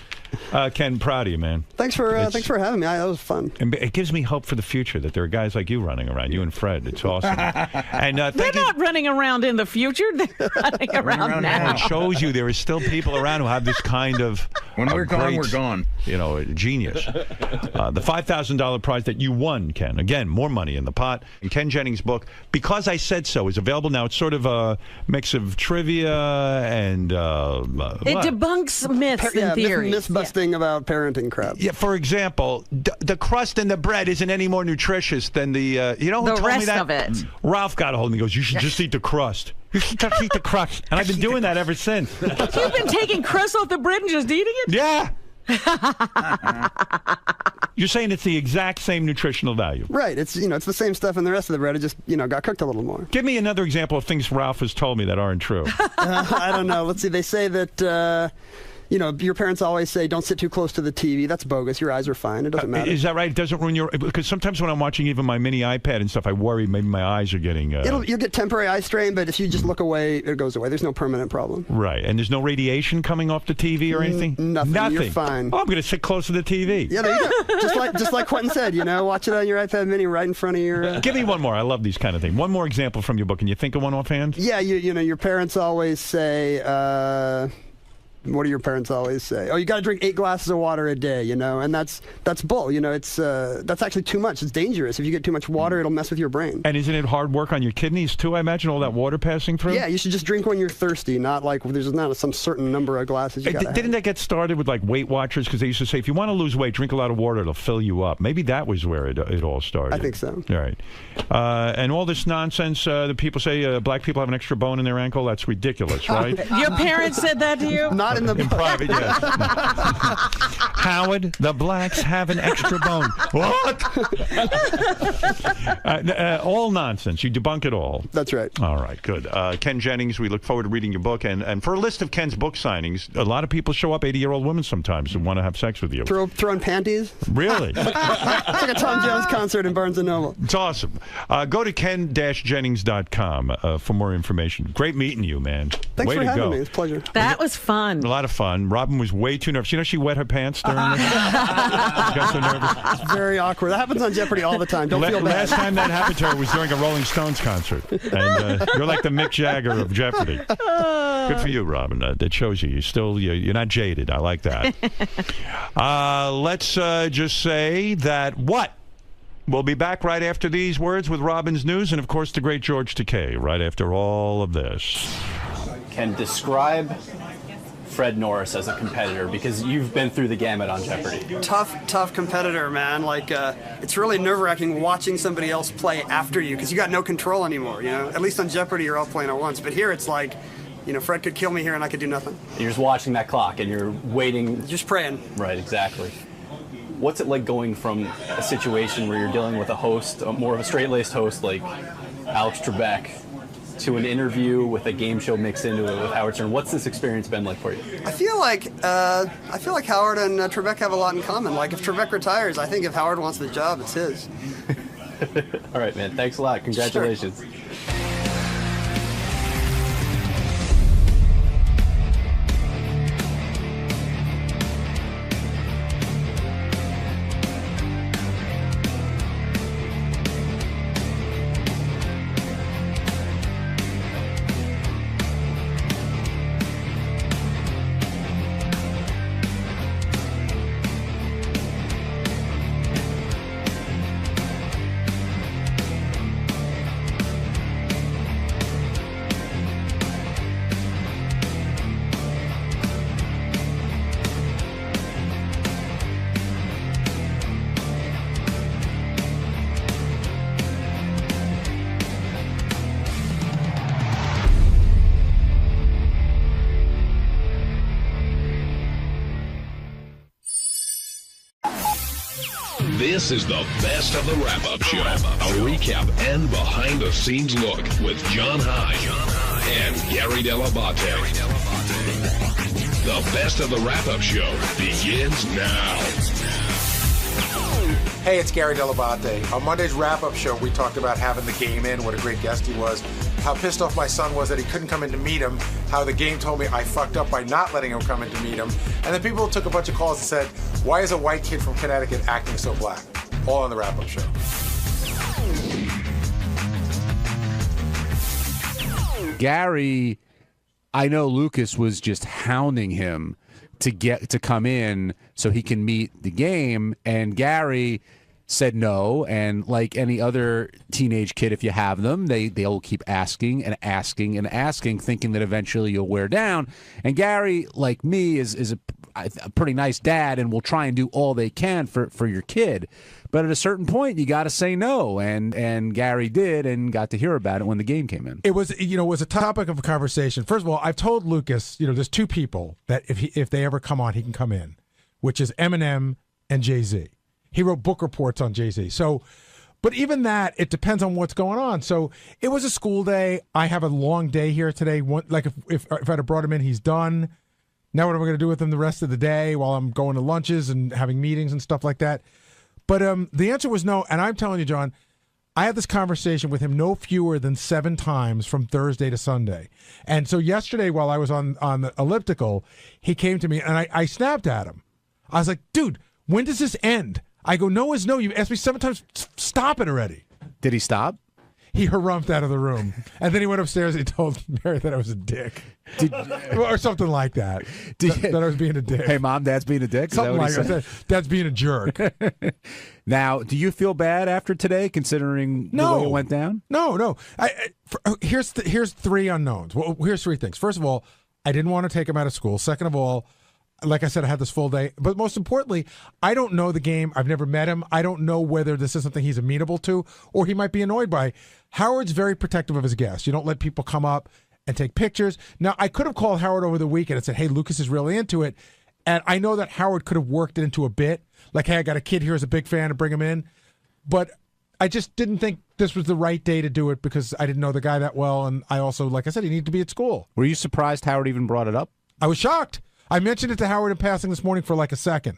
Speaker 1: Ken, proud of you, man.
Speaker 22: Thanks for having me. That was fun.
Speaker 1: And it gives me hope for the future that there are guys like you running around, you and Fred. It's awesome. And
Speaker 3: they're not running around in the future. They're running around now.
Speaker 1: It shows you there are still people around who have this kind of
Speaker 20: when we're gone, we're gone.
Speaker 1: Genius. The $5,000 prize that you won, Ken. Again, more money in the pot. And Ken Jennings' book, Because I Said So, is available now. It's sort of a mix of trivia and
Speaker 3: it debunks myths and theories.
Speaker 22: Myth-busting about parenting crap.
Speaker 1: Yeah, for example, the crust in the bread isn't any more nutritious than the who told me that?
Speaker 3: Of it.
Speaker 1: Ralph got a hold of me and goes, you should just eat the crust. You should just eat the crust. And I've been doing that ever since.
Speaker 3: You've been taking crust off the bread and just eating it?
Speaker 1: Yeah. You're saying it's the exact same nutritional value.
Speaker 22: Right. It's it's the same stuff in the rest of the bread. It just got cooked a little more.
Speaker 1: Give me another example of things Ralph has told me that aren't true.
Speaker 22: I don't know. Let's see. They say that your parents always say, don't sit too close to the TV. That's bogus. Your eyes are fine. It doesn't matter.
Speaker 1: Is that right? It doesn't ruin your... Because sometimes when I'm watching even my mini iPad and stuff, I worry maybe my eyes are getting...
Speaker 22: You'll get temporary eye strain, but if you just look away, it goes away. There's no permanent problem.
Speaker 1: Right. And there's no radiation coming off the TV or anything?
Speaker 22: Nothing. You're fine.
Speaker 1: Oh, I'm going to sit close to the TV.
Speaker 22: Yeah, there you go. just like Quentin said, watch it on your iPad mini right in front of your...
Speaker 1: Give me one more. I love these kind of things. One more example from your book. Can you think of one offhand?
Speaker 22: Yeah, your parents always say... what do your parents always say? Oh, you got to drink 8 glasses of water a day, and that's bull. It's that's actually too much. It's dangerous. If you get too much water, it'll mess with your brain.
Speaker 1: And isn't it hard work on your kidneys too? I imagine all that water passing through.
Speaker 22: Yeah, you should just drink when you're thirsty, not like there's not some certain number of glasses you got.
Speaker 1: Didn't that get started with like Weight Watchers? Because they used to say if you want to lose weight, drink a lot of water. It'll fill you up. Maybe that was where it all started.
Speaker 22: I think so.
Speaker 1: All right. And all this nonsense that people say black people have an extra bone in their ankle. That's ridiculous, right?
Speaker 3: Your parents said that to you?
Speaker 22: Not in
Speaker 1: private. Yes. Howard, the blacks have an extra bone. What? All nonsense. You debunk it all.
Speaker 22: That's right.
Speaker 1: All right, good. Ken Jennings, we look forward to reading your book. And for a list of Ken's book signings, a lot of people show up, 80-year-old women sometimes, and want to have sex with you.
Speaker 22: Throwing panties?
Speaker 1: Really?
Speaker 22: It's like a Tom Jones concert in Barnes & Noble.
Speaker 1: It's awesome. Go to ken-jennings.com for more information. Great meeting you, man.
Speaker 22: Thanks
Speaker 1: Way
Speaker 22: for
Speaker 1: to
Speaker 22: having
Speaker 1: go.
Speaker 22: me. It's a pleasure.
Speaker 3: That was fun.
Speaker 1: A lot of fun. Robin was way too nervous. She wet her pants during this? She got so nervous.
Speaker 22: It's very awkward. That happens on Jeopardy all the time. Don't feel bad.
Speaker 1: Last time that happened to her was during a Rolling Stones concert. And you're like the Mick Jagger of Jeopardy. Good for you, Robin. That shows you. You're not jaded. I like that. Let's just say that what? We'll be back right after these words with Robin's news and, of course, the great George Takei right after all of this.
Speaker 13: Can describe Fred Norris as a competitor, because you've been through the gamut on Jeopardy.
Speaker 22: Tough competitor, man. Like, it's really nerve-wracking watching somebody else play after you because you got no control anymore, At least on Jeopardy, you're all playing at once. But here, it's like, Fred could kill me here and I could do nothing.
Speaker 13: You're just watching that clock and you're waiting.
Speaker 22: Just praying.
Speaker 13: Right, exactly. What's it like going from a situation where you're dealing with a host, more of a straight-laced host like Alex Trebek, to an interview with a game show mixed into it with Howard Stern? What's this experience been like for you?
Speaker 22: I feel like Howard and Trebek have a lot in common. Like, if Trebek retires, I think if Howard wants the job, it's his.
Speaker 13: All right, man. Thanks a lot. Congratulations. Sure.
Speaker 9: This is the best of the wrap-up show. A recap and behind-the-scenes look with John High and Gary Dell'Abate. The best of the wrap-up show begins now.
Speaker 5: Hey, it's Gary Dell'Abate. On Monday's wrap-up show, we talked about having the game in, what a great guest he was, how pissed off my son was that he couldn't come in to meet him, how the game told me I fucked up by not letting him come in to meet him, and then people took a bunch of calls and said, why is a white kid from Connecticut acting so black? All on the wrap-up show.
Speaker 14: Gary, I know Lucas was just hounding him to come in so he can meet the game, and Gary said no. And like any other teenage kid, if you have them, they'll keep asking and asking and asking, thinking that eventually you'll wear down. And Gary, like me, is a pretty nice dad and will try and do all they can for your kid. But at a certain point, you got to say no, and Gary did, and got to hear about it when the game came in.
Speaker 5: It was a topic of conversation. First of all, I've told Lucas, there's two people that if they ever come on, he can come in, which is Eminem and Jay-Z. He wrote book reports on Jay-Z. So, but even that, it depends on what's going on. So it was a school day. I have a long day here today. If I'd have brought him in, he's done. Now what am I going to do with him the rest of the day while I'm going to lunches and having meetings and stuff like that? But the answer was no. And I'm telling you, John, I had this conversation with him no fewer than 7 times from Thursday to Sunday. And so yesterday while I was on the elliptical, he came to me and I snapped at him. I was like, dude, when does this end? I go, no is no. You've asked me 7 times. Stop it already.
Speaker 14: Did he stop?
Speaker 5: He harumphed out of the room. And then he went upstairs and he told Mary that I was a dick. Or something like that. That I was being a dick.
Speaker 14: Hey, Mom, Dad's being a dick? Is
Speaker 5: Something
Speaker 14: that what
Speaker 5: like
Speaker 14: he said?
Speaker 5: that. Dad's being a jerk.
Speaker 14: Now, do you feel bad after today, considering the way it went down?
Speaker 5: No. Here's 3 unknowns. Well, here's 3 things. First of all, I didn't want to take him out of school. Second of all, like I said, I had this full day. But most importantly, I don't know the game. I've never met him. I don't know whether this is something he's amenable to or he might be annoyed by. Howard's very protective of his guests. You don't let people come up and take pictures. Now, I could have called Howard over the weekend and said, hey, Lucas is really into it. And I know that Howard could have worked it into a bit. Like, hey, I got a kid here who's a big fan and bring him in. But I just didn't think this was the right day to do it because I didn't know the guy that well. And I also, like I said, he needed to be at school.
Speaker 14: Were you surprised Howard even brought it up?
Speaker 5: I was shocked. I mentioned it to Howard in passing this morning for like a second.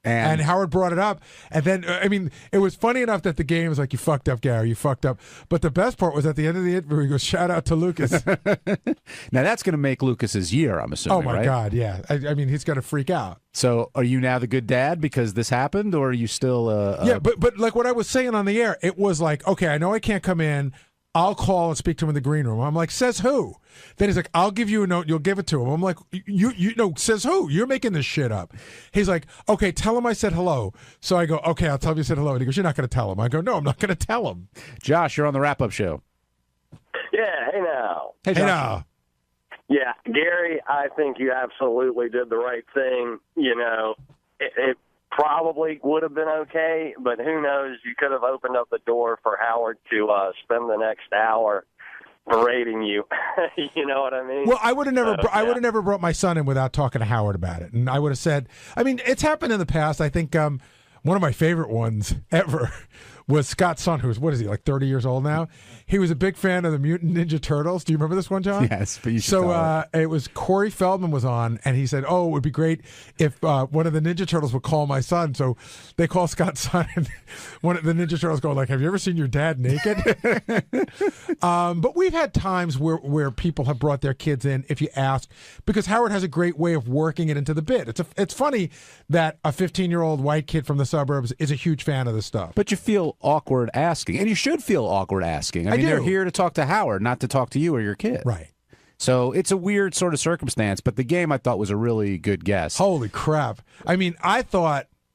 Speaker 5: And Howard brought it up. And then, I mean, it was funny enough that the game was like, you fucked up, Gary, you fucked up. But the best part was at the end of the interview, he goes, shout out to Lucas.
Speaker 14: Now, that's going to make Lucas's year, I'm assuming,
Speaker 5: oh, my
Speaker 14: right?
Speaker 5: God, yeah. I mean, he's going to freak out.
Speaker 14: So are you now the good dad because this happened, or are you still...
Speaker 5: Yeah, but like what I was saying on the air, it was like, okay, I know I can't come in. I'll call and speak to him in the green room. I'm like, says who? Then he's like, I'll give you a note. You'll give it to him. I'm like, you know, says who? You're making this shit up. He's like, okay, tell him I said hello. So I go, okay, I'll tell him you said hello. And he goes, you're not going to tell him. I go, no, I'm not going to tell him.
Speaker 14: Josh, you're on the wrap-up show.
Speaker 4: Yeah, hey now.
Speaker 14: Hey,
Speaker 5: Hey now.
Speaker 4: Yeah, Gary, I think you absolutely did the right thing. You know, it probably would have been okay, but who knows? You could have opened up the door for Howard to spend the next hour berating you. You know what I mean?
Speaker 5: Well, I would have never, I would have never brought my son in without talking to Howard about it, and I would have said, I mean, it's happened in the past. I think one of my favorite ones ever was Scott's son, who's, what is he, like 30 years old now? He was a big fan of the Mutant Ninja Turtles. Do you remember this one, John?
Speaker 14: Yes, but you should
Speaker 5: So
Speaker 14: tell
Speaker 5: it was Corey Feldman was on, and he said, oh, it would be great if one of the Ninja Turtles would call my son. So they call Scott's son, and one of the Ninja Turtles go like, have you ever seen your dad naked? But we've had times where people have brought their kids in, if you ask, because Howard has a great way of working it into the bit. It's funny that a 15-year-old white kid from the suburbs is a huge fan of this stuff.
Speaker 14: But you feel awkward asking, and you should feel awkward asking. I mean, they're here to talk to Howard, not to talk to you or your kid.
Speaker 5: Right.
Speaker 14: So it's a weird sort of circumstance, but the game I thought was a really good guess.
Speaker 5: Holy crap. I mean, I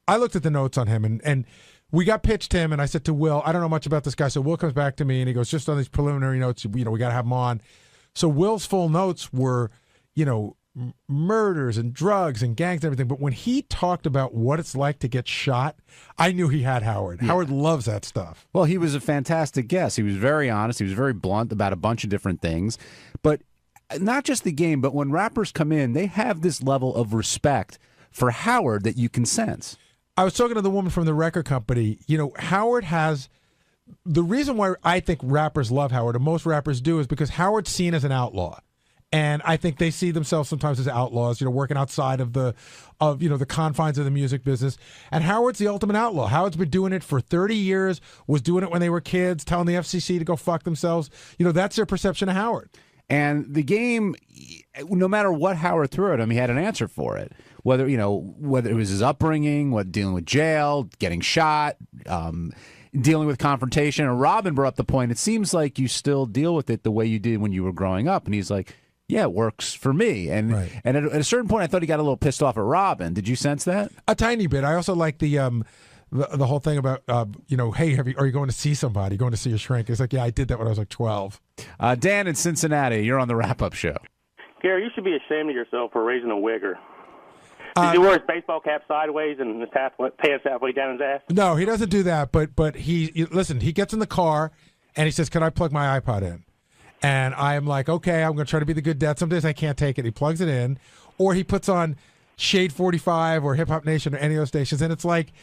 Speaker 5: looked at the notes on him, and we got pitched him, and I said to Will, I don't know much about this guy. So Will comes back to me, and he goes, just on these preliminary notes, you know, we got to have him on. So Will's full notes were, you know, murders and drugs and gangs and everything. But when he talked about what it's like to get shot, I knew he had Howard. Yeah. Howard loves that stuff.
Speaker 14: Well, he was a fantastic guest. He was very honest. He was very blunt about a bunch of different things. But not just the game, but when rappers come in, they have this level of respect for Howard that you can sense.
Speaker 5: I was talking to the woman from the record company. You know, Howard has... The reason why I think rappers love Howard, and most rappers do, is because Howard's seen as an outlaw. And I think they see themselves sometimes as outlaws, you know, working outside of the confines of the music business. And Howard's the ultimate outlaw. Howard's been doing it for 30 years, was doing it when they were kids, telling the FCC to go fuck themselves. You know, that's their perception of Howard.
Speaker 14: And the game, no matter what Howard threw at him, he had an answer for it. Whether it was his upbringing, dealing with jail, getting shot, dealing with confrontation. And Robin brought up the point, it seems like you still deal with it the way you did when you were growing up. And he's like, yeah, it works for me. And
Speaker 5: right.
Speaker 14: And at a certain point, I thought he got a little pissed off at Robin. Did you sense that?
Speaker 5: A tiny bit. I also like the whole thing about, hey, are you going to see somebody? Going to see a shrink? It's like, yeah, I did that when I was like 12.
Speaker 14: Dan in Cincinnati, you're on the wrap-up show.
Speaker 8: Gary, you should be ashamed of yourself for raising a wigger. Did he wear his baseball cap sideways and his pants halfway down his ass?
Speaker 5: No, he doesn't do that. But he gets in the car and he says, can I plug my iPod in? And I'm like, okay, I'm going to try to be the good dad. Some days I can't take it. He plugs it in, or he puts on Shade 45 or Hip Hop Nation or any of those stations. And it's like,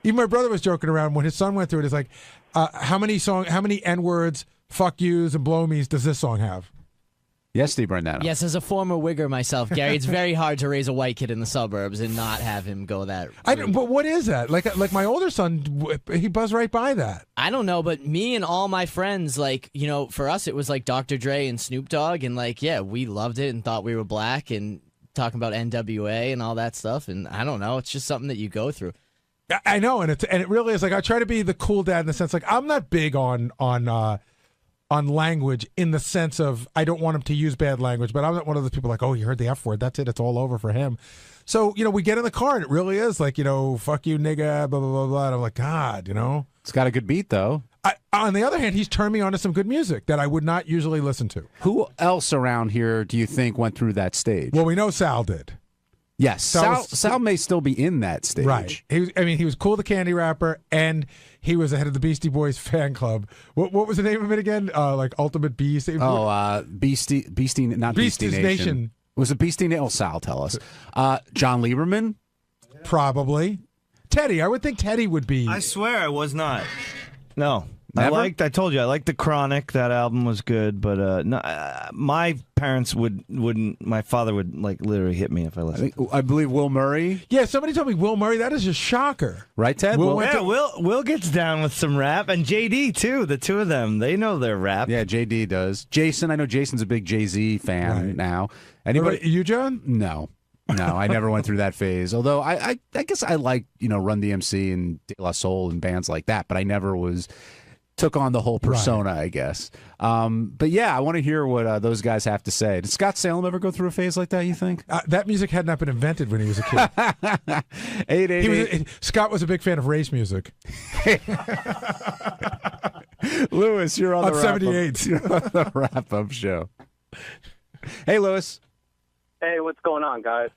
Speaker 5: even my brother was joking around when his son went through it. It's like, how many N-words, fuck yous, and blow me's does this song have?
Speaker 14: Yes, Steve Brandano.
Speaker 11: Yes, as a former wigger myself, Gary, it's very hard to raise a white kid in the suburbs and not have him go that route.
Speaker 5: But what is that? Like my older son, he buzzed right by that.
Speaker 11: I don't know, but me and all my friends, like, you know, for us it was like Dr. Dre and Snoop Dogg, and like, yeah, we loved it and thought we were black and talking about NWA and all that stuff, and I don't know, it's just something that you go through.
Speaker 5: I know, and it really is. Like, I try to be the cool dad in the sense, like, I'm not big on language in the sense of I don't want him to use bad language, but I'm not one of those people like, oh, you heard the F word, that's it, it's all over for him. So, you know, we get in the car and it really is like, you know, fuck you, nigga, blah, blah, blah, blah. And I'm like, God, you know.
Speaker 14: It's got a good beat, though.
Speaker 5: On the other hand, he's turned me on to some good music that I would not usually listen to.
Speaker 14: Who else around here do you think went through that stage?
Speaker 5: Well, we know Sal did.
Speaker 14: Yes, Sal may still be in that stage.
Speaker 5: Right. He was Cool the Candy Rapper, and he was the head of the Beastie Boys fan club. What was the name of it again? Like Ultimate Beast?
Speaker 14: Beastie Nation. Was it Beastie Nation? Oh, Sal, tell us. John Lieberman?
Speaker 5: Probably. Teddy. I would think Teddy would be.
Speaker 17: I swear I was not. No.
Speaker 14: Never?
Speaker 17: I told you, I liked The Chronic. That album was good, but my parents wouldn't. My father would like literally hit me if I listened.
Speaker 14: I believe Will Murray.
Speaker 5: Yeah, somebody told me Will Murray. That is a shocker.
Speaker 14: Right, Ted?
Speaker 17: Will gets down with some rap, and JD too. The two of them, they know their rap.
Speaker 14: Yeah, JD does. Jason, I know Jason's a big Jay-Z fan now. Anybody?
Speaker 5: You, John?
Speaker 14: No, I never went through that phase. Although I guess I like, you know, Run DMC and De La Soul and bands like that, but I never took on the whole persona, I guess. But yeah, I want to hear what those guys have to say. Did Scott Salem ever go through a phase like that, you think?
Speaker 5: That music had not been invented when he was a kid.
Speaker 14: 888.
Speaker 5: Scott was a big fan of race music.
Speaker 14: Lewis, you're on the
Speaker 5: 78.
Speaker 14: You're on the wrap-up show. Hey, Lewis.
Speaker 23: Hey, what's going on, guys?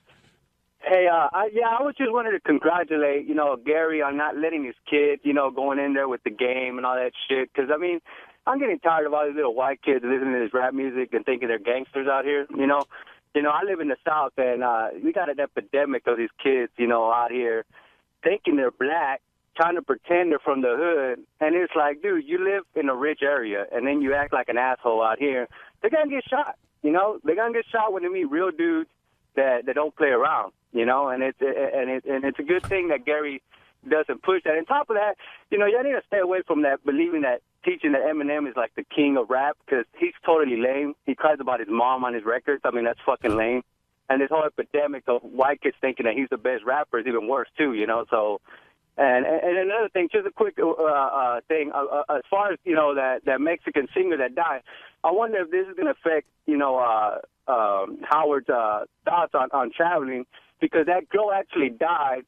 Speaker 23: Hey, I was just wanted to congratulate, Gary on not letting his kid, going in there with the game and all that shit. Because, I mean, I'm getting tired of all these little white kids listening to this rap music and thinking they're gangsters out here, I live in the South, and we got an epidemic of these kids, out here thinking they're black, trying to pretend they're from the hood. And it's like, dude, you live in a rich area, and then you act like an asshole out here. They're going to get shot, They're going to get shot when they meet real dudes that don't play around. And it's a good thing that Gary doesn't push that. On top of that, y'all need to stay away from that, teaching that Eminem is like the king of rap, because he's totally lame. He cries about his mom on his records. I mean, that's fucking lame. And this whole epidemic of white kids thinking that he's the best rapper is even worse too. So, and another thing, just a quick thing, as far as that Mexican singer that died, I wonder if this is going to affect Howard's thoughts on traveling. Because that girl actually died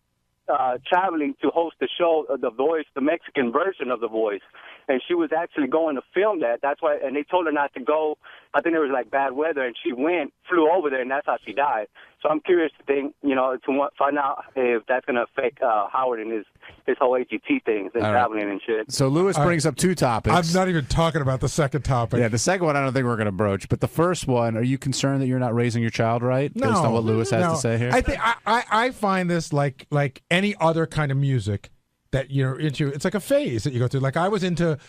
Speaker 23: traveling to host the show, The Voice, the Mexican version of The Voice. And she was actually going to film that. That's why, and they told her not to go. I think there was like bad weather, and she flew over there, and that's how she died. So I'm curious to find out if that's going to affect Howard and his whole AGT things and traveling and shit.
Speaker 14: So Lewis brings up two topics.
Speaker 5: I'm not even talking about the second topic.
Speaker 14: Yeah, the second one I don't think we're going to broach. But the first one, are you concerned that you're not raising your child right?
Speaker 5: No.
Speaker 14: Based on what Lewis has to say here?
Speaker 5: I think I find this like any other kind of music that you're into. It's like a phase that you go through. Like I was into,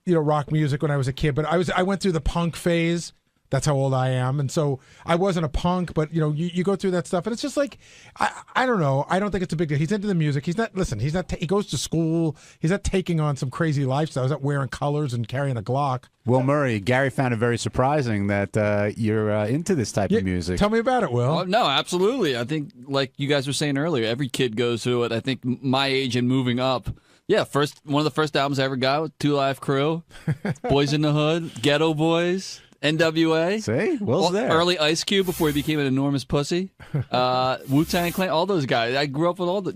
Speaker 5: rock music when I was a kid, but I went through the punk phase. That's how old I am. And so I wasn't a punk, but, you go through that stuff. And it's just like, I don't know. I don't think it's a big deal. He's into the music. He goes to school. He's not taking on some crazy lifestyle. He's not wearing colors and carrying a Glock.
Speaker 14: Will Murray, Gary found it very surprising that you're into this type of music.
Speaker 5: Tell me about it, Will.
Speaker 24: Oh, no, absolutely. I think, like you guys were saying earlier, every kid goes through it. I think my age and moving up. Yeah, one of the first albums I ever got with 2 Live Crew, Boys in the Hood, Ghetto Boys, NWA.
Speaker 14: See? Will's there.
Speaker 24: Early Ice Cube before he became an enormous pussy. Wu-Tang Clan, all those guys. I grew up with all the,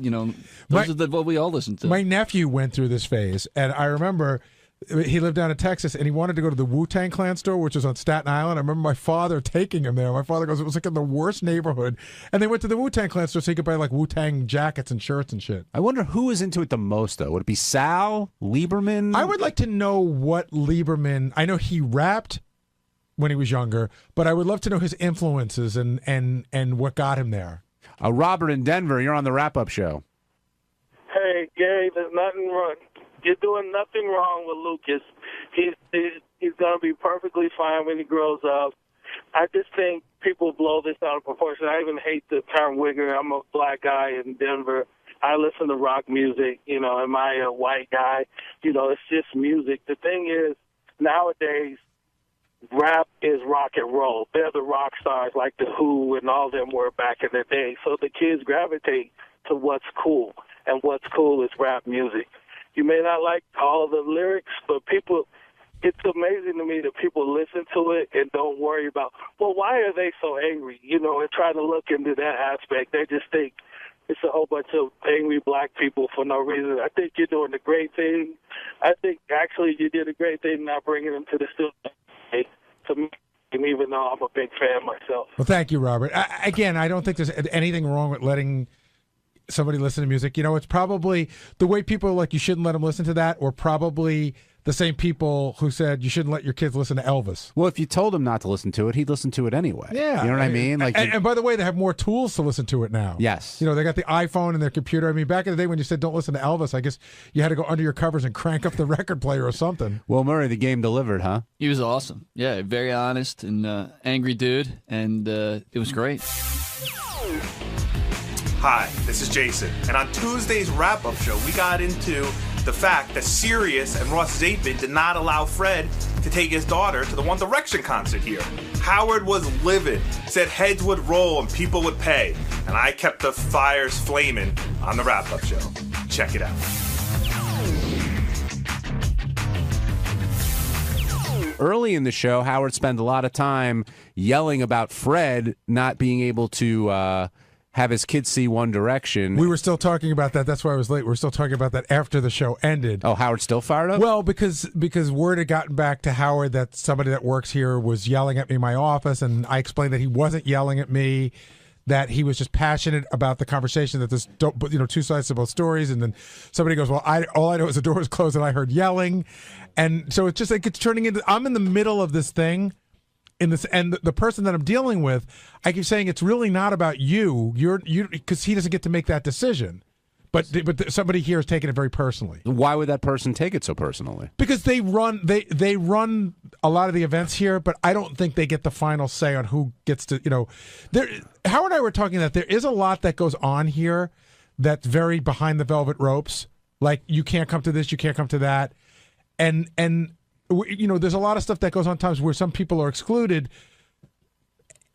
Speaker 24: those are what we all listened to.
Speaker 5: My nephew went through this phase, and I remember he lived down in Texas, and he wanted to go to the Wu-Tang Clan store, which was on Staten Island. I remember my father taking him there. My father goes, it was like in the worst neighborhood. And they went to the Wu-Tang Clan store so he could buy like Wu-Tang jackets and shirts and shit.
Speaker 14: I wonder who is into it the most, though. Would it be Sal? Lieberman?
Speaker 5: I would like to know what Lieberman... I know he rapped when he was younger, but I would love to know his influences and what got him there.
Speaker 14: Robert in Denver, you're on the wrap-up show.
Speaker 25: Hey, Gary, there's nothing wrong. You're doing nothing wrong with Lucas. He's going to be perfectly fine when he grows up. I just think people blow this out of proportion. I even hate the term wigger. I'm a black guy in Denver. I listen to rock music, you know, am I a white guy? You know, it's just music. The thing is, nowadays, rap is rock and roll. They're the rock stars like The Who and all them were back in the day. So the kids gravitate to what's cool, and what's cool is rap music. You may not like all of the lyrics, but it's amazing to me that people listen to it and don't worry about, well, why are they so angry? You know, and try to look into that aspect. They just think it's a whole bunch of angry black people for no reason. I think you're doing a great thing. I think actually you did a great thing not bringing them to the studio to me, even though I'm a big fan myself.
Speaker 5: Well, thank you, Robert. Again, I don't think there's anything wrong with letting somebody listen to music. You know, it's probably the way people are like, you shouldn't let them listen to that, or probably the same people who said you shouldn't let your kids listen to Elvis.
Speaker 14: Well, if you told him not to listen to it, he'd listen to it anyway.
Speaker 5: Yeah.
Speaker 14: You know what I mean? Like,
Speaker 5: and by the way, they have more tools to listen to it now.
Speaker 14: Yes.
Speaker 5: You know, they got the iPhone and their computer. I mean, back in the day when you said don't listen to Elvis, I guess you had to go under your covers and crank up the record player or something.
Speaker 14: Well, Murray, the game delivered, huh?
Speaker 24: He was awesome. Yeah, very honest and angry dude, and it was great.
Speaker 6: Hi, this is Jason, and on Tuesday's wrap-up show, we got into the fact that Sirius and Ross Zabin did not allow Fred to take his daughter to the One Direction concert here. Howard was livid, said heads would roll and people would pay, and I kept the fires flaming on the wrap-up show. Check it out.
Speaker 14: Early in the show, Howard spent a lot of time yelling about Fred not being able to have his kids see One Direction.
Speaker 5: We were still talking about that. That's why I was late. We were still talking about that after the show ended.
Speaker 14: Oh, Howard's still fired up?
Speaker 5: Well, because word had gotten back to Howard that somebody that works here was yelling at me in my office, and I explained that he wasn't yelling at me, that he was just passionate about the conversation, that there's two sides to both stories. And then somebody goes, well, all I know is the door was closed and I heard yelling. And so it's just like it's turning into, I'm in the middle of this thing. And the person that I'm dealing with, I keep saying it's really not about you. You're because he doesn't get to make that decision. But somebody here is taking it very personally.
Speaker 14: Why would that person take it so personally?
Speaker 5: Because they run a lot of the events here, but I don't think they get the final say on who gets to. Howard and I were talking that there is a lot that goes on here that's very behind the velvet ropes. Like you can't come to this, you can't come to that, and. There's a lot of stuff that goes on times where some people are excluded.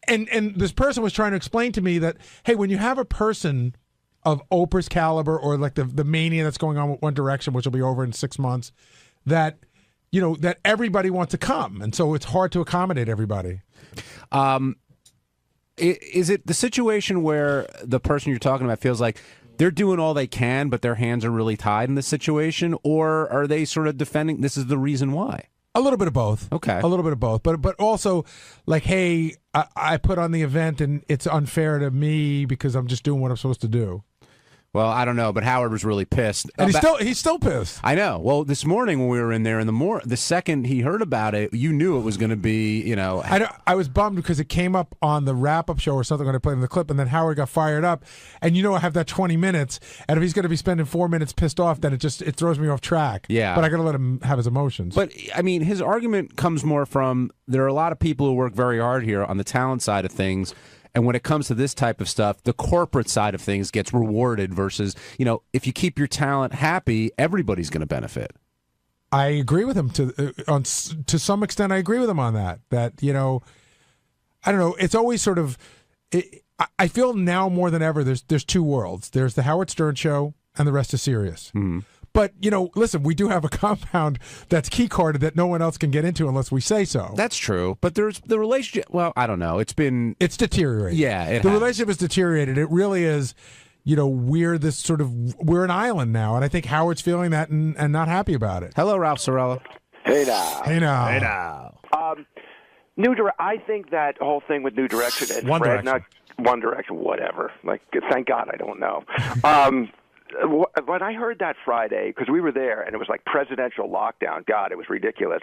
Speaker 5: And this person was trying to explain to me that, hey, when you have a person of Oprah's caliber or like the mania that's going on with One Direction, which will be over in 6 months, that everybody wants to come. And so it's hard to accommodate everybody.
Speaker 14: Is it the situation where the person you're talking about feels like they're doing all they can, but their hands are really tied in this situation? Or are they sort of defending this is the reason why?
Speaker 5: A little bit of both.
Speaker 14: Okay.
Speaker 5: A little bit of both. But also, like, hey, I put on the event and it's unfair to me because I'm just doing what I'm supposed to do.
Speaker 14: Well, I don't know, but Howard was really pissed.
Speaker 5: And he's still pissed.
Speaker 14: I know. Well, this morning when we were in there, the second he heard about it, you knew it was going to be,
Speaker 5: I was bummed because it came up on the wrap-up show or something when I played in the clip, and then Howard got fired up. And I have that 20 minutes, and if he's going to be spending 4 minutes pissed off, then it throws me off track.
Speaker 14: Yeah.
Speaker 5: But I got to let him have his emotions.
Speaker 14: But, I mean, his argument comes more from there are a lot of people who work very hard here on the talent side of things. And when it comes to this type of stuff, the corporate side of things gets rewarded versus, if you keep your talent happy, everybody's going to benefit.
Speaker 5: I agree with him to some extent. I agree with him on that. That, I don't know. It's always sort of, I feel now more than ever, there's two worlds. There's the Howard Stern show and the rest is Sirius.
Speaker 14: Mm-hmm.
Speaker 5: But, listen, we do have a compound that's key carded that no one else can get into unless we say so.
Speaker 14: That's true. But there's the relationship. Well, I don't know. It's
Speaker 5: deteriorated.
Speaker 14: Yeah.
Speaker 5: The relationship is deteriorated. It really is, we're an island now. And I think Howard's feeling that and not happy about it.
Speaker 14: Hello, Ralph Sorella.
Speaker 10: Hey now.
Speaker 5: Hey now.
Speaker 10: Hey now. I think that whole thing with New Direction and
Speaker 5: One
Speaker 10: Fred,
Speaker 5: Direction.
Speaker 10: not One Direction, whatever. Like, thank God I don't know. when I heard that Friday, because we were there, and it was like presidential lockdown. God, it was ridiculous.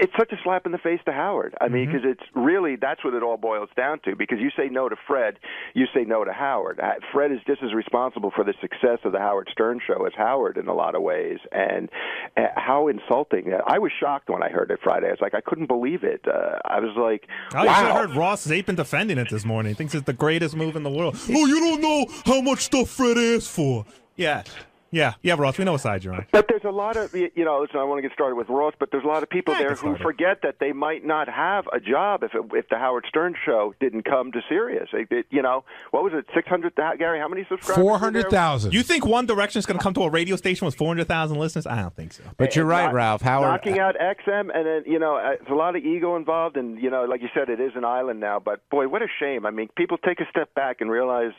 Speaker 10: It's such a slap in the face to Howard. I mean, because it's really, that's what it all boils down to. Because you say no to Fred, you say no to Howard. Fred is just as responsible for the success of the Howard Stern show as Howard in a lot of ways. And how insulting. I was shocked when I heard it Friday. I was like, I couldn't believe it. I was like,
Speaker 12: wow. You should have heard Ross Zapin defending it this morning. He thinks it's the greatest move in the world. Oh, you don't know how much stuff Fred asked for. Yeah, Ross, we know what side you're on.
Speaker 10: But there's a lot of, listen, I want to get started with Ross, but there's a lot of people there who forget that they might not have a job if the Howard Stern show didn't come to Sirius. What was it, 600, Gary, how many subscribers?
Speaker 14: 400,000.
Speaker 12: You think One Direction is going to come to a radio station with 400,000 listeners? I don't think so.
Speaker 14: But you're right, Ralph. Howard
Speaker 10: knocking out XM, and then, there's a lot of ego involved, and, like you said, it is an island now, but, boy, what a shame. I mean, people take a step back and realize,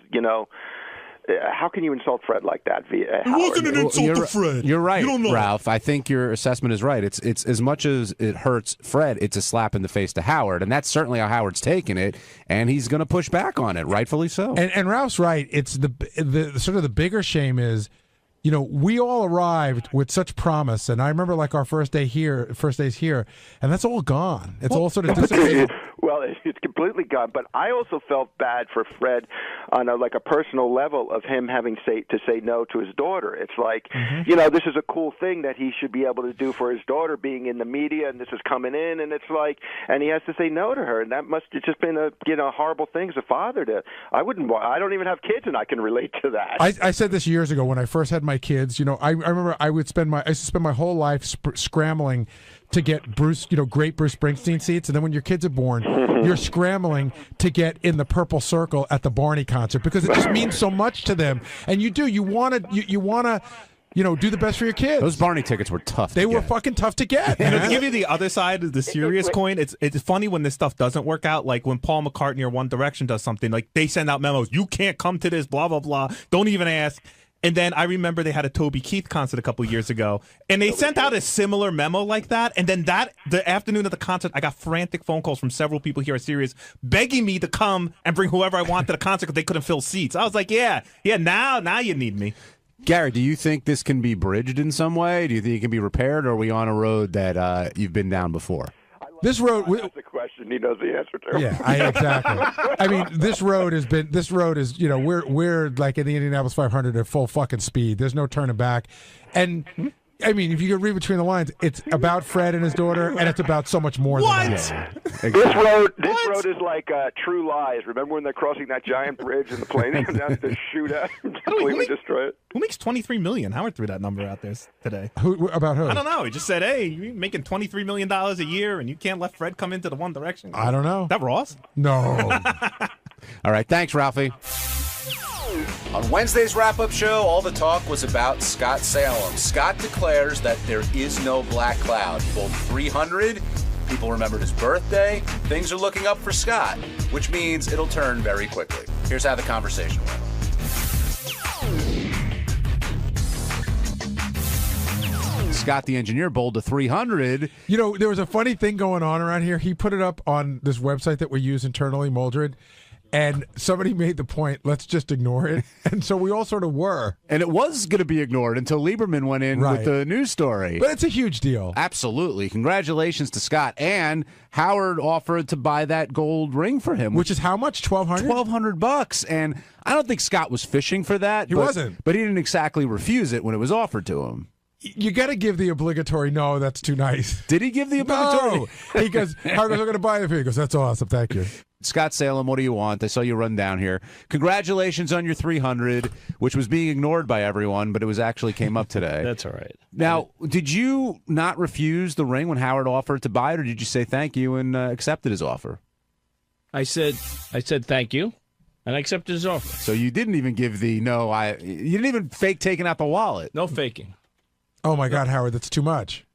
Speaker 10: how can you insult Fred like that via Howard?
Speaker 12: It wasn't an insult to Fred.
Speaker 14: You're right,
Speaker 12: You don't know.
Speaker 14: Ralph. I think your assessment is right. It's as much as it hurts Fred, it's a slap in the face to Howard, and that's certainly how Howard's taking it, and he's going to push back on it, rightfully so.
Speaker 5: And Ralph's right. It's the sort of the bigger shame is, we all arrived with such promise, and I remember like our first days here, and that's all gone. It's all sort of dissipated.
Speaker 10: Well, it's completely gone. But I also felt bad for Fred on a personal level of him having to say no to his daughter. It's like, this is a cool thing that he should be able to do for his daughter, being in the media, and this is coming in, and it's like, and he has to say no to her, and that must have just been a horrible thing as a father to. I don't even have kids, and I can relate to that.
Speaker 5: I said this years ago when I first had my kids. I remember I used to spend my whole life scrambling to get great Bruce Springsteen seats, and then when your kids are born, you're scrambling to get in the purple circle at the Barney concert because it just means so much to them. And you want to do the best for your kids.
Speaker 14: Those Barney tickets were tough.
Speaker 5: They were fucking tough to get.
Speaker 12: To give you the other side of the serious coin, it's funny when this stuff doesn't work out. Like when Paul McCartney or One Direction does something, like they send out memos, you can't come to this, blah blah blah. Don't even ask. And then I remember they had a Toby Keith concert a couple years ago, and they sent out a similar memo like that. And then the afternoon of the concert, I got frantic phone calls from several people here at Sirius begging me to come and bring whoever I want to the concert because they couldn't fill seats. I was like, yeah, now you need me.
Speaker 14: Gary, do you think this can be bridged in some way? Do you think it can be repaired, or are we on a road that you've been down before?
Speaker 10: This road. That's a question he knows the answer to.
Speaker 5: Yeah, exactly. I mean, this road is we're like in the Indianapolis 500 at full fucking speed. There's no turning back, and. I mean, if you could read between the lines, it's about Fred and his daughter, and it's about so much more than that.
Speaker 10: This road is like True Lies. Remember when they're crossing that giant bridge and the plane comes down to shoot at him, completely destroy it?
Speaker 12: Who makes $23 million? Howard threw that number out there today.
Speaker 5: About who?
Speaker 12: I don't know. He just said, hey, you're making $23 million a year, and you can't let Fred come into the One Direction.
Speaker 5: I don't know.
Speaker 12: That Ross?
Speaker 5: No.
Speaker 14: All right. Thanks, Ralphie.
Speaker 15: On Wednesday's wrap-up show, all the talk was about Scott Salem. Scott declares that there is no black cloud. He bowled 300. People remembered his birthday. Things are looking up for Scott, which means it'll turn very quickly. Here's how the conversation went.
Speaker 14: Scott the engineer bowled to 300.
Speaker 5: There was a funny thing going on around here. He put it up on this website that we use internally, Moldred. And somebody made the point, let's just ignore it. And so we all sort of were.
Speaker 14: And it was going to be ignored until Lieberman went in with the news story.
Speaker 5: But it's a huge deal.
Speaker 14: Absolutely. Congratulations to Scott. And Howard offered to buy that gold ring for him.
Speaker 5: Which is how much? $1,200?
Speaker 14: $1,200. And I don't think Scott was fishing for that.
Speaker 5: He wasn't.
Speaker 14: But he didn't exactly refuse it when it was offered to him.
Speaker 5: You got to give the obligatory, no, that's too nice.
Speaker 14: Did he give the obligatory?
Speaker 5: No. He goes, Howard goes, I'm going to buy it for you. He goes, that's awesome. Thank you.
Speaker 14: Scott Salem, what do you want? I saw you run down here. Congratulations on your 300, which was being ignored by everyone, but it was actually came up today.
Speaker 18: That's all right.
Speaker 14: Now, did you not refuse the ring when Howard offered to buy it, or did you say thank you and accepted his offer?
Speaker 18: I said thank you, and I accepted his offer.
Speaker 14: So you didn't even give the no. You didn't even fake taking out the wallet.
Speaker 18: No faking.
Speaker 5: Oh my God, Howard, that's too much.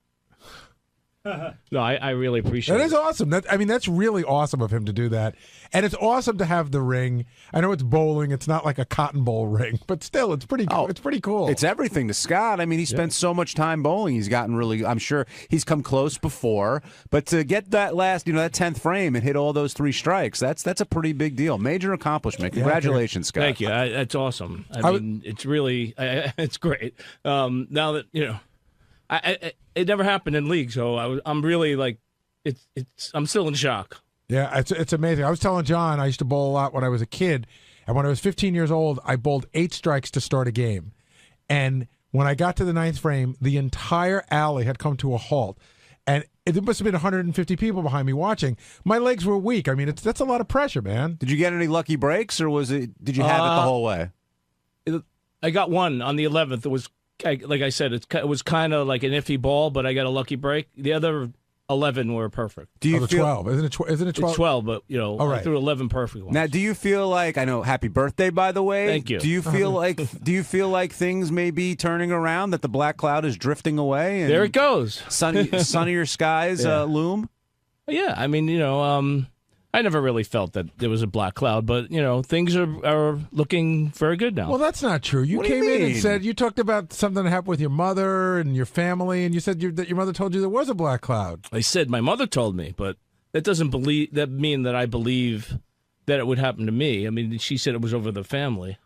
Speaker 18: No, I really appreciate
Speaker 5: That
Speaker 18: it.
Speaker 5: is awesome. That's really awesome of him to do that. And it's awesome to have the ring. I know it's bowling. It's not like a cotton bowl ring, but still, it's pretty cool. It's pretty cool.
Speaker 14: It's everything to Scott. I mean, he spent so much time bowling. He's gotten really, I'm sure he's come close before. But to get that last, that 10th frame and hit all those 3 strikes, that's a pretty big deal. Major accomplishment. Congratulations, Scott.
Speaker 18: Thank you. That's awesome. I mean, it's really, it's great. Now that, it never happened in league, so I'm really like, I'm still in shock.
Speaker 5: Yeah, it's amazing. I was telling John I used to bowl a lot when I was a kid, and when I was 15 years old, I bowled 8 strikes to start a game. And when I got to the 9th frame, the entire alley had come to a halt, and there must have been 150 people behind me watching. My legs were weak. I mean, that's a lot of pressure, man.
Speaker 14: Did you get any lucky breaks, or did you have it the whole way?
Speaker 18: I got one on the 11th. It was, like I said, it was kind of like an iffy ball, but I got a lucky break. The other 11 were perfect.
Speaker 5: Do you feel 12? Isn't it 12?
Speaker 18: It's 12, but
Speaker 5: right.
Speaker 18: I threw 11 perfect ones.
Speaker 14: Now, do you feel like, I know, happy birthday, by the way.
Speaker 18: Thank you.
Speaker 14: Do you feel like things may be turning around, that the black cloud is drifting away? And
Speaker 18: there it goes.
Speaker 14: Sunnier skies loom?
Speaker 18: Yeah, I mean, I never really felt that there was a black cloud, but, things are looking very good now.
Speaker 5: Well, that's not true. You
Speaker 14: What do you
Speaker 5: came in and
Speaker 14: mean?
Speaker 5: said, you talked about something that happened with your mother and your family, and you said that your mother told you there was a black cloud.
Speaker 18: I said my mother told me, but that doesn't mean that I believe that it would happen to me. I mean, she said it was over the family.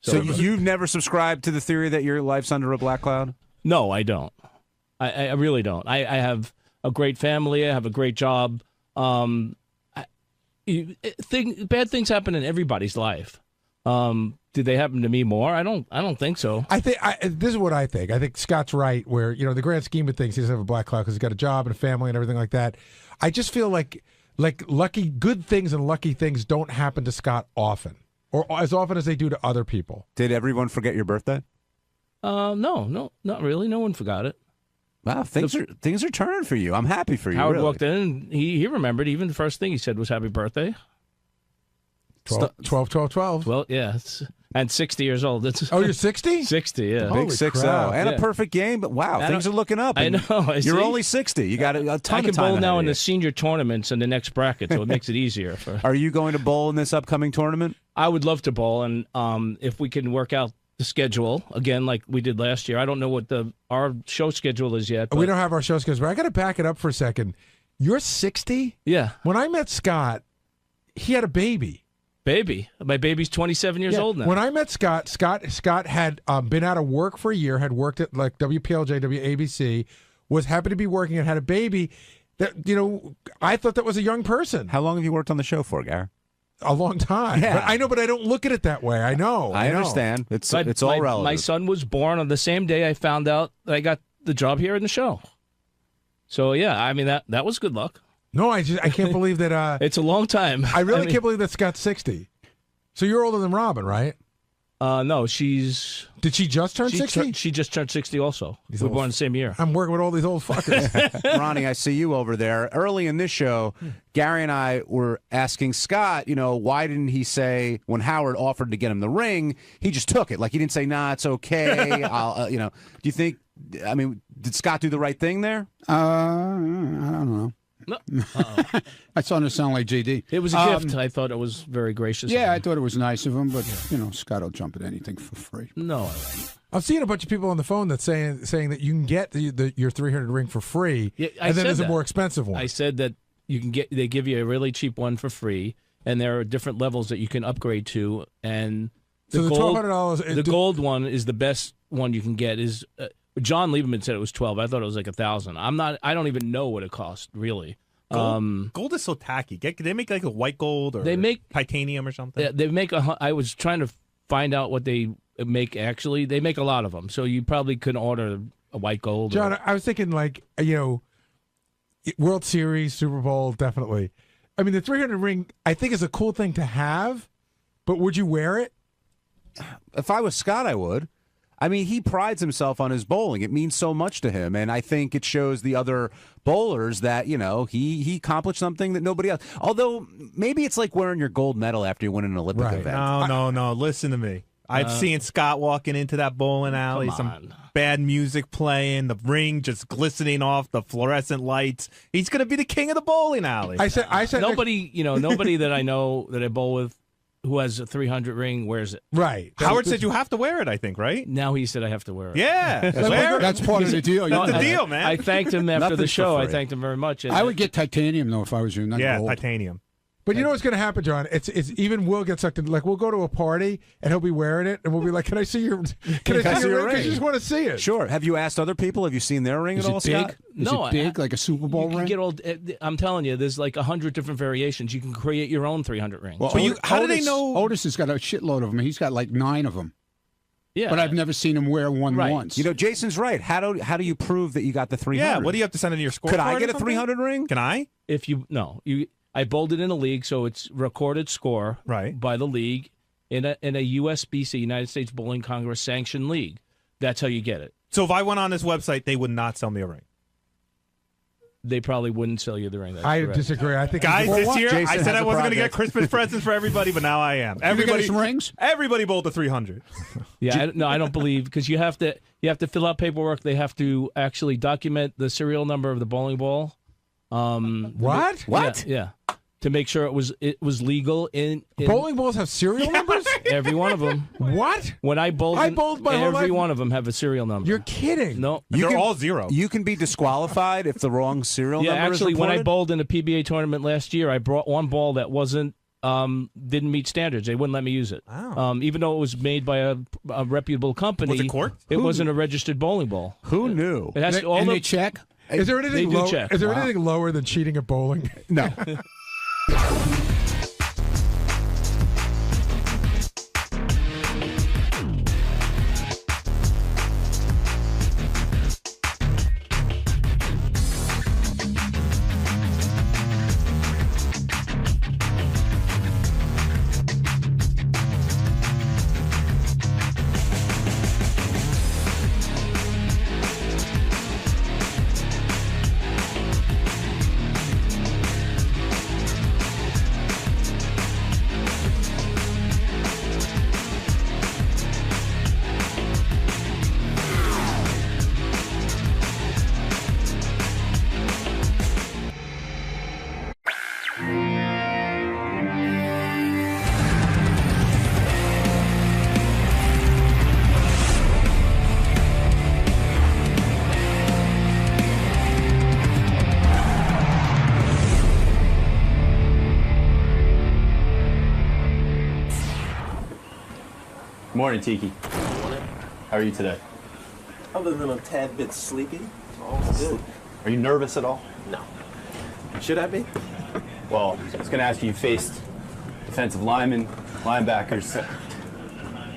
Speaker 14: So you've never subscribed to the theory that your life's under a black cloud?
Speaker 18: No, I don't. I really don't. I have a great family. I have a great job. Bad things happen in everybody's life. Did they happen to me more? I don't think so.
Speaker 5: I think this is what I think. I think Scott's right. Where the grand scheme of things, he doesn't have a black cloud because he's got a job and a family and everything like that. I just feel like good things and lucky things don't happen to Scott often, or as often as they do to other people.
Speaker 14: Did everyone forget your birthday?
Speaker 18: No, not really. No one forgot it.
Speaker 14: Wow, things are turning for you. I'm happy for you.
Speaker 18: Howard
Speaker 14: really.
Speaker 18: walked in and he remembered. Even the first thing he said was happy birthday.
Speaker 5: 12.
Speaker 18: Well, yeah. And 60 years old.
Speaker 5: Oh, you're 60?
Speaker 18: 60, yeah.
Speaker 14: Big 6-0. And a perfect game. But wow, things are looking up.
Speaker 18: I know.
Speaker 14: You're only 60. You got a ton of time.
Speaker 18: I can bowl now
Speaker 14: ahead
Speaker 18: in
Speaker 14: of
Speaker 18: the
Speaker 14: you.
Speaker 18: senior tournaments in the next bracket, so it makes it easier.
Speaker 14: Are you going to bowl in this upcoming tournament?
Speaker 18: I would love to bowl, and if we can work out the schedule again like we did last year. I don't know what our show schedule is yet. But
Speaker 5: We don't have our show schedule. I got to back it up for a second. You're 60?
Speaker 18: Yeah.
Speaker 5: When I met Scott, he had a baby.
Speaker 18: My baby's 27 years old now.
Speaker 5: When I met Scott had been out of work for a year, had worked at like WPLJ, WABC, was happy to be working and had a baby. That I thought that was a young person.
Speaker 14: How long have you worked on the show for, Gar?
Speaker 5: A long time.
Speaker 14: Yeah.
Speaker 5: But I know, but I don't look at it that way. I know.
Speaker 14: I understand. It's all relevant.
Speaker 18: My son was born on the same day I found out that I got the job here in the show. So yeah, I mean that was good luck.
Speaker 5: No, I can't believe that.
Speaker 18: It's a long time.
Speaker 5: I really can't believe that Scott's 60. So you're older than Robin, right?
Speaker 18: No, she's.
Speaker 5: Did she just turn 60?
Speaker 18: She just turned 60 also. We were born the same year.
Speaker 5: I'm working with all these old fuckers.
Speaker 14: Ronnie, I see you over there. Early in this show, Gary and I were asking Scott, why didn't he say when Howard offered to get him the ring, he just took it? Like he didn't say, nah, it's okay. I'll, do you think? I mean, did Scott do the right thing there?
Speaker 2: I don't know.
Speaker 18: No.
Speaker 2: I started to sound like JD.
Speaker 18: It was a gift. I thought it was very gracious.
Speaker 2: Yeah, I thought it was nice of him, but Scott will jump at anything for free.
Speaker 18: No,
Speaker 5: I've seen a bunch of people on the phone that's saying that you can get your 300 ring for free, and then there's a more expensive one.
Speaker 18: I said that you can get. They give you a really cheap one for free, and there are different levels that you can upgrade to. And
Speaker 5: so the $1,200.
Speaker 18: The gold one is the best one you can get. Is John Lieberman said it was 12. I thought it was like 1,000. I don't even know what it cost really.
Speaker 12: Gold is so tacky. They make like a white gold, or
Speaker 18: they make
Speaker 12: titanium or something.
Speaker 18: They make I was trying to find out what they make. Actually, they make a lot of them, so you probably couldn't order a white gold.
Speaker 5: John, I was thinking like World Series, Super Bowl, definitely. I mean, the 300 ring I think is a cool thing to have, but would you wear it?
Speaker 14: If I was Scott, I would. I mean, he prides himself on his bowling. It means so much to him, and I think it shows the other bowlers that he accomplished something that nobody else. Although maybe it's like wearing your gold medal after you win an Olympic event.
Speaker 12: No. Listen to me. I've seen Scott walking into that bowling alley, some bad music playing, the ring just glistening off the fluorescent lights. He's going to be the king of the bowling alley.
Speaker 5: I said
Speaker 18: nobody, nobody that I know that I bowl with who has a 300 ring wears it.
Speaker 5: Right.
Speaker 12: Howard said you have to wear it, I think, right?
Speaker 18: Now he said I have to wear it.
Speaker 12: Yeah.
Speaker 2: That's part of the deal.
Speaker 12: That's the deal, man.
Speaker 18: I thanked him after the show. I thanked him very much.
Speaker 2: I would get titanium, though, if I was you. Not gold.
Speaker 12: Titanium.
Speaker 5: But you know what's going to happen, John? It's even Will get sucked in. Like, we'll go to a party, and he'll be wearing it, and we'll be like, can I see your ring? Because you just want to see it.
Speaker 7: Sure. Have you asked other people? Have you seen their ring
Speaker 2: Is
Speaker 7: at all,
Speaker 2: it big?
Speaker 7: Scott?
Speaker 2: Is it big, like a Super Bowl ring?
Speaker 18: Get old. I'm telling you, there's like 100 different variations. You can create your own 300 rings.
Speaker 2: Well, how do they know? Otis has got a shitload of them. He's got like 9 of them.
Speaker 18: Yeah.
Speaker 2: But I've never seen him wear one once.
Speaker 7: You know, Jason's right. How do you prove that you got the 300?
Speaker 12: Yeah, what do you have to send in your score?
Speaker 7: Could I get a 300 ring?
Speaker 12: Can I?
Speaker 18: I bowled it in a league, so it's recorded score by the league in a USBC, United States Bowling Congress sanctioned league. That's how you get it.
Speaker 12: So if I went on this website, they would not sell me a ring.
Speaker 18: They probably wouldn't sell you the ring. That's
Speaker 5: I
Speaker 18: correct.
Speaker 5: disagree. I think
Speaker 12: Guys, this year
Speaker 2: Jason
Speaker 12: I said
Speaker 2: has
Speaker 12: I
Speaker 2: a
Speaker 12: wasn't going to get
Speaker 2: project.
Speaker 12: Christmas presents for everybody, but now I am.
Speaker 2: Did you get us
Speaker 12: Everybody
Speaker 2: some rings?
Speaker 12: Everybody bowled the 300.
Speaker 18: Yeah, I don't believe because you have to fill out paperwork. They have to actually document the serial number of the bowling ball.
Speaker 5: What?
Speaker 7: What?
Speaker 18: Yeah. To make sure it was legal in
Speaker 5: Bowling balls have serial numbers?
Speaker 18: Every one of them.
Speaker 5: What?
Speaker 18: When I bowled
Speaker 5: my whole
Speaker 18: every
Speaker 5: life.
Speaker 18: one of them have a serial number.
Speaker 5: You're kidding.
Speaker 18: No.
Speaker 12: They're all 0.
Speaker 7: You can be disqualified if the wrong serial
Speaker 18: Yeah,
Speaker 7: number
Speaker 18: actually,
Speaker 7: is
Speaker 18: when I
Speaker 7: reported?
Speaker 18: bowled in a PBA tournament last year, I brought one ball that wasn't didn't meet standards. They wouldn't let me use it.
Speaker 12: Wow.
Speaker 18: Even though it was made by a reputable company.
Speaker 12: Was it corked?
Speaker 18: It wasn't a registered bowling ball.
Speaker 7: Who knew?
Speaker 18: It has to, all
Speaker 2: And
Speaker 18: the,
Speaker 2: they check?
Speaker 5: Is there anything
Speaker 18: They do
Speaker 5: lower?
Speaker 18: check.
Speaker 5: Is there anything lower than cheating at bowling?
Speaker 2: No.
Speaker 13: Morning, Tiki. How are you today?
Speaker 16: Other than a tad bit sleepy, all's good.
Speaker 13: Are you nervous at all?
Speaker 16: No. Should I be?
Speaker 13: Well, I was going to ask you faced defensive linemen, linebackers.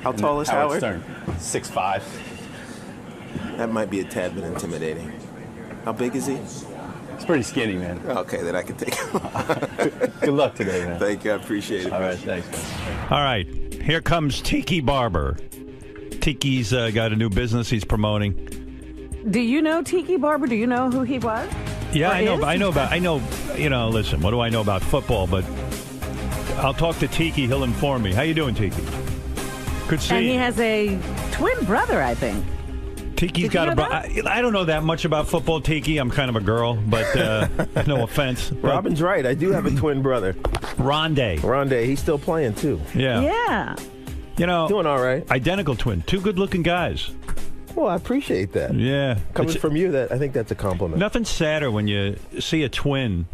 Speaker 16: How tall is Howard?
Speaker 13: Stern. 6'5".
Speaker 16: That might be a tad bit intimidating. How big is he?
Speaker 13: He's pretty skinny, man.
Speaker 16: Okay, then I can take him.
Speaker 13: Good luck today, man.
Speaker 16: Thank you, I appreciate it.
Speaker 13: All right, thanks, man.
Speaker 1: All right, here comes Tiki Barber. Tiki's got a new business he's promoting.
Speaker 3: Do you know Tiki Barber? Do you know who he was?
Speaker 1: Yeah,
Speaker 3: Or
Speaker 1: I know.
Speaker 3: is?
Speaker 1: I know. You know. Listen, what do I know about football? But I'll talk to Tiki. He'll inform me. How you doing, Tiki? Good to see
Speaker 3: And
Speaker 1: you.
Speaker 3: he has a twin brother, I think.
Speaker 1: Tiki's got a. I don't know that much about football, Tiki. I'm kind of a girl, but no offense.
Speaker 16: Robin's right. I do have a twin brother.
Speaker 1: Rondé.
Speaker 16: He's still playing too.
Speaker 1: Yeah.
Speaker 3: Yeah.
Speaker 1: You know,
Speaker 16: doing all right.
Speaker 1: Identical twin. 2 good-looking guys.
Speaker 16: Well, I appreciate that.
Speaker 1: Yeah.
Speaker 16: Coming from you, I think that's a compliment.
Speaker 1: Nothing sadder when you see a twin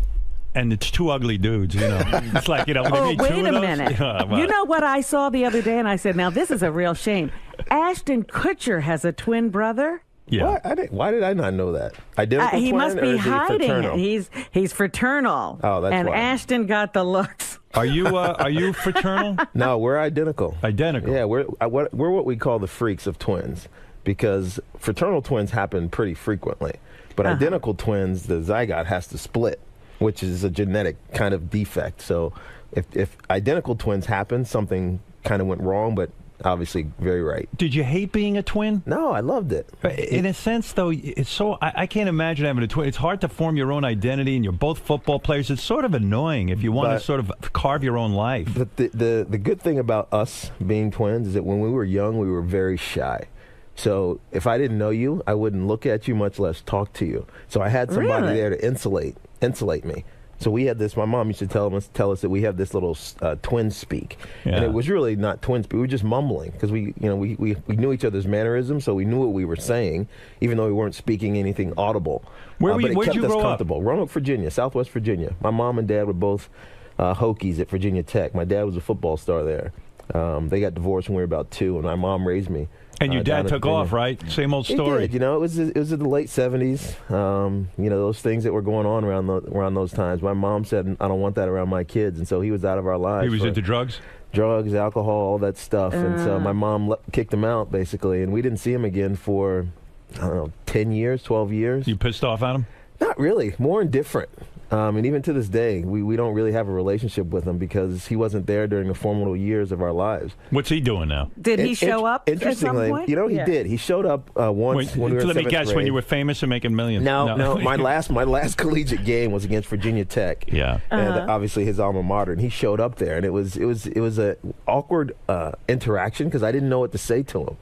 Speaker 1: and it's 2 ugly dudes, you know. It's like, you know,
Speaker 3: Oh,
Speaker 1: they need 2
Speaker 3: wait
Speaker 1: of
Speaker 3: a
Speaker 1: those.
Speaker 3: minute.
Speaker 1: Yeah, well,
Speaker 3: You know what I saw the other day, and I said, now this is a real shame. Ashton Kutcher has a twin brother.
Speaker 1: Yeah.
Speaker 16: Why did I not know that? Identical
Speaker 3: He
Speaker 16: twin,
Speaker 3: must
Speaker 16: or
Speaker 3: be
Speaker 16: is he
Speaker 3: hiding
Speaker 16: fraternal?
Speaker 3: it. He's fraternal.
Speaker 16: Oh, that's
Speaker 3: and
Speaker 16: why.
Speaker 3: Ashton got the looks.
Speaker 1: Are you fraternal?
Speaker 16: No, we're identical.
Speaker 1: Identical.
Speaker 16: Yeah, we're what we call the freaks of twins, because fraternal twins happen pretty frequently, but identical twins, the zygote has to split, which is a genetic kind of defect. So if identical twins happen, something kind of went wrong, but obviously very right.
Speaker 1: Did you hate being a twin?
Speaker 16: No, I loved it.
Speaker 1: In a sense, though, it's so I can't imagine having a twin. It's hard to form your own identity, and you're both football players. It's sort of annoying if you want to sort of carve your own life.
Speaker 16: But the good thing about us being twins is that when we were young, we were very shy. So if I didn't know you, I wouldn't look at you, much less talk to you. So I had somebody there to insulate me. So we had this. My mom used to tell us that we have this little twin speak, and it was really not twin speak. We were just mumbling because we knew each other's mannerisms, so we knew what we were saying, even though we weren't speaking anything audible.
Speaker 1: Where'd you
Speaker 16: kept us
Speaker 1: grow
Speaker 16: comfortable.
Speaker 1: up?
Speaker 16: Roanoke, Virginia, Southwest Virginia. My mom and dad were both Hokies at Virginia Tech. My dad was a football star there. They got divorced when we were about 2, and my mom raised me.
Speaker 1: And your dad took off, right? Same old story.
Speaker 16: He did. It was in the late 70s. Those things that were going on around those times. My mom said, "I don't want that around my kids," and so he was out of our lives.
Speaker 1: He was into drugs,
Speaker 16: alcohol, all that stuff, and so my mom kicked him out basically, and we didn't see him again for 10 years, 12 years.
Speaker 1: You pissed off at him?
Speaker 16: Not really. More indifferent. And even to this day, we don't really have a relationship with him because he wasn't there during the formative years of our lives.
Speaker 1: What's he doing now?
Speaker 9: Did he show up at some point?
Speaker 16: He did. He showed up once when we were in 7th grade.
Speaker 1: Let me guess, when you were famous and making millions.
Speaker 16: No. My last collegiate game was against Virginia Tech.
Speaker 1: Yeah.
Speaker 16: And obviously his alma mater, and he showed up there, and it was a awkward interaction because I didn't know what to say to him.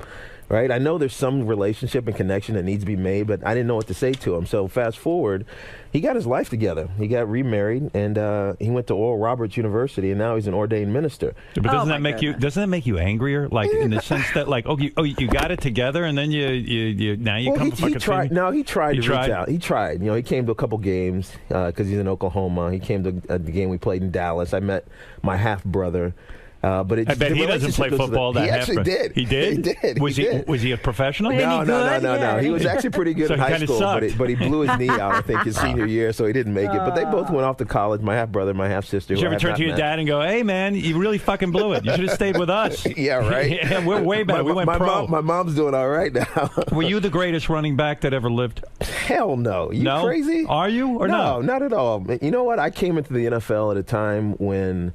Speaker 16: Right, I know there's some relationship and connection that needs to be made, but I didn't know what to say to him. So fast forward, he got his life together. He got remarried, and he went to Oral Roberts University, and now he's an ordained minister.
Speaker 1: But doesn't that make you angrier? Like in the sense that, like, you got it together, and then you come fucking
Speaker 16: tried. No, he tried to reach out. He tried. He came to a couple games because he's in Oklahoma. He came to the game we played in Dallas. I met my half brother. But
Speaker 1: I bet he doesn't play football.
Speaker 16: He actually did.
Speaker 1: He did.
Speaker 16: He did.
Speaker 1: Was he a professional?
Speaker 16: No. He was actually pretty good in high school, but he blew his knee out, I think, his senior year, so he didn't make it. But they both went off to college. My half brother, my half sister.
Speaker 1: Did you ever turn to your dad and go, "Hey, man, you really fucking blew it. You should have stayed with us."
Speaker 16: Yeah, right.
Speaker 1: Yeah, we're way better. We went pro.
Speaker 16: My mom's doing all right now.
Speaker 1: Were you the greatest running back that ever lived?
Speaker 16: Hell no. You crazy?
Speaker 1: Are you or
Speaker 16: no? No, not at all. You know what? I came into the NFL at a time when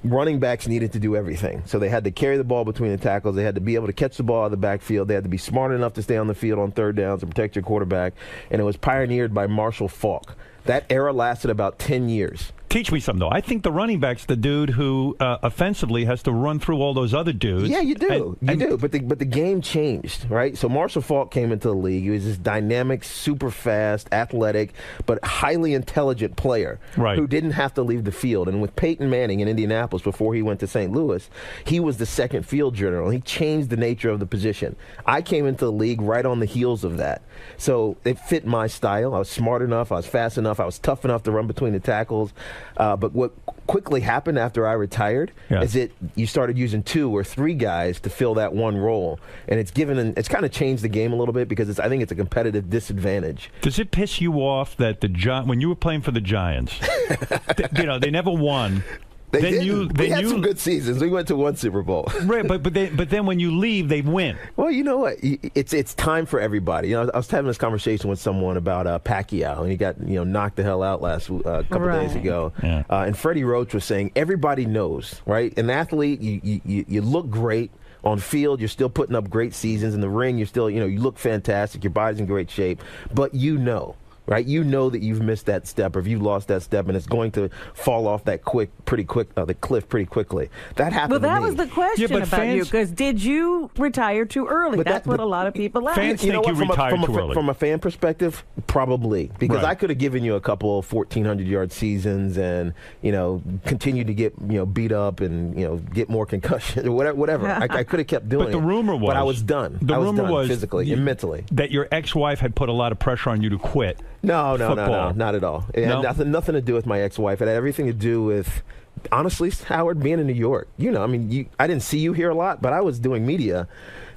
Speaker 16: running backs needed to do everything. So they had to carry the ball between the tackles. They had to be able to catch the ball out of the backfield. They had to be smart enough to stay on the field on third downs and protect your quarterback. And it was pioneered by Marshall Faulk. That era lasted about 10 years.
Speaker 1: Teach me something, though. I think the running back's the dude who offensively has to run through all those other dudes.
Speaker 16: Yeah, you do. You do. But the game changed, right? So Marshall Faulk came into the league. He was this dynamic, super fast, athletic, but highly intelligent player who didn't have to leave the field. And with Peyton Manning in Indianapolis before he went to St. Louis, he was the second field general. He changed the nature of the position. I came into the league right on the heels of that. So it fit my style. I was smart enough. I was fast enough. I was tough enough to run between the tackles. But what quickly happened after I retired is that you started using 2 or 3 guys to fill that one role, and it's kind of changed the game a little bit because I think it's a competitive disadvantage.
Speaker 1: Does it piss you off that when you were playing for the Giants, they never won?
Speaker 16: We had some good seasons. We went to 1 Super Bowl.
Speaker 1: Right, but then when you leave, they win.
Speaker 16: Well, you know what? It's time for everybody. I was having this conversation with someone about Pacquiao, and he got knocked the hell out couple days ago.
Speaker 1: Yeah.
Speaker 16: And Freddie Roach was saying everybody knows, right? An athlete, you look great. On field, you're still putting up great seasons. In the ring, you're still, you look fantastic. Your body's in great shape. But right? You know that you've missed that step or if you've lost that step and it's going to fall off the cliff pretty quickly. That happened
Speaker 9: Well, that
Speaker 16: to me.
Speaker 9: was the question about you, because did you retire too early? That's what a lot of people ask.
Speaker 1: Fans think you retired too early.
Speaker 16: From a fan perspective, probably. Because I could have given you a couple 1,400-yard seasons and, continue to get, beat up and, get more concussions or whatever. I could have kept doing it.
Speaker 1: But the rumor was...
Speaker 16: But I was done.
Speaker 1: The rumor was
Speaker 16: physically and mentally.
Speaker 1: That your ex-wife had put a lot of pressure on you to quit.
Speaker 16: No, not at all. It had nothing to do with my ex-wife. It had everything to do with, honestly, Howard, being in New York. I didn't see you here a lot, but I was doing media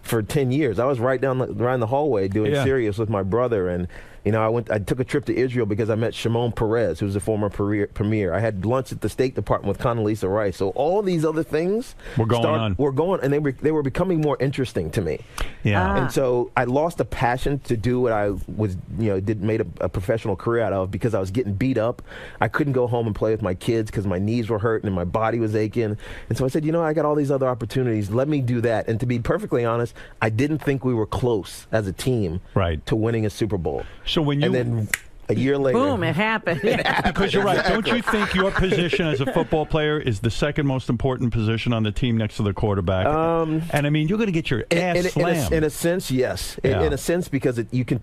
Speaker 16: for 10 years. I was right down the hallway doing Sirius with my brother, and You know, I took a trip to Israel because I met Shimon Peres, who's a former premier. I had lunch at the State Department with Condoleezza Rice. So all these other things
Speaker 1: were going
Speaker 16: and they were becoming more interesting to me.
Speaker 1: Yeah.
Speaker 16: And so I lost a passion to do what I was, made a professional career out of because I was getting beat up. I couldn't go home and play with my kids because my knees were hurting and my body was aching. And so I said, I got all these other opportunities. Let me do that. And to be perfectly honest, I didn't think we were close as a team to winning a Super Bowl.
Speaker 1: So when
Speaker 16: and then a year later,
Speaker 9: boom, it happened.
Speaker 1: Because you're right. Don't you think your position as a football player is the second most important position on the team next to the quarterback? And I mean, you're going to get your ass slammed.
Speaker 16: In a sense, yes.
Speaker 1: Yeah.
Speaker 16: In a sense, because you can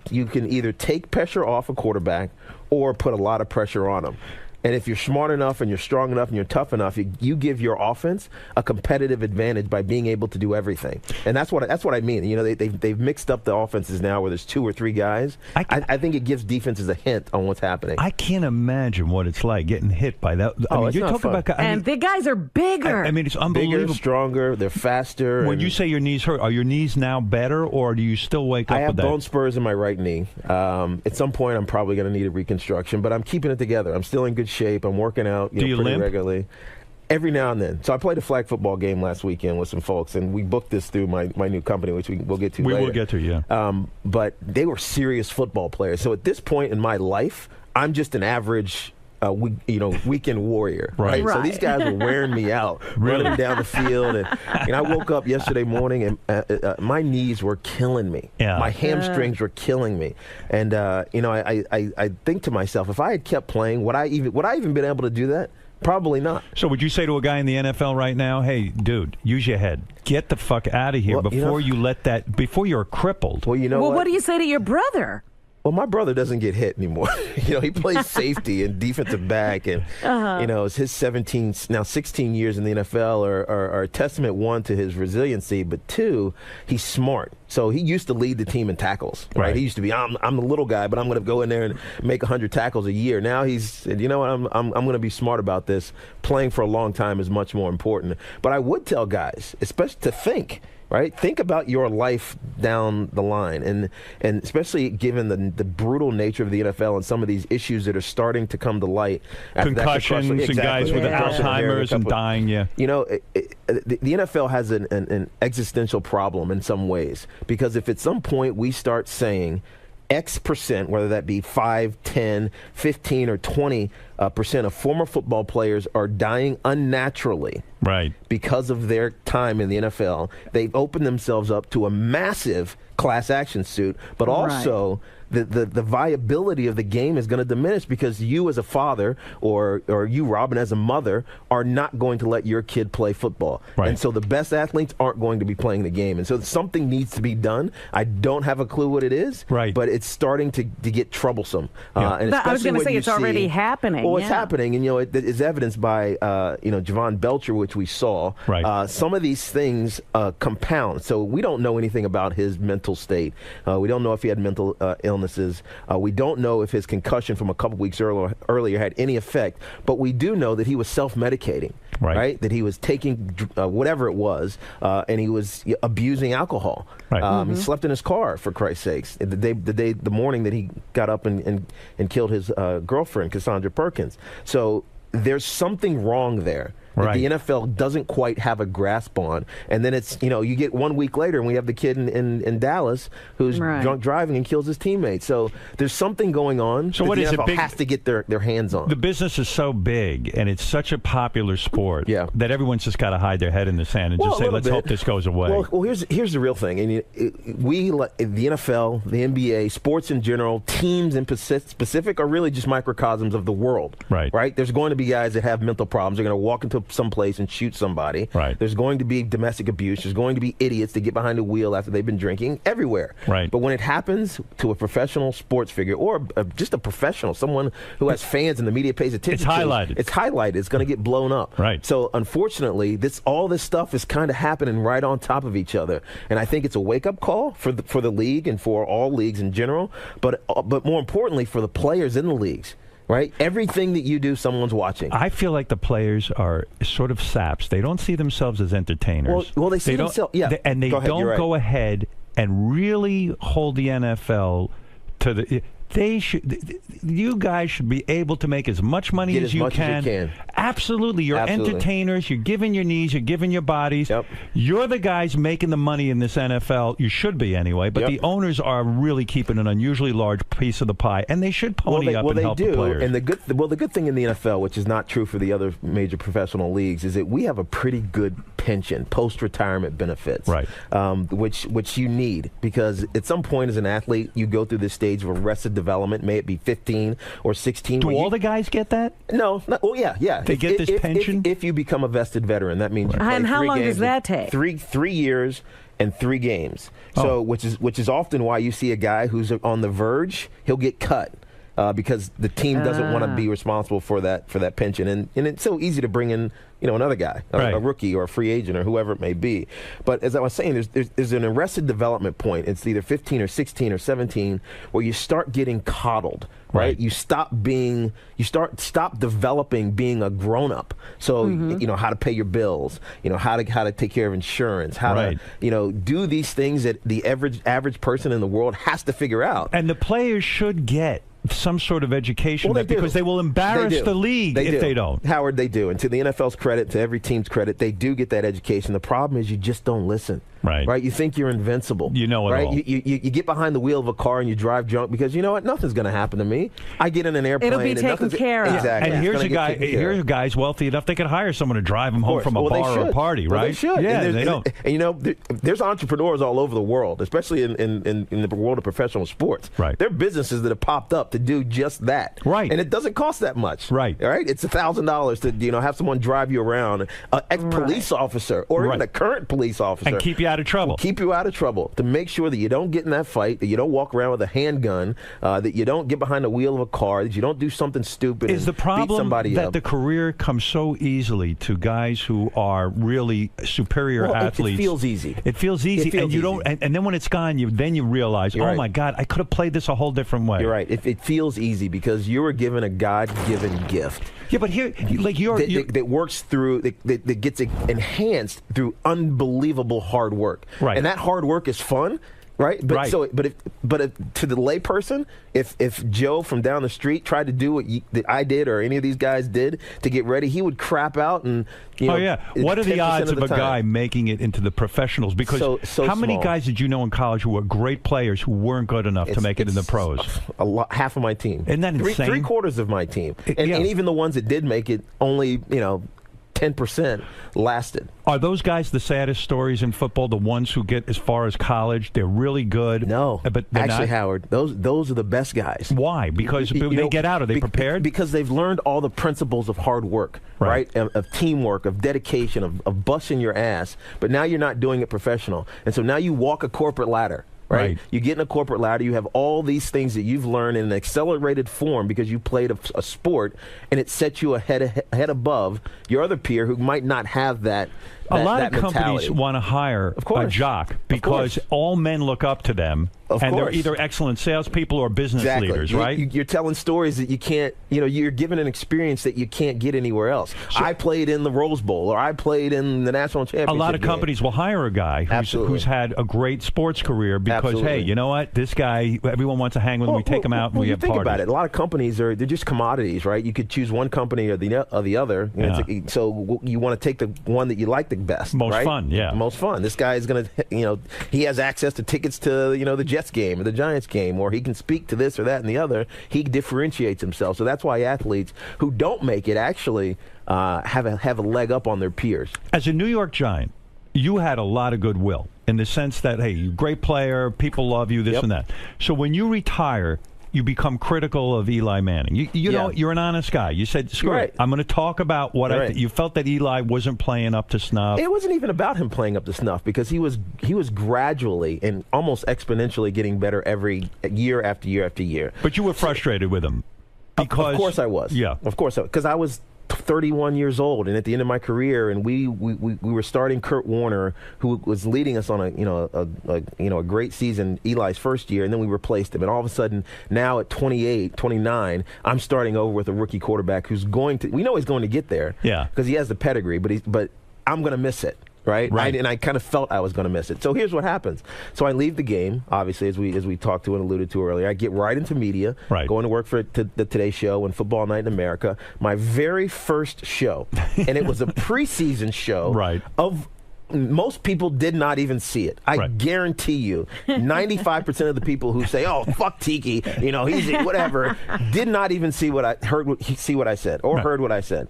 Speaker 16: either take pressure off a quarterback or put a lot of pressure on him. And if you're smart enough and you're strong enough and you're tough enough, you give your offense a competitive advantage by being able to do everything. And that's what I mean. They've mixed up the offenses now where there's 2 or 3 guys. I think it gives defenses a hint on what's happening.
Speaker 1: I can't imagine what it's like getting hit by that. I mean, you're talking about,
Speaker 9: and the guys are bigger.
Speaker 1: I mean, it's unbelievable.
Speaker 16: Bigger, stronger, they're faster.
Speaker 1: When you say your knees hurt, are your knees now better, or do you still wake up
Speaker 16: I have
Speaker 1: with that?
Speaker 16: bone spurs in my right knee. At some point, I'm probably going to need a reconstruction, but I'm keeping it together. I'm still in good shape. I'm working out
Speaker 1: Do you
Speaker 16: pretty
Speaker 1: limp?
Speaker 16: regularly. Every now and then. So I played a flag football game last weekend with some folks, and we booked this through my new company, which we'll get to later.
Speaker 1: We will get to, yeah.
Speaker 16: But they were serious football players. So at this point in my life, I'm just an average weekend warrior. Right. So these guys were wearing me out, running down the field. And I woke up yesterday morning, and my knees were killing me.
Speaker 1: Yeah.
Speaker 16: My hamstrings were killing me. And, I think to myself, if I had kept playing, would I even been able to do that? Probably not.
Speaker 1: So would you say to a guy in the NFL right now, hey, dude, use your head. Get the fuck out of here before you're crippled.
Speaker 16: Well,
Speaker 9: what do you say to your brother?
Speaker 16: Well, my brother doesn't get hit anymore. He plays safety and defensive back, and it's his 16 years in the NFL are a testament, one, to his resiliency, but 2, he's smart. So he used to lead the team in tackles. Right? He used to be, I'm the little guy, but I'm going to go in there and make 100 tackles a year. Now he's said, you know what, I'm going to be smart about this. Playing for a long time is much more important. But I would tell guys, especially to think. Right? Think about your life down the line, and especially given the brutal nature of the NFL and some of these issues that are starting to come to light.
Speaker 1: Concussions and guys with Alzheimer's and dying,
Speaker 16: the NFL has an existential problem in some ways, because if at some point we start saying X percent, whether that be 5, 10, 15, or 20% of former football players are dying unnaturally because of their time in the NFL, they've opened themselves up to a massive class action suit, but also the viability of the game is going to diminish because you as a father or you, Robin, as a mother, are not going to let your kid play football. And so the best athletes aren't going to be playing the game. And so something needs to be done. I don't have a clue what it is, but it's starting to get troublesome. And
Speaker 9: I was going to say it's already happening.
Speaker 16: Well, it's happening, and it is evidenced by Javon Belcher, which we saw. Some of these things compound. So we don't know anything about his mental state. We don't know if he had mental illnesses. We don't know if his concussion from a couple weeks earlier had any effect, but we do know that he was self-medicating, that he was taking whatever it was, and he was abusing alcohol. He slept in his car, for Christ's sakes, the morning that he got up and killed his girlfriend, Cassandra Perkins. So there's something wrong there that the NFL doesn't quite have a grasp on. And then it's, you get 1 week later and we have the kid in Dallas who's drunk driving and kills his teammate. So there's something going on that the NFL has to get their hands on.
Speaker 1: The business is so big and it's such a popular sport that everyone's just got to hide their head in the sand and just say, let's hope this goes away.
Speaker 16: Well, here's the real thing. And the NFL, the NBA, sports in general, teams in specific are really just microcosms of the world. Right? There's going to be guys that have mental problems. They're going to walk into someplace and shoot somebody. There's going to be domestic abuse. There's going to be idiots that get behind the wheel after they've been drinking everywhere. But when it happens to a professional sports figure or just a professional, someone who has fans and the media pays attention
Speaker 1: it's highlighted.
Speaker 16: It's highlighted. It's going to get blown up. So unfortunately, all this stuff is kind of happening right on top of each other. And I think it's a wake-up call for the league and for all leagues in general, but more importantly for the players in the leagues. Everything that you do, someone's watching.
Speaker 1: I feel like the players are sort of saps. They don't see themselves as entertainers.
Speaker 16: Well, they see themselves.
Speaker 1: And they don't go ahead and really hold the NFL to the. You guys should be able to make as much money
Speaker 16: Get
Speaker 1: as
Speaker 16: as
Speaker 1: you
Speaker 16: much as you can.
Speaker 1: Absolutely. You're
Speaker 16: Absolutely.
Speaker 1: entertainers. You're giving your knees. You're giving your bodies.
Speaker 16: Yep.
Speaker 1: You're the guys making the money in this NFL. You should be anyway. But
Speaker 16: Yep.
Speaker 1: the owners are really keeping an unusually large piece of the pie, and they should pony up and help the players.
Speaker 16: And the good thing in the NFL, which is not true for the other major professional leagues, is that we have a pretty good pension, post-retirement benefits,
Speaker 1: right?
Speaker 16: Which you need, because at some point as an athlete, you go through this stage of arrested development. May it be 15 or 16.
Speaker 1: Do all the guys get that?
Speaker 16: No. Well, yeah.
Speaker 1: They get this pension?
Speaker 16: If you become a vested veteran, that means you play
Speaker 9: And how
Speaker 16: 3
Speaker 9: long
Speaker 16: games
Speaker 9: does that take?
Speaker 16: 3 years and 3 games. So, which is often why you see a guy who's on the verge, he'll get cut. Because the team doesn't want to be responsible for that pension, and it's so easy to bring in another guy, a rookie or a free agent or whoever it may be. But as I was saying, there's an arrested development point. It's either 15 or 16 or 17 where you start getting coddled, right? You stop developing being a grown up. So how to pay your bills, how to take care of insurance, how to do these things that the average person in the world has to figure out.
Speaker 1: And the players should get some sort of education because they will embarrass
Speaker 16: They do.
Speaker 1: the league if they don't.
Speaker 16: Howard, they do. And to the NFL's credit, to every team's credit, they do get that education. The problem is you just don't listen. Right? You think you're invincible.
Speaker 1: You know it
Speaker 16: right?
Speaker 1: all.
Speaker 16: You get behind the wheel of a car and you drive drunk because you know what? Nothing's going to happen to me. I get in an airplane.
Speaker 9: It'll be
Speaker 16: and
Speaker 9: taken care of.
Speaker 16: Exactly.
Speaker 1: And here's a guy's wealthy enough they could hire someone to drive him home from a bar or a party, right?
Speaker 16: They should.
Speaker 1: Yeah,
Speaker 16: and
Speaker 1: they don't.
Speaker 16: And there's entrepreneurs all over the world, especially in the world of professional sports.
Speaker 1: Right.
Speaker 16: There are businesses that have popped up to do just that.
Speaker 1: Right.
Speaker 16: And it doesn't cost that much.
Speaker 1: Right.
Speaker 16: All right. It's $1,000 to have someone drive you around, an ex-police officer or even a current police officer,
Speaker 1: and keep you out of trouble.
Speaker 16: Keep you out of trouble to make sure that you don't get in that fight, that you don't walk around with a handgun, that you don't get behind the wheel of a car, that you don't do something stupid.
Speaker 1: Is the problem
Speaker 16: beat somebody
Speaker 1: that
Speaker 16: up.
Speaker 1: the career comes so easily to guys who are really superior athletes?
Speaker 16: It feels easy.
Speaker 1: It feels easy, and you don't. And then when it's gone, you realize,
Speaker 16: You're
Speaker 1: oh
Speaker 16: right.
Speaker 1: my God, I could have played this a whole different way.
Speaker 16: You're right. It feels easy because you were given a God-given gift.
Speaker 1: Yeah, but here,
Speaker 16: that works through that gets enhanced through unbelievable hard work.
Speaker 1: Right.
Speaker 16: And that hard work is fun. Right, but to the layperson, if Joe from down the street tried to do what that I did or any of these guys did to get ready, he would crap out and.
Speaker 1: What are the odds of a guy making it into the professionals? Because how many
Speaker 16: small.
Speaker 1: guys did you know in college who were great players who weren't good enough to make it in the pros?
Speaker 16: A lot, half of my team.
Speaker 1: Isn't that insane?
Speaker 16: 3/4 of my team, and even the ones that did make it, only 10% lasted.
Speaker 1: Are those guys the saddest stories in football? The ones who get as far as college, they're really good.
Speaker 16: No,
Speaker 1: but they're
Speaker 16: actually,
Speaker 1: not?
Speaker 16: Howard, those are the best guys.
Speaker 1: Why? Because when they get out, are they prepared?
Speaker 16: Because they've learned all the principles of hard work, right? Of teamwork, of dedication, of busting your ass. But now you're not doing it professional, and so now you walk a corporate ladder. Right. You get in a corporate ladder, you have all these things that you've learned in an accelerated form because you played a sport, and it sets you ahead above your other peer who might not have that.
Speaker 1: A lot of
Speaker 16: mentality.
Speaker 1: companies want to hire a jock because all men look up to them, and they're either excellent salespeople or business leaders, right?
Speaker 16: You're telling stories that you can't, you're given an experience that you can't get anywhere else. I played in the Rose Bowl, or I played in the national championship.
Speaker 1: A lot of companies will hire a guy who's had a great sports career because, hey, you know what? This guy, everyone wants to hang with him. We take him out and we have
Speaker 16: think
Speaker 1: parties.
Speaker 16: About it. A lot of companies they're just commodities, right? You could choose one company or the other. So you want to take the one that you like the best,
Speaker 1: most
Speaker 16: right?
Speaker 1: fun, yeah,
Speaker 16: most fun. This guy is going to, he has access to tickets to the Jets game or the Giants game, or he can speak to this or that and the other. He differentiates himself. So that's why athletes who don't make it actually have a leg up on their peers.
Speaker 1: As a New York Giant, you had a lot of goodwill in the sense that, hey, you're a great player, people love you, this and that. So when you retire, you become critical of Eli Manning. You know, you're an honest guy. You said, screw it. I'm going to talk about what you felt that Eli wasn't playing up to snuff.
Speaker 16: It wasn't even about him playing up to snuff because he was gradually and almost exponentially getting better every year after year after year.
Speaker 1: But you were frustrated with him. Because,
Speaker 16: of course I was.
Speaker 1: Yeah.
Speaker 16: Of course, because I was 31 years old and at the end of my career, and we were starting Kurt Warner, who was leading us on a great season, Eli's first year, and then we replaced him. And all of a sudden, now at 28, 29, I'm starting over with a rookie quarterback who's we know he's going to get there, because he has the pedigree, but I'm going to miss it. Right. And I kind of felt I was going to miss it. So here's what happens. So I leave the game, obviously, as we talked to and alluded to earlier. I get right into media, going to work for the Today Show and Football Night in America. My very first show, and it was a preseason show of. Most people did not even see it. I guarantee you, 95% of the people who say, "Oh, fuck Tiki," he's whatever, did not even see what I said or heard what I said.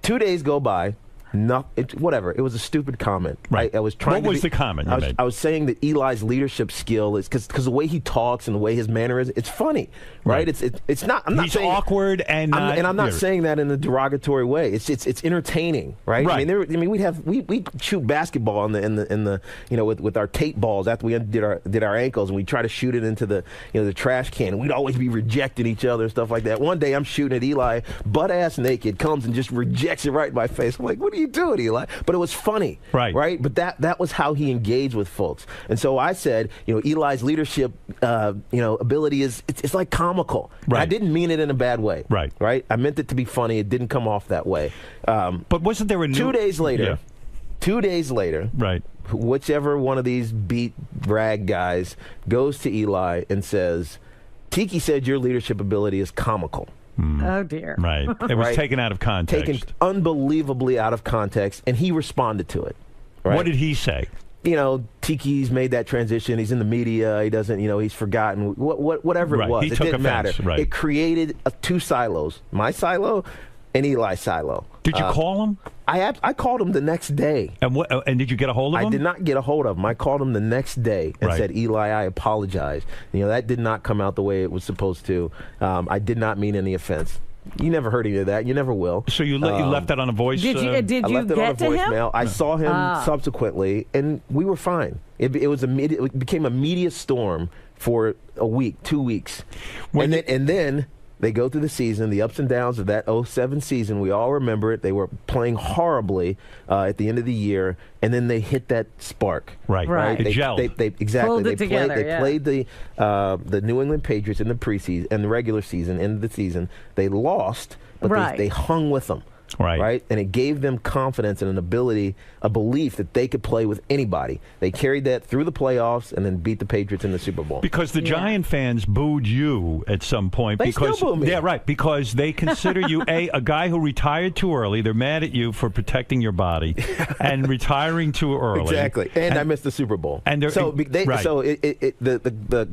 Speaker 16: 2 days go by. Whatever. It was a stupid comment. I was trying.
Speaker 1: What was the comment you made?
Speaker 16: I was saying that Eli's leadership skill is because the way he talks and the way his manner is, it's funny, right? It's not. I'm not
Speaker 1: He's
Speaker 16: saying
Speaker 1: awkward and
Speaker 16: I'm not saying that in a derogatory way. It's entertaining, right? I mean, we shoot basketball in the with our tape balls after we did our ankles, and we try to shoot it into the the trash can, and we'd always be rejecting each other and stuff like that. One day I'm shooting at Eli, butt ass naked, comes and just rejects it right in my face. I'm like, what are you doing, Eli? But it was funny, right? But that was how he engaged with folks. And so I said, Eli's leadership, ability it's like comical. I didn't mean it in a bad way, right? I meant it to be funny. It didn't come off that way.
Speaker 1: But wasn't there a
Speaker 16: 2 days later? 2 days later, whichever one of these beat rag guys goes to Eli and says, "Tiki said your leadership ability is comical."
Speaker 9: Oh, dear.
Speaker 1: Right. It was taken out of context.
Speaker 16: Taken unbelievably out of context, and he responded to it.
Speaker 1: What did he say?
Speaker 16: Tiki's made that transition. He's in the media. He doesn't, he's forgotten. Whatever it was, it didn't matter. It created two silos, my silo and Eli's silo.
Speaker 1: Did you call him?
Speaker 16: I called him the next day.
Speaker 1: And did you get a hold of him?
Speaker 16: I did not get a hold of him. I called him the next day and said, "Eli, I apologize. That did not come out the way it was supposed to. I did not mean any offense." You never heard any of that. You never will.
Speaker 1: So you left that on a voice?
Speaker 9: Did you
Speaker 16: I left it on a voicemail. I saw him subsequently, and we were fine. It became a media storm for a week, 2 weeks. And then they go through the season, the ups and downs of that 2007 season. We all remember it. They were playing horribly at the end of the year, and then they hit that spark.
Speaker 1: Right. They gelled.
Speaker 16: Exactly.
Speaker 9: Pulled it together,
Speaker 16: they played the New England Patriots in the preseason and the regular season, end of the season. They lost, but they hung with them. Right. And it gave them confidence and a belief that they could play with anybody. They carried that through the playoffs and then beat the Patriots in the Super Bowl.
Speaker 1: Because the Giant fans booed you at some point.
Speaker 16: They still boo me.
Speaker 1: Yeah, right. Because they consider you a guy who retired too early. They're mad at you for protecting your body and retiring too early.
Speaker 16: Exactly. And I missed the Super Bowl. And the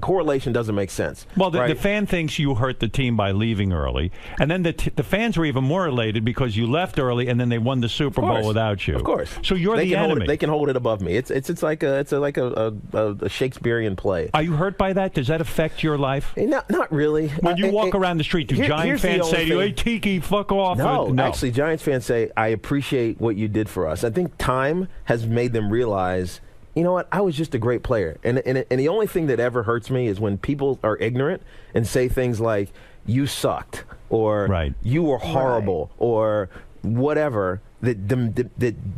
Speaker 16: correlation doesn't make sense.
Speaker 1: Well, the fan thinks you hurt the team by leaving early. And then the fans were even more elated because you left early and then they won the Super Bowl without you.
Speaker 16: Of course.
Speaker 1: So you're the enemy.
Speaker 16: They can hold it above me. It's like a Shakespearean play.
Speaker 1: Are you hurt by that? Does that affect your life?
Speaker 16: Not really.
Speaker 1: When you walk around the street, do Giant fans say to you, "Hey, Tiki, fuck off"?
Speaker 16: No, actually, Giants fans say, "I appreciate what you did for us." I think time has made them realize, you know what? I was just a great player. And the only thing that ever hurts me is when people are ignorant and say things like, "You sucked," or "You were horrible," or whatever, that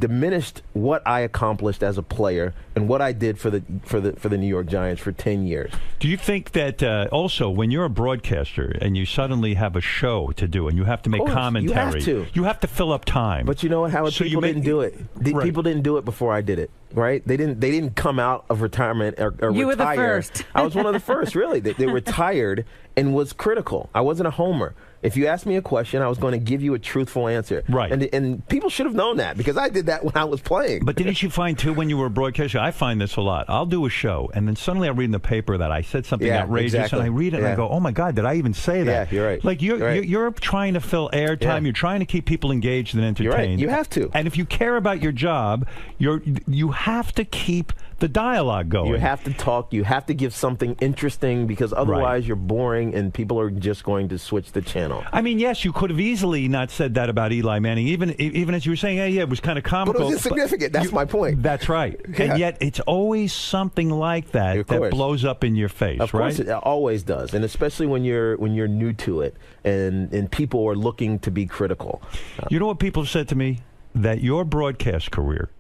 Speaker 16: diminished what I accomplished as a player and what I did for the New York Giants for 10 years.
Speaker 1: Do you think that also when you're a broadcaster and you suddenly have a show to do and you have to make commentary, you have to fill up time?
Speaker 16: But you know what, Howard? People didn't do it. People didn't do it before I did it. Right? They didn't come out of retirement or
Speaker 9: you
Speaker 16: retire.
Speaker 9: were the first.
Speaker 16: I was one of the first, really. They retired and was critical. I wasn't a homer. If you asked me a question, I was going to give you a truthful answer.
Speaker 1: Right.
Speaker 16: And people should have known that because I did that when I was playing.
Speaker 1: But didn't you find, too, when you were a broadcaster, I find this a lot. I'll do a show, and then suddenly I read in the paper that I said something outrageous, and I read it, and I go, oh, my God, did I even say that?
Speaker 16: Yeah, you're right.
Speaker 1: Like, you're trying to fill airtime. You're trying to keep people engaged and entertained.
Speaker 16: You're right. You have to.
Speaker 1: And if you care about your job, you have to keep the dialogue going.
Speaker 16: You have to talk. You have to give something interesting because otherwise you're boring and people are just going to switch the channel.
Speaker 1: I mean, yes, you could have easily not said that about Eli Manning, even as you were saying, it was kind of comical.
Speaker 16: But it was insignificant. That's my point.
Speaker 1: That's right. Yeah. And yet it's always something like that that blows up in your face,
Speaker 16: Of course, it always does. And especially when you're new to it and people are looking to be critical.
Speaker 1: You know what people have said to me? That your broadcast career,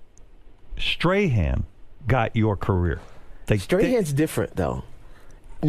Speaker 1: Strahan got your career.
Speaker 16: Strahan's different, though.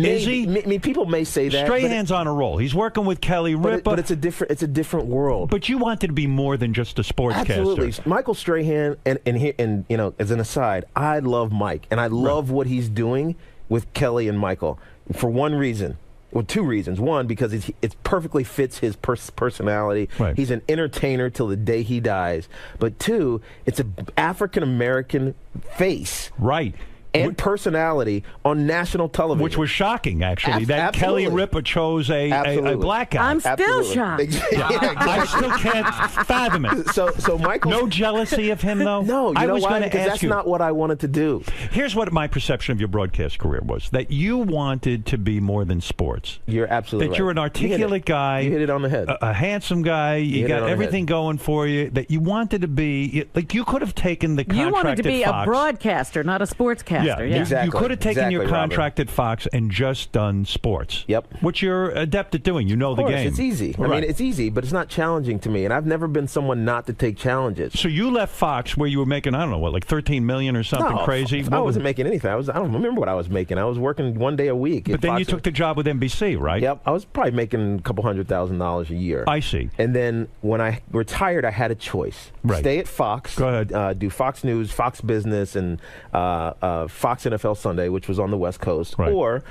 Speaker 1: Is he?
Speaker 16: I mean, people may say that.
Speaker 1: Strahan's on a roll. He's working with Kelly Ripa.
Speaker 16: But it's a different world.
Speaker 1: But you wanted to be more than just a sportscaster.
Speaker 16: Absolutely. Michael Strahan, and you know, as an aside, I love Mike, and I love what he's doing with Kelly and Michael for one reason. Well, two reasons. One, because it perfectly fits his personality.
Speaker 1: Right.
Speaker 16: He's an entertainer till the day he dies. But two, it's an African-American face.
Speaker 1: Right.
Speaker 16: And personality on national television.
Speaker 1: Which was shocking, actually, that Kelly Ripa chose a black guy.
Speaker 9: I'm still shocked.
Speaker 1: I still can't fathom it.
Speaker 16: So Michael,
Speaker 1: no jealousy of him, though?
Speaker 16: No,
Speaker 1: I was
Speaker 16: why?
Speaker 1: going to
Speaker 16: Because
Speaker 1: ask
Speaker 16: that's
Speaker 1: you.
Speaker 16: not what I wanted to do.
Speaker 1: Here's what my perception of your broadcast career was, that you wanted to be more than sports.
Speaker 16: You're absolutely
Speaker 1: that
Speaker 16: right.
Speaker 1: You're an articulate guy.
Speaker 16: You hit it on the head.
Speaker 1: A handsome guy. You got everything going for you. That you wanted to be, like you could have taken the contract
Speaker 9: You wanted to be
Speaker 1: at
Speaker 9: a
Speaker 1: Fox.
Speaker 9: broadcaster, not a sportscaster. Yeah,
Speaker 1: Exactly. You could have taken your
Speaker 16: Robert.
Speaker 1: contract at Fox and just done sports.
Speaker 16: Yep.
Speaker 1: Which you're adept at doing. You know
Speaker 16: Of
Speaker 1: the
Speaker 16: course,
Speaker 1: game.
Speaker 16: it's easy. I mean, it's easy, but it's not challenging to me. And I've never been someone not to take challenges.
Speaker 1: So you left Fox where you were making, I don't know, what, like $13 million or something crazy?
Speaker 16: I wasn't making anything. I don't remember what I was making. I was working one day a week.
Speaker 1: But then you took the job with NBC, right?
Speaker 16: Yep. I was probably making a couple $100,000 a year.
Speaker 1: I see.
Speaker 16: And then when I retired, I had a choice.
Speaker 1: Right.
Speaker 16: Stay at Fox.
Speaker 1: Go ahead.
Speaker 16: Do Fox News, Fox Business, and Fox NFL Sunday, which was on the West Coast.
Speaker 1: Right.
Speaker 16: Or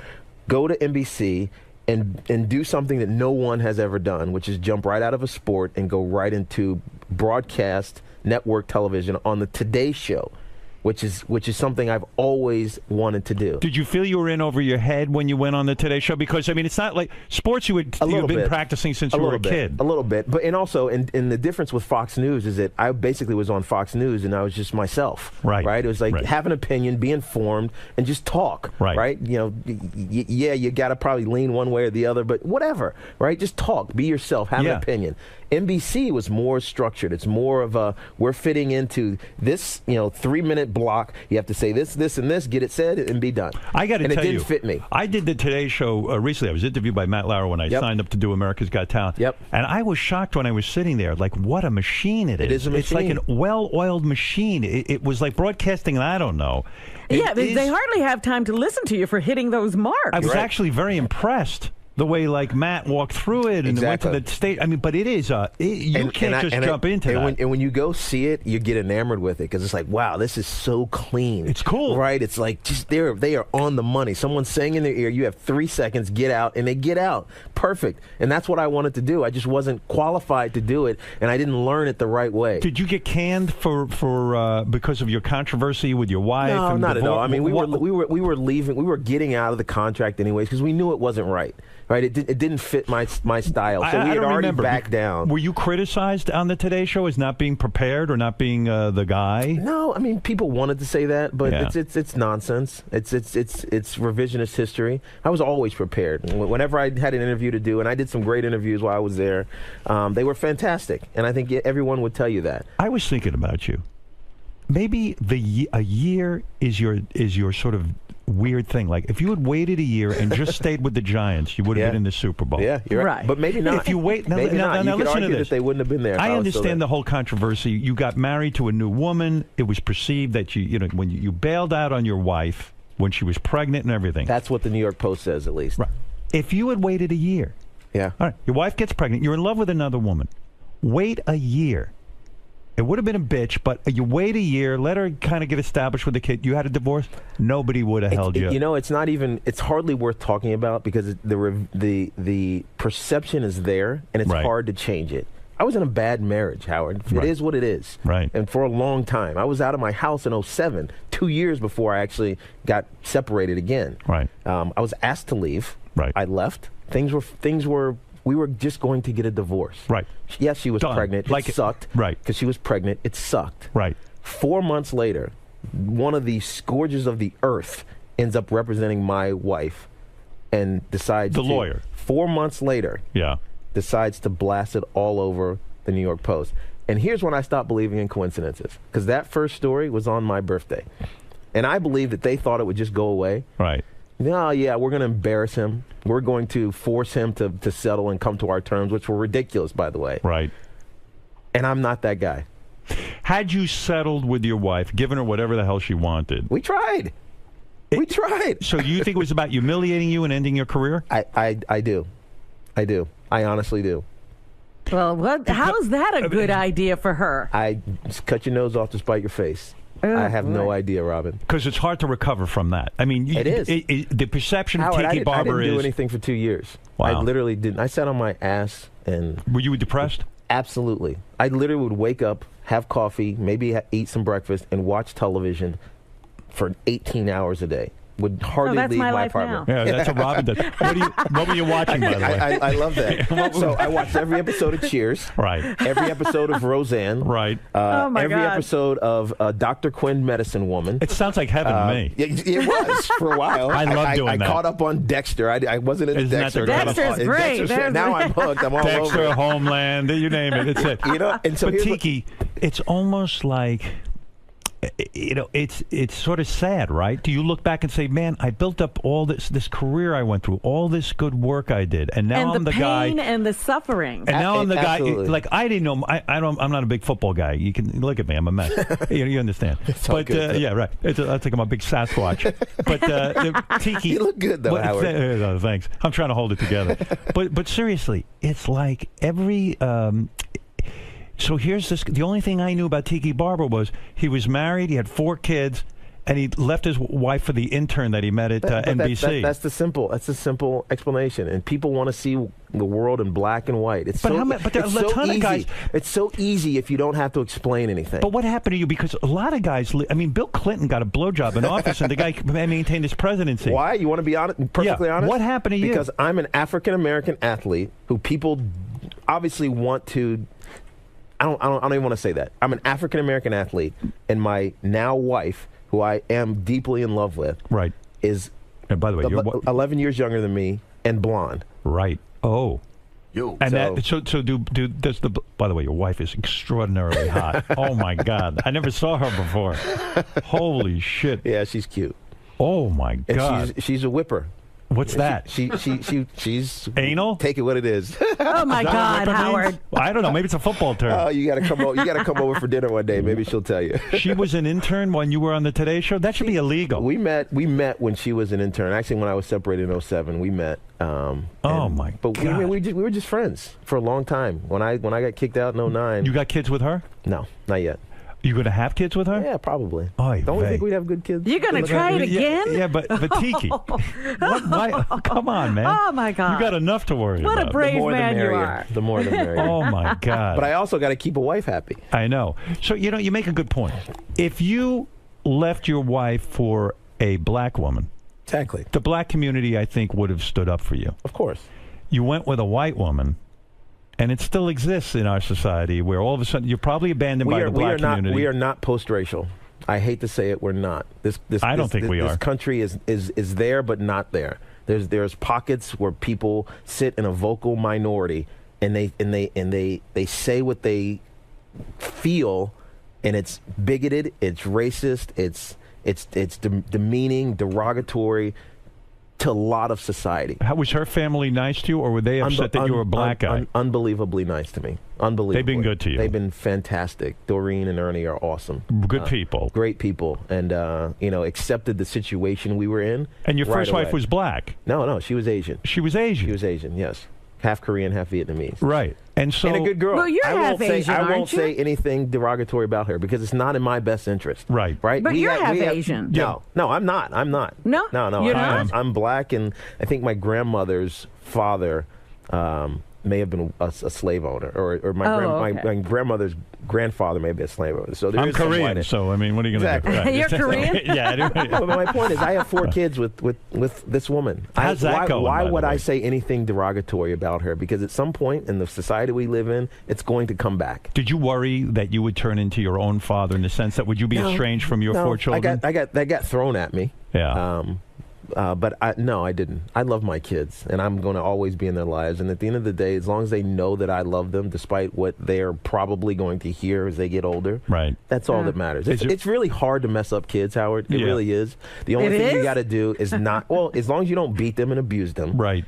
Speaker 16: go to NBC and do something that no one has ever done, which is jump right out of a sport and go right into broadcast network television on the Today Show, which is something I've always wanted to do.
Speaker 1: Did you feel you were in over your head when you went on the Today Show? Because, I mean, it's not like sports you've been practicing since you were a kid.
Speaker 16: A little bit. But also, and the difference with Fox News is that I basically was on Fox News and I was just myself. Right. It was like have an opinion, be informed, and just talk. Right. You know, you got to probably lean one way or the other, but whatever. Right. Just talk. Be yourself. Have an opinion. NBC was more structured. It's more of a, we're fitting into this, 3-minute block. You have to say this, this, and this, get it said, and be done.
Speaker 1: I got to tell you.
Speaker 16: And it didn't fit me.
Speaker 1: I did the Today Show recently. I was interviewed by Matt Lauer when I signed up to do America's Got Talent.
Speaker 16: Yep.
Speaker 1: And I was shocked when I was sitting there, like, what a machine it is.
Speaker 16: It is a machine.
Speaker 1: It's like an well-oiled machine. It was like broadcasting, I don't know.
Speaker 9: Yeah, they hardly have time to listen to you for hitting those marks.
Speaker 1: I was actually very impressed. The way, like, Matt walked through it and went to the state. I mean, but it is you can't just jump into that.
Speaker 16: And when you go see it, you get enamored with it because it's like, wow, this is so clean.
Speaker 1: It's cool,
Speaker 16: right? It's like just they are on the money. Someone's saying in their ear, you have 3 seconds, get out, and they get out, perfect. And that's what I wanted to do. I just wasn't qualified to do it, and I didn't learn it the right way.
Speaker 1: Did you get canned for because of your controversy with your wife?
Speaker 16: No,
Speaker 1: and
Speaker 16: not at all. I mean, we were leaving. We were getting out of the contract anyways because we knew it wasn't right. Right, it didn't fit my style, so we had already backed down.
Speaker 1: Were you criticized on the Today Show as not being prepared or not being the guy?
Speaker 16: No, I mean people wanted to say that, but it's nonsense. It's revisionist history. I was always prepared. Whenever I had an interview to do, and I did some great interviews while I was there, they were fantastic, and I think everyone would tell you that.
Speaker 1: I was thinking about you. Maybe a year is your sort of weird thing. Like if you had waited a year and just stayed with the Giants, you would have been in the Super Bowl.
Speaker 16: Yeah, you're right. But maybe not.
Speaker 1: If you wait, now
Speaker 16: you could
Speaker 1: listen to
Speaker 16: argue
Speaker 1: this.
Speaker 16: that they wouldn't have been there.
Speaker 1: I understand the whole controversy. You got married to a new woman. It was perceived that when you bailed out on your wife when she was pregnant and everything.
Speaker 16: That's what the New York Post says, at least.
Speaker 1: Right. If you had waited a year, all right, your wife gets pregnant. You're in love with another woman. Wait a year. It would have been a bitch, but you wait a year, let her kind of get established with the kid. You had a divorce, nobody would have held you.
Speaker 16: It's hardly worth talking about because the perception is there, and it's hard to change it. I was in a bad marriage, Howard. It is what it is.
Speaker 1: Right.
Speaker 16: And for a long time. I was out of my house in 2007, 2 years before I actually got separated again.
Speaker 1: Right.
Speaker 16: I was asked to leave.
Speaker 1: Right.
Speaker 16: I left. We were just going to get a divorce.
Speaker 1: Right.
Speaker 16: Yes, she was pregnant. It sucked.
Speaker 1: Right.
Speaker 16: Because she was pregnant. It sucked.
Speaker 1: Right.
Speaker 16: 4 months later, one of the scourges of the earth ends up representing my wife and decides
Speaker 1: the lawyer.
Speaker 16: 4 months later, decides to blast it all over the New York Post. And here's when I stopped believing in coincidences. Because that first story was on my birthday. And I believed that they thought it would just go away.
Speaker 1: Right.
Speaker 16: No, we're going to embarrass him. We're going to force him to settle and come to our terms, which were ridiculous, by the way.
Speaker 1: Right.
Speaker 16: And I'm not that guy.
Speaker 1: Had you settled with your wife, given her whatever the hell she wanted?
Speaker 16: We tried. We tried.
Speaker 1: So you think it was about humiliating you and ending your career?
Speaker 16: I do. I honestly do.
Speaker 9: Well, how's that a good idea for her?
Speaker 16: I just cut your nose off to spite your face. I have no idea, Robin.
Speaker 1: Because it's hard to recover from that. I mean,
Speaker 16: it is.
Speaker 1: The perception of
Speaker 16: Howard,
Speaker 1: Tiki Barber
Speaker 16: I didn't
Speaker 1: is.
Speaker 16: do anything for 2 years.
Speaker 1: Wow.
Speaker 16: I literally didn't. I sat on my ass and.
Speaker 1: Were you depressed?
Speaker 16: Absolutely. I literally would wake up, have coffee, maybe eat some breakfast, and watch television for 18 hours a day. Would hardly
Speaker 9: that's
Speaker 16: leave
Speaker 9: my
Speaker 16: my
Speaker 9: life
Speaker 16: apartment.
Speaker 1: Yeah, that's what Robin does. What were you watching, by the way?
Speaker 16: I love that. So I watched every episode of Cheers.
Speaker 1: Right.
Speaker 16: Every episode of Roseanne.
Speaker 1: Right.
Speaker 9: Oh, my
Speaker 16: every
Speaker 9: God.
Speaker 16: episode of Dr. Quinn, Medicine Woman.
Speaker 1: It sounds like heaven to me.
Speaker 16: It was for a while.
Speaker 1: I love doing that.
Speaker 16: I caught up on Dexter. I wasn't into
Speaker 1: Isn't that
Speaker 16: Dexter.
Speaker 1: the greatest?
Speaker 9: Dexter's great.
Speaker 16: Dexter's, now I'm hooked. I'm all
Speaker 1: Dexter,
Speaker 16: over it.
Speaker 1: Homeland, you name it. It's it.
Speaker 16: And so
Speaker 1: but Tiki, it's almost like, it's sort of sad, right? Do you look back and say, man, I built up all this career I went through, all this good work I did, and now I'm the guy.
Speaker 9: And the pain and the suffering.
Speaker 1: And now I'm the guy.
Speaker 16: Absolutely.
Speaker 1: Like I didn't know. I'm not a big football guy. You can look at me. I'm a mess. you understand?
Speaker 16: all good,
Speaker 1: yeah, right. I think I'm a big Sasquatch. But Tiki,
Speaker 16: You look good, though, Howard.
Speaker 1: Thanks. I'm trying to hold it together. but seriously, it's like every. So here's this. The only thing I knew about Tiki Barber was he was married. He had 4 kids. And he left his wife for the intern that he met at NBC.
Speaker 16: That's the simple explanation. And people want to see the world in black and white. It's
Speaker 1: But
Speaker 16: so,
Speaker 1: how many- but there are
Speaker 16: it's
Speaker 1: a
Speaker 16: so
Speaker 1: ton of
Speaker 16: easy.
Speaker 1: guys-
Speaker 16: It's so easy if you don't have to explain anything.
Speaker 1: But what happened to you? Because a lot of guys, I mean, Bill Clinton got a blowjob in office, and the guy maintained his presidency.
Speaker 16: Why? You want to be honest, perfectly honest?
Speaker 1: What happened to you?
Speaker 16: Because I'm an African American athlete who people obviously want to. I don't even want to say that. I'm an African American athlete, and my now wife, who I am deeply in love with,
Speaker 1: right,
Speaker 16: is.
Speaker 1: And by the way, you're
Speaker 16: 11 years younger than me and blonde.
Speaker 1: Right. Oh. And
Speaker 16: So-
Speaker 1: does the. By the way, your wife is extraordinarily hot. Oh my God, I never saw her before. Holy shit.
Speaker 16: Yeah, she's cute.
Speaker 1: Oh my God.
Speaker 16: And she's a whipper.
Speaker 1: What's that?
Speaker 16: She's
Speaker 1: anal.
Speaker 16: Take it what it is.
Speaker 9: Oh my
Speaker 1: Is that what
Speaker 9: God,
Speaker 1: whipper
Speaker 9: Howard.
Speaker 1: means? I don't know. Maybe it's a football term.
Speaker 16: Oh, you got to come over. You got to come over for dinner one day. Maybe she'll tell you.
Speaker 1: She was an intern when you were on the Today Show. That should be illegal.
Speaker 16: We met when she was an intern. Actually, when I was separated in 2007, we met.
Speaker 1: Oh my
Speaker 16: But
Speaker 1: God.
Speaker 16: we were just friends for a long time. When I got kicked out in 2009.
Speaker 1: You got kids with her?
Speaker 16: No, not yet.
Speaker 1: You going to have kids with her?
Speaker 16: Yeah, probably.
Speaker 1: Oy
Speaker 16: Don't we
Speaker 1: vey.
Speaker 16: think we'd have good kids?
Speaker 9: You're going to try it again?
Speaker 1: Yeah, but Tiki. Why? Come on, man.
Speaker 9: Oh, my God.
Speaker 1: You got enough to worry
Speaker 9: What
Speaker 1: about.
Speaker 9: a brave
Speaker 16: The more the
Speaker 9: man you
Speaker 16: merrier.
Speaker 9: are.
Speaker 16: The more the merrier.
Speaker 1: Oh my God.
Speaker 16: But I also got to keep a wife happy.
Speaker 1: I know. So, you make a good point. If you left your wife for a black woman,
Speaker 16: exactly,
Speaker 1: the black community, I think, would have stood up for you.
Speaker 16: Of course.
Speaker 1: You went with a white woman, and it still exists in our society where all of a sudden you're probably abandoned by the black community.
Speaker 16: We are not post-racial. I hate to say it, we're not.
Speaker 1: I don't think we are.
Speaker 16: This country is there, but not there. There's pockets where people sit in a vocal minority, and they say what they feel, and it's bigoted, it's racist, it's demeaning, derogatory to a lot of society.
Speaker 1: How, was her family nice to you, or were they upset that you were a black guy?
Speaker 16: Unbelievably nice to me. Unbelievable.
Speaker 1: They've been good to you.
Speaker 16: They've been fantastic. Doreen and Ernie are awesome.
Speaker 1: Good people.
Speaker 16: Great people. And, accepted the situation we were in.
Speaker 1: And your first
Speaker 16: right
Speaker 1: wife
Speaker 16: away.
Speaker 1: was black?
Speaker 16: No, she was Asian.
Speaker 1: She was Asian?
Speaker 16: She was Asian, yes. Half Korean, half Vietnamese.
Speaker 1: Right. And so,
Speaker 16: and a good girl.
Speaker 9: Well, you're
Speaker 16: I
Speaker 9: half Asian,
Speaker 16: I won't
Speaker 9: aren't you?
Speaker 16: say anything derogatory about her because it's not in my best interest.
Speaker 1: Right.
Speaker 16: Right.
Speaker 9: But you're half Asian.
Speaker 16: No, I'm not.
Speaker 9: No? You're not?
Speaker 16: I'm black, and I think my grandmother's father may have been a slave owner, or my grandmother's grandfather may have been a slave owner. So there
Speaker 1: I'm
Speaker 16: is some
Speaker 1: Korean,
Speaker 16: white-
Speaker 1: so I mean, what are you going to do?
Speaker 16: Exactly.
Speaker 9: You're Korean?
Speaker 1: Yeah. I do.
Speaker 16: But my point is, I have 4 kids with this woman.
Speaker 1: How's that going,
Speaker 16: Why
Speaker 1: by the
Speaker 16: would I
Speaker 1: way?
Speaker 16: say anything derogatory about her? Because at some point in the society we live in, it's going to come back.
Speaker 1: Did you worry that you would turn into your own father in the sense that would you be estranged from your 4 children?
Speaker 16: That got thrown at me.
Speaker 1: Yeah.
Speaker 16: But I didn't. I love my kids, and I'm going to always be in their lives. And at the end of the day, as long as they know that I love them, despite what they're probably going to hear as they get older,
Speaker 1: right?
Speaker 16: That's all that matters. It's really hard to mess up kids, Howard. It really is. The only thing you got to do is not. Well, as long as you don't beat them and abuse them,
Speaker 1: right?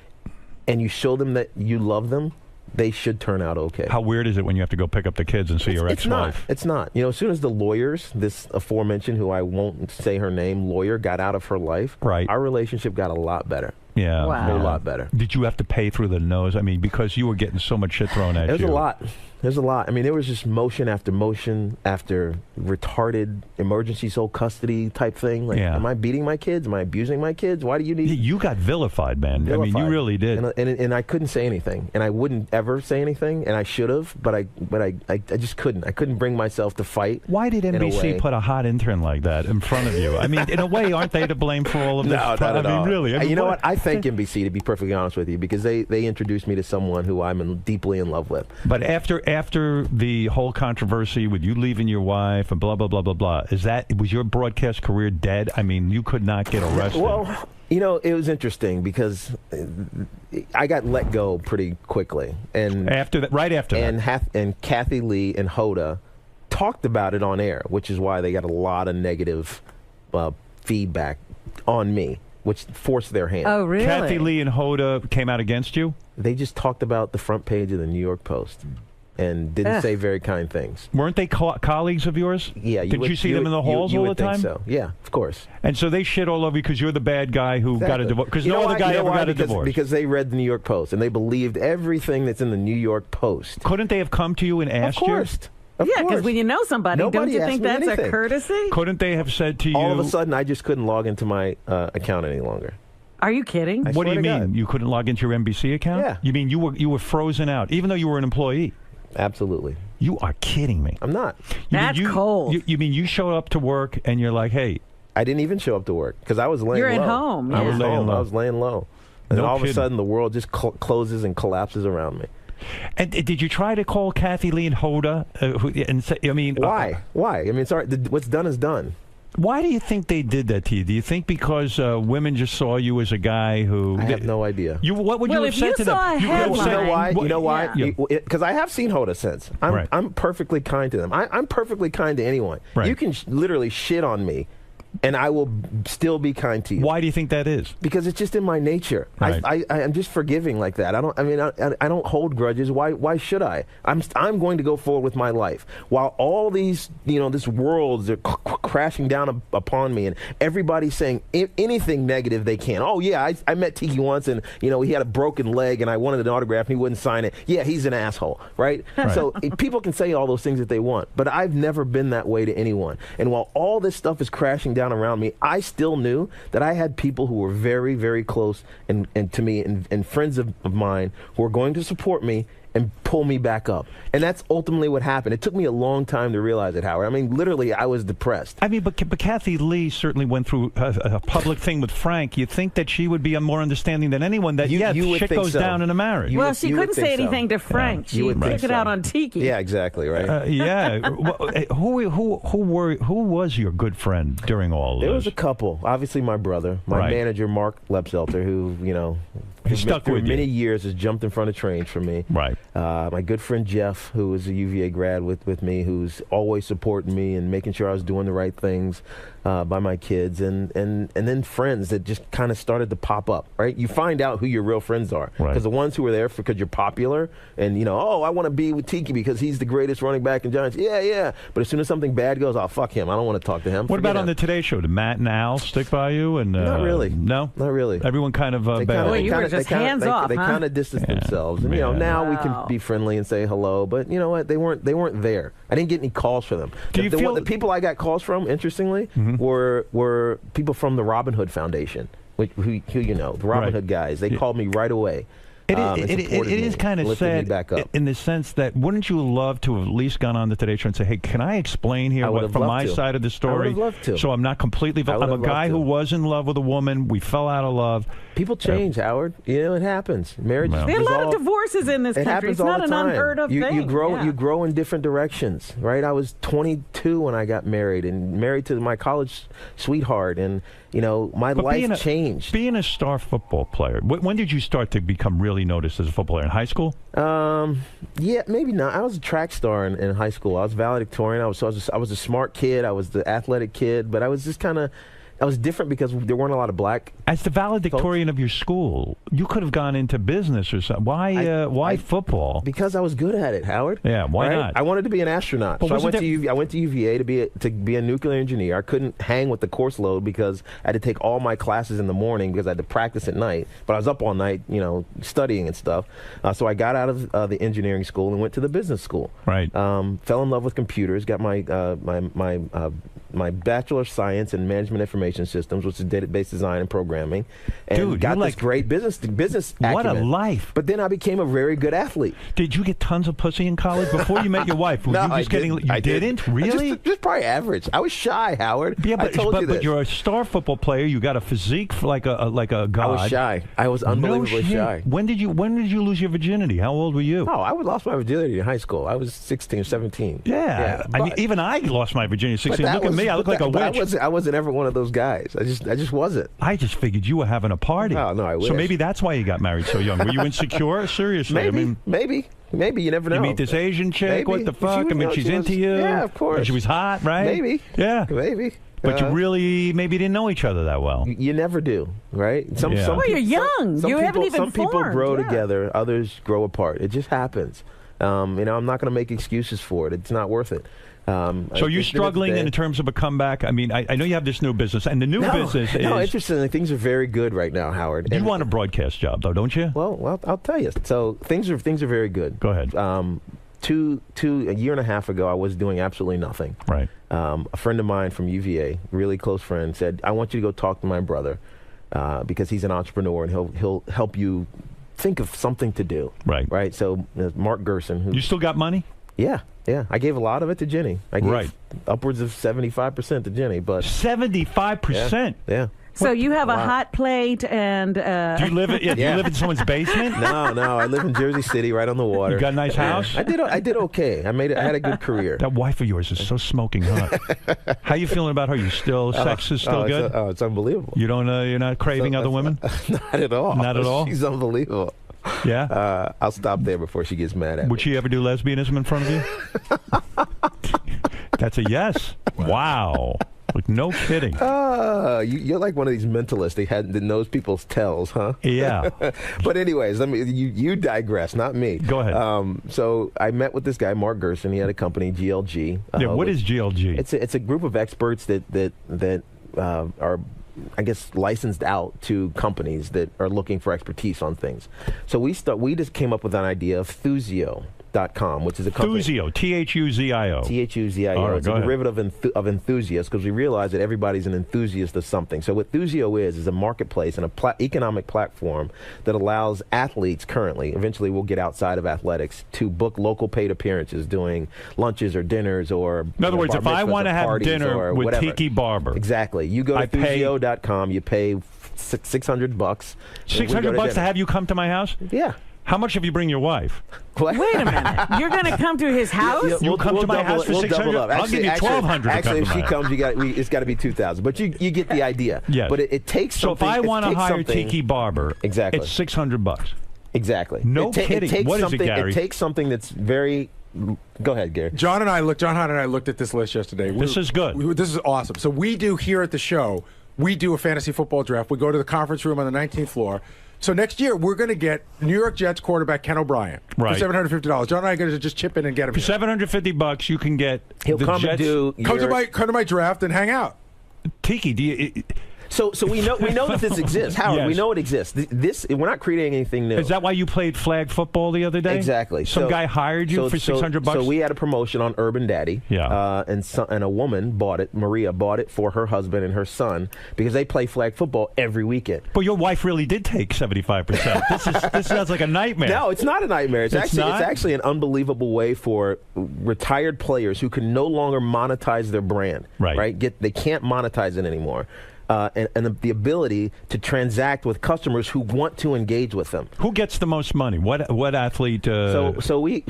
Speaker 16: And you show them that you love them, they should turn out okay.
Speaker 1: How weird is it when you have to go pick up the kids and see your ex-wife?
Speaker 16: It's not. You know, as soon as the lawyers, this aforementioned, who I won't say her name, lawyer, got out of her life, our relationship got a lot better.
Speaker 1: Yeah.
Speaker 16: A whole lot better.
Speaker 1: Did you have to pay through the nose? I mean, because you were getting so much shit thrown at you.
Speaker 16: There's a lot. There's a lot. I mean, there was just motion after retarded emergency sole custody type thing. Like, am I beating my kids? Am I abusing my kids? Why do you need...
Speaker 1: You got vilified, man.
Speaker 16: Vilified.
Speaker 1: I mean, you really did.
Speaker 16: And I couldn't say anything. And I wouldn't ever say anything. And I should have, but I just couldn't. I couldn't bring myself to fight.
Speaker 1: Why did NBC put a hot intern like that in front of you? I mean, in a way, aren't they to blame for all of this?
Speaker 16: No, not at all.
Speaker 1: Really. I mean,
Speaker 16: you know what? I thank NBC, to be perfectly honest with you, because they introduced me to someone who I'm deeply in love with.
Speaker 1: But after the whole controversy with you leaving your wife and blah, blah, blah, blah, blah, was your broadcast career dead? I mean, you could not get arrested.
Speaker 16: Well, you know, it was interesting because I got let go pretty quickly. And
Speaker 1: right after that.
Speaker 16: And Kathy Lee and Hoda talked about it on air, which is why they got a lot of negative feedback on me, which forced their hand.
Speaker 9: Oh, really?
Speaker 1: Kathy Lee and Hoda came out against you?
Speaker 16: They just talked about the front page of the New York Post and didn't say very kind things.
Speaker 1: Weren't they colleagues of yours?
Speaker 16: Yeah.
Speaker 1: Did you see them in the halls all the time?
Speaker 16: Think so. Yeah, of course.
Speaker 1: And so they shit all over you because you're the bad guy who got a divorce. Because no other guy ever got a divorce.
Speaker 16: Because they read the New York Post and they believed everything that's in the New York Post.
Speaker 1: Couldn't they have come to you and asked
Speaker 16: you? Of course.
Speaker 9: Yeah, because when you know somebody, don't you think that's a courtesy?
Speaker 1: Couldn't they have said to you...
Speaker 16: All of a sudden, I just couldn't log into my account any longer.
Speaker 9: Are you kidding?
Speaker 1: What do you mean?
Speaker 16: God.
Speaker 1: You couldn't log into your NBC account?
Speaker 16: Yeah.
Speaker 1: You mean you were frozen out, even though you were an employee?
Speaker 16: Absolutely.
Speaker 1: You are kidding me.
Speaker 16: I'm not.
Speaker 9: That's cold.
Speaker 1: You mean you showed up to work and you're like, hey...
Speaker 16: I didn't even show up to work because I was laying low.
Speaker 9: You're at home. Yeah.
Speaker 16: I was laying low. And all of a sudden, the world just closes and collapses around me.
Speaker 1: And did you try to call Kathy Lee and Hoda and say, I mean...
Speaker 16: Why? Why? I mean, sorry, what's done is done.
Speaker 1: Why do you think they did that to you? Do you think because women just saw you as a guy who...
Speaker 16: I have no idea.
Speaker 1: What would you have said to them?
Speaker 16: You know why? Because I have seen Hoda since. I'm perfectly kind to them. I'm perfectly kind to anyone.
Speaker 1: Right.
Speaker 16: You can literally shit on me, and I will still be kind to you.
Speaker 1: Why do you think that is?
Speaker 16: Because it's just in my nature.
Speaker 1: Right.
Speaker 16: I'm just forgiving like that. I don't hold grudges. Why should I? I'm going to go forward with my life. While all these, this worlds are crashing down upon me, and everybody's saying anything negative they can. Oh yeah, I met Tiki once, and he had a broken leg, and I wanted an autograph, and he wouldn't sign it. Yeah, he's an asshole, right? So people can say all those things that they want, but I've never been that way to anyone. And while all this stuff is crashing down around me, I still knew that I had people who were very, very close and to me and friends of mine who were going to support me and pull me back up. And that's ultimately what happened. It took me a long time to realize it, Howard. I mean, literally, I was depressed.
Speaker 1: I mean, but Kathy Lee certainly went through a public thing with Frank. You'd think that she would be more understanding than anyone that, shit goes down in a marriage.
Speaker 9: Well, she couldn't say anything to Frank. She took it out on Tiki.
Speaker 16: Yeah, exactly, right?
Speaker 1: Who was your good friend during all of this?
Speaker 16: There was a couple. Obviously, my brother, my manager, Mark Lepselter, who,
Speaker 1: he stuck with
Speaker 16: many years has jumped in front of trains for me.
Speaker 1: Right.
Speaker 16: My good friend Jeff, who was a UVA grad with me, who's always supporting me and making sure I was doing the right things by my kids, and then friends that just kind of started to pop up. Right. You find out who your real friends are because the ones who are there because you're popular and I want to be with Tiki because he's the greatest running back in Giants. Yeah. But as soon as something bad goes, fuck him. I don't want to talk to him.
Speaker 1: What about on the Today Show? Did Matt and Al stick by you? And
Speaker 16: not really.
Speaker 1: No,
Speaker 16: not really.
Speaker 1: Everyone kind of
Speaker 9: you were just hands off.
Speaker 16: They kind of distanced themselves. And now we can be friendly and say hello. But you know what? They weren't there. I didn't get any calls for them. The people I got calls from, interestingly, were people from the Robin Hood Foundation, who the Robin Hood guys. They called me right away.
Speaker 1: It is kind of sad in the sense that wouldn't you love to have at least gone on the Today Show and say, hey, can I explain here from my side of the story?
Speaker 16: I would have loved to.
Speaker 1: So I'm not completely... I'm a guy who was in love with a woman. We fell out of love.
Speaker 16: People change, Howard. It happens. Marriage.
Speaker 9: There are a lot of divorces in this country. It's not an unheard of thing.
Speaker 16: You grow in different directions, right? I was 22 when I got married, and married to my college sweetheart, and my life changed.
Speaker 1: Being a star football player, when did you start to become really noticed as a football player? In high school?
Speaker 16: Yeah, maybe not. I was a track star in high school. I was valedictorian. I was a smart kid. I was the athletic kid, but I was just kind of I was different because there weren't a lot of black.
Speaker 1: As the valedictorian of your school, you could have gone into business or something. Why football?
Speaker 16: Because I was good at it, Howard.
Speaker 1: Yeah, why not?
Speaker 16: I wanted to be an astronaut, so I went to UVA to be a nuclear engineer. I couldn't hang with the course load because I had to take all my classes in the morning because I had to practice at night. But I was up all night, studying and stuff. So I got out of the engineering school and went to the business school.
Speaker 1: Right.
Speaker 16: Fell in love with computers. Got my Bachelor of Science in Management Information Systems, which is database design and programming, and got this great business acumen.
Speaker 1: What a life!
Speaker 16: But then I became a very good athlete.
Speaker 1: Did you get tons of pussy in college before you met your wife? Were
Speaker 16: No,
Speaker 1: you just
Speaker 16: I didn't.
Speaker 1: You didn't? Really?
Speaker 16: Just probably average. I was shy, Howard.
Speaker 1: Yeah,
Speaker 16: I told you this.
Speaker 1: But you're a star football player. You got a physique like a god.
Speaker 16: I was shy. I was unbelievably shy.
Speaker 1: When did you lose your virginity? How old were you?
Speaker 16: Oh, I lost my virginity in high school. I was 16 or 17.
Speaker 1: Yeah. I mean, even I lost my virginity at 16. Look at me. I look like a witch.
Speaker 16: I wasn't ever one of those guys. I just wasn't.
Speaker 1: I just figured you were having a party.
Speaker 16: Oh, no, I wish.
Speaker 1: So maybe that's why you got married so young. Were you insecure? Seriously.
Speaker 16: Maybe. You never know.
Speaker 1: You meet this Asian chick.
Speaker 16: Maybe.
Speaker 1: What the fuck? She's into you.
Speaker 16: Yeah, of course.
Speaker 1: And she was hot, right?
Speaker 16: Maybe.
Speaker 1: Yeah.
Speaker 16: Maybe.
Speaker 1: But you really maybe didn't know each other that well.
Speaker 16: You never do, right?
Speaker 9: Well, you're young. You haven't even
Speaker 16: Some people
Speaker 9: formed,
Speaker 16: grow together, others grow apart. It just happens. I'm not going to make excuses for it. It's not worth it.
Speaker 1: So you're struggling in terms of a comeback? I mean, I know you have this new business, and the new business is...
Speaker 16: No, interestingly, things are very good right now, Howard.
Speaker 1: You want a broadcast job, though, don't you?
Speaker 16: Well, I'll tell you. So things are very good.
Speaker 1: Go ahead.
Speaker 16: A year and a half ago, I was doing absolutely nothing.
Speaker 1: Right.
Speaker 16: A friend of mine from UVA, really close friend, said, I want you to go talk to my brother because he's an entrepreneur, and he'll help you think of something to do. Right. So Mark Gerson.
Speaker 1: You still got money?
Speaker 16: Yeah. I gave a lot of it to Jenny. I gave upwards of 75% to Jenny, but
Speaker 1: 75%.
Speaker 16: Yeah.
Speaker 9: So you have a hot plate and.
Speaker 1: Do you live? Do you live in someone's basement?
Speaker 16: No. I live in Jersey City, right on the water.
Speaker 1: You got a nice house?
Speaker 16: I did okay. I had a good career.
Speaker 1: That wife of yours is so smoking hot. How you feeling about her? You still sex is still good?
Speaker 16: It's unbelievable.
Speaker 1: You don't? You're not craving other women?
Speaker 16: Not at all.
Speaker 1: Not at all.
Speaker 16: She's unbelievable.
Speaker 1: Yeah.
Speaker 16: I'll stop there before she gets mad at me.
Speaker 1: Would she ever do lesbianism in front of you? That's a yes. Wow. Like, no kidding.
Speaker 16: You're like one of these mentalists that knows people's tells, huh?
Speaker 1: Yeah.
Speaker 16: But anyways, you digress, not me.
Speaker 1: Go ahead.
Speaker 16: So I met with this guy, Mark Gerson. He had a company, GLG.
Speaker 1: What is GLG?
Speaker 16: It's a group of experts that are, I guess, licensed out to companies that are looking for expertise on things. So we just came up with an idea of Thuzio.com, which is a company.
Speaker 1: Thuzio, Thuzio.
Speaker 16: Thuzio.
Speaker 1: Right,
Speaker 16: it's a derivative of enthusiast because we realize that everybody's an enthusiast of something. So what Thuzio is a marketplace and a economic platform that allows athletes currently, eventually we'll get outside of athletics, to book local paid appearances doing lunches or dinners or
Speaker 1: in other words, if I want to have dinner with
Speaker 16: whatever.
Speaker 1: Tiki Barber.
Speaker 16: Exactly. You go to Thuzio.com, you pay $600.
Speaker 1: $600 to have you come to my house?
Speaker 16: Yeah.
Speaker 1: How much if you bring your wife?
Speaker 9: Wait a minute. You're going to come to his house?
Speaker 1: You'll come to my house for $600? I'll give you $1,200
Speaker 16: Actually, if she comes, it's got to be $2,000. But you get the idea.
Speaker 1: Yes.
Speaker 16: But it takes
Speaker 1: something. So if I want to hire Tiki Barber,
Speaker 16: exactly,
Speaker 1: it's $600.
Speaker 16: Exactly.
Speaker 1: No kidding. What is it, Gary?
Speaker 16: It takes something that's very... Go ahead, Gary.
Speaker 5: John Hunt and I looked at this list yesterday.
Speaker 1: This is good.
Speaker 5: This is awesome. So we do here at the show, we do a fantasy football draft. We go to the conference room on the 19th floor. So next year, we're going to get New York Jets quarterback Ken O'Brien for $750. John and I are going to just chip in and get him.
Speaker 1: For $750, you can get
Speaker 16: He'll
Speaker 1: the
Speaker 16: come
Speaker 1: Jets.
Speaker 5: Come to my draft and hang out.
Speaker 1: Tiki, do you...
Speaker 16: So we know that this exists, Howard.
Speaker 1: Yes.
Speaker 16: We know it exists. We're not creating anything new.
Speaker 1: Is that why you played flag football the other day?
Speaker 16: Exactly.
Speaker 1: Some guy hired you for $600.
Speaker 16: So we had a promotion on Urban Daddy.
Speaker 1: Yeah.
Speaker 16: And a woman bought it. Maria bought it for her husband and her son because they play flag football every weekend.
Speaker 1: But your wife really did take 75%. This sounds like a nightmare.
Speaker 16: No, it's not a nightmare. It's actually an unbelievable way for retired players who can no longer monetize their brand. Right. They can't monetize it anymore. And the ability to transact with customers who want to engage with them.
Speaker 1: Who gets the most money? What athlete?
Speaker 16: So we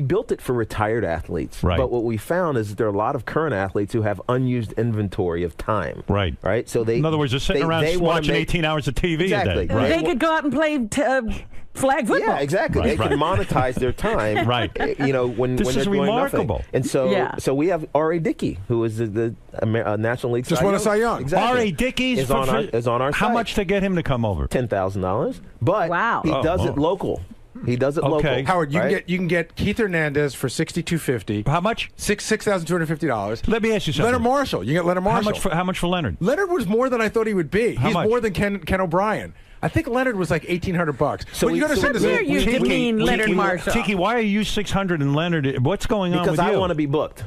Speaker 16: built it for retired athletes.
Speaker 1: Right.
Speaker 16: But what we found is that there are a lot of current athletes who have unused inventory of time.
Speaker 1: Right.
Speaker 16: So
Speaker 1: in other words, they're sitting around watching 18 hours of TV
Speaker 16: exactly.
Speaker 1: a day. Right.
Speaker 9: They could go out and play flag football.
Speaker 16: Yeah, exactly. They can monetize their time.
Speaker 1: Right.
Speaker 16: You know, when
Speaker 1: This
Speaker 16: they're
Speaker 1: is
Speaker 16: doing
Speaker 1: remarkable.
Speaker 16: nothing. And so we have R.A. Dickey, who is the National League
Speaker 5: Just won a Cy Young.
Speaker 16: Exactly.
Speaker 1: R.A. Dickey's
Speaker 16: is on our
Speaker 1: How
Speaker 16: site.
Speaker 1: much to get him to come over?
Speaker 16: $10,000. But he does it local. He does it local.
Speaker 5: Howard, you
Speaker 16: right?
Speaker 5: can get Keith Hernandez for $6,250.
Speaker 1: How much?
Speaker 5: $6,250.
Speaker 1: Let me ask you something.
Speaker 5: Leonard Marshall. You get Leonard Marshall.
Speaker 1: How much for Leonard?
Speaker 5: Leonard was more than I thought he would be.
Speaker 1: How
Speaker 5: He's
Speaker 1: much?
Speaker 5: more than Ken O'Brien. I think Leonard was like $1,800.
Speaker 16: So
Speaker 5: but you got to
Speaker 9: What year you mean Leonard Marshall?
Speaker 1: Tiki, why are you 600 and Leonard? What's going on
Speaker 16: Because
Speaker 1: with you?
Speaker 16: I want to be booked.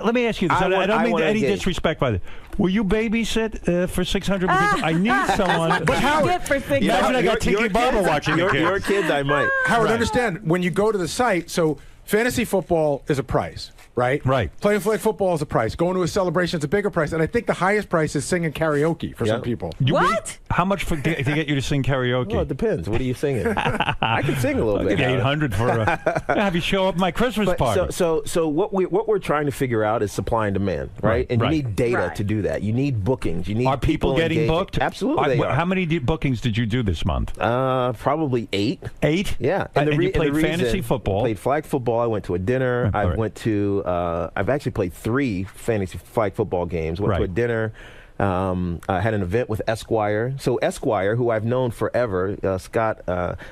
Speaker 1: Let me ask you this. I don't mean any disrespect by this. Will you babysit for 600? Because I need someone.
Speaker 9: But Howard,
Speaker 1: imagine I got Tiki Barber watching
Speaker 16: your kids, I might.
Speaker 5: Howard, understand, when you go to the site, so fantasy football is a price, right?
Speaker 1: Right.
Speaker 5: Playing flag football is a price. Going to a celebration is a bigger price. And I think the highest price is singing karaoke for some people.
Speaker 9: What?
Speaker 1: How much to get you to sing karaoke?
Speaker 16: Well, it depends. What are you singing? I can sing a little bit.
Speaker 1: $800 for have you show up at my Christmas party.
Speaker 16: So what we're trying to figure out is supply and demand, right? And you need data to do that. You need bookings. You need
Speaker 1: Are people getting
Speaker 16: engaging.
Speaker 1: booked?
Speaker 16: Absolutely, they are.
Speaker 1: How many bookings did you do this month?
Speaker 16: Probably 8.
Speaker 1: 8?
Speaker 16: Yeah.
Speaker 1: And you played fantasy football.
Speaker 16: Played flag football. I went to a dinner. I've actually played 3 fantasy flag football games. Went to a dinner. I had an event with Esquire. So Esquire, who I've known forever, Scott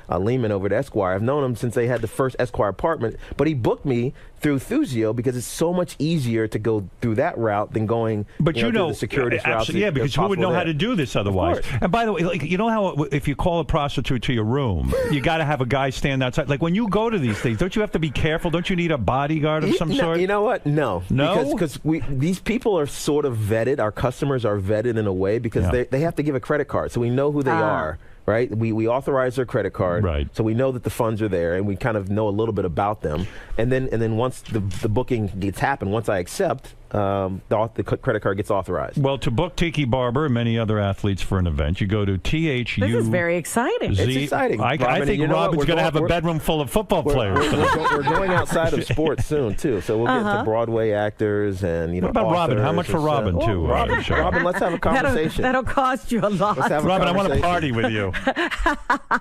Speaker 16: Lehman over at Esquire, I've known him since they had the first Esquire apartment, but he booked me through Thuzio because it's so much easier to go through that route than going through the securities route.
Speaker 1: Yeah, because who would know how to do this otherwise? And by the way, like, you know how if you call a prostitute to your room, you got to have a guy stand outside. Like when you go to these things, don't you have to be careful? Don't you need a bodyguard of some sort?
Speaker 16: You know what? No.
Speaker 1: No?
Speaker 16: Because these people are sort of vetted. Our customers are vetted in a way because they have to give a credit card. So we know who they are. Right, we authorize their credit card, so we know that the funds are there, and we kind of know a little bit about them. And then once the booking gets happened, once I accept, the credit card gets authorized.
Speaker 1: Well, to book Tiki Barber and many other athletes for an event, you go to THU.
Speaker 9: This is very exciting.
Speaker 16: It's exciting.
Speaker 1: I think Robin's going to have a bedroom full of football players.
Speaker 16: We're going outside of sports soon too, so we'll get to Broadway actors and
Speaker 1: What about Robin? How much for Robin too?
Speaker 16: Robin, let's have a conversation.
Speaker 9: That'll cost you a lot.
Speaker 16: Robin,
Speaker 1: I want to party with you.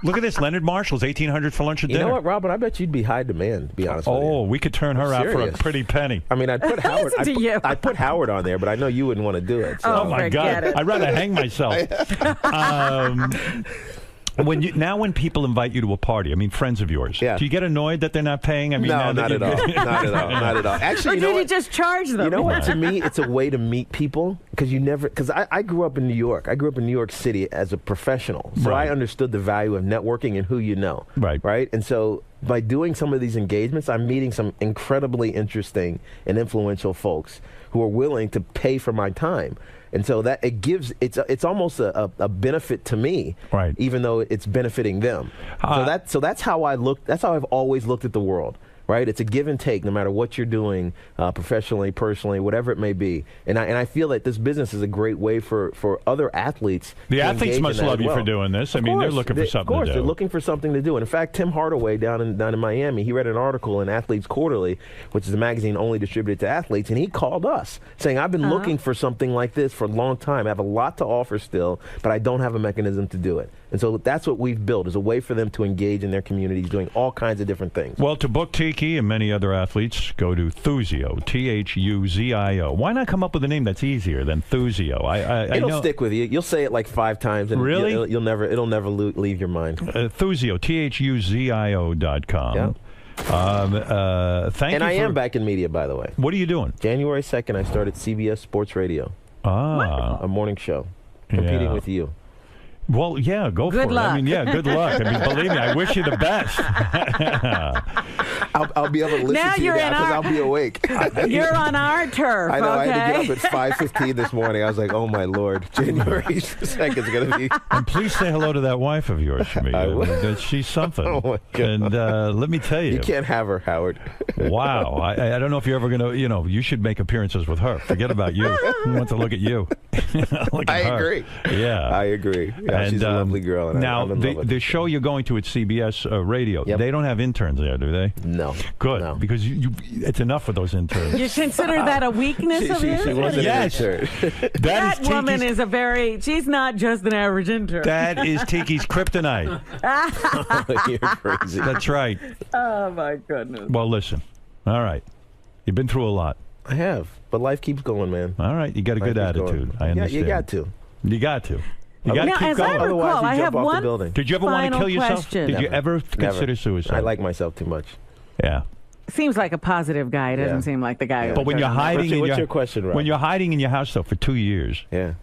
Speaker 1: Look at this, Leonard Marshall's $1,800 for lunch and dinner.
Speaker 16: You know what, Robin? I bet you'd be high demand. To be honest with you.
Speaker 1: Oh, we could turn her out for a pretty penny.
Speaker 16: I mean, I'd put Howard.
Speaker 9: Listen to you.
Speaker 16: I put Howard on there, but I know you wouldn't want to do it. So.
Speaker 1: Oh my God! I'd rather hang myself. When people invite you to a party, I mean, friends of yours, do you get annoyed that they're not paying? I mean,
Speaker 16: no, not at all. Not at all. Not at all. Actually,
Speaker 9: or did you just charge them?
Speaker 16: You know what? To me, it's a way to meet people because I grew up in New York. I grew up in New York City as a professional, so I understood the value of networking and who you know. Right. And so by doing some of these engagements, I'm meeting some incredibly interesting and influential folks who are willing to pay for my time. And so that it's almost a benefit to me, even though it's benefiting them. So that's how I look. That's how I've always looked at the world. Right, it's a give and take, no matter what you're doing, professionally, personally, whatever it may be. And I feel that this business is a great way for other athletes.
Speaker 1: The athletes must love you for doing this. I mean, they're looking for something to do.
Speaker 16: Of course, they're looking for something to do. And in fact, Tim Hardaway down in Miami, he read an article in Athletes Quarterly, which is a magazine only distributed to athletes, and he called us saying, "I've been looking for something like this for a long time. I have a lot to offer still, but I don't have a mechanism to do it." And so that's what we've built, is a way for them to engage in their communities doing all kinds of different things.
Speaker 1: Well, to book Tiki and many other athletes, go to Thuzio, Thuzio. Why not come up with a name that's easier than Thuzio?
Speaker 16: It'll stick with you. You'll say it like 5 times, and
Speaker 1: really,
Speaker 16: it'll never leave your mind.
Speaker 1: Thuzio, Thuzio.com.
Speaker 16: Yeah.
Speaker 1: Thank you.
Speaker 16: And I am back in media, by the way.
Speaker 1: What are you doing?
Speaker 16: January 2nd, I started CBS Sports Radio.
Speaker 1: A
Speaker 16: morning show, competing with you.
Speaker 1: Well, yeah, go for it. I mean, good luck. I mean, believe me, I wish you the best.
Speaker 16: I'll be able to listen
Speaker 9: now
Speaker 16: to you now because I'll be awake.
Speaker 9: You're on our turf.
Speaker 16: I know.
Speaker 9: Okay?
Speaker 16: I had to get up at 5:15 this morning. I was like, oh my Lord, January 2nd is going to be.
Speaker 1: And please say hello to that wife of yours for me.
Speaker 16: I will.
Speaker 1: She's something.
Speaker 16: Oh my God.
Speaker 1: And let me tell you,
Speaker 16: you can't have her, Howard.
Speaker 1: Wow. I don't know if you're ever going to. You should make appearances with her. Forget about you. Who wants to look at you? Look at her.
Speaker 16: Agree.
Speaker 1: Yeah,
Speaker 16: I agree. Yeah. she's a lovely girl. And
Speaker 1: now,
Speaker 16: I'm in love with her.
Speaker 1: the show you're going to at CBS Radio, they don't have interns there, do they?
Speaker 16: No.
Speaker 1: Good, because it's enough for those interns.
Speaker 9: You consider that a weakness of yours?
Speaker 16: She wasn't an intern.
Speaker 9: That woman is she's not just an average intern.
Speaker 1: That is Tiki's kryptonite.
Speaker 16: You're crazy.
Speaker 1: That's right.
Speaker 9: Oh, my goodness.
Speaker 1: Well, listen. All right. You've been through a lot.
Speaker 16: I have, but life keeps going, man.
Speaker 1: All right. You got a good attitude. I understand.
Speaker 16: You got to.
Speaker 1: You got to. You got to keep
Speaker 9: as
Speaker 1: going.
Speaker 9: I recall,
Speaker 16: Otherwise,
Speaker 9: I
Speaker 16: you
Speaker 9: have
Speaker 16: jump off the
Speaker 9: one
Speaker 16: building.
Speaker 1: Did you ever want to kill yourself?
Speaker 9: question.
Speaker 1: Did you
Speaker 16: Never.
Speaker 1: ever consider suicide?
Speaker 16: I like myself too much.
Speaker 1: Yeah.
Speaker 9: Seems like a positive guy. It doesn't seem like the guy.
Speaker 1: But when you're hiding,
Speaker 16: what's your question, Rob?
Speaker 1: When you're hiding in your house though for 2 years,
Speaker 16: yeah,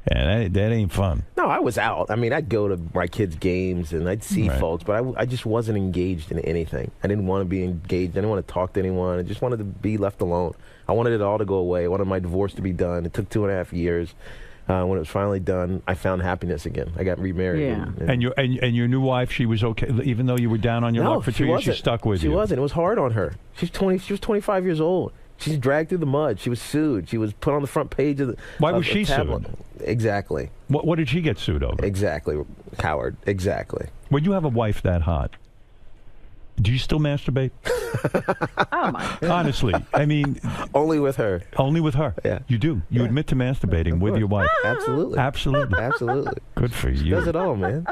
Speaker 1: that ain't fun.
Speaker 16: No, I was out. I mean, I'd go to my kids' games and I'd see
Speaker 1: Right.
Speaker 16: folks, but I just wasn't engaged in anything. I didn't want to be engaged. I didn't want to talk to anyone. I just wanted to be left alone. I wanted it all to go away. I wanted my divorce to be done. It took 2.5 years. When it was finally done, I found happiness again. I got remarried.
Speaker 9: Yeah.
Speaker 1: And your new wife, she was okay, even though you were down on your luck for 2 years. She stuck with you.
Speaker 16: She wasn't. It was hard on her. She was 25 years old. She's dragged through the mud. She was sued. She was put on the front page of the.
Speaker 1: Why
Speaker 16: of
Speaker 1: was
Speaker 16: the
Speaker 1: she
Speaker 16: tabloid.
Speaker 1: sued?
Speaker 16: Exactly.
Speaker 1: What did she get sued over?
Speaker 16: Exactly, Howard. Exactly.
Speaker 1: When you have a wife that hot, do you still masturbate?
Speaker 9: Oh my goodness.
Speaker 1: Honestly, I mean,
Speaker 16: only with her.
Speaker 1: Only with her.
Speaker 16: Yeah.
Speaker 1: You do. You admit to masturbating with your wife.
Speaker 16: Absolutely.
Speaker 1: Absolutely.
Speaker 16: Absolutely.
Speaker 1: Good for
Speaker 16: She
Speaker 1: you.
Speaker 16: does it all, man.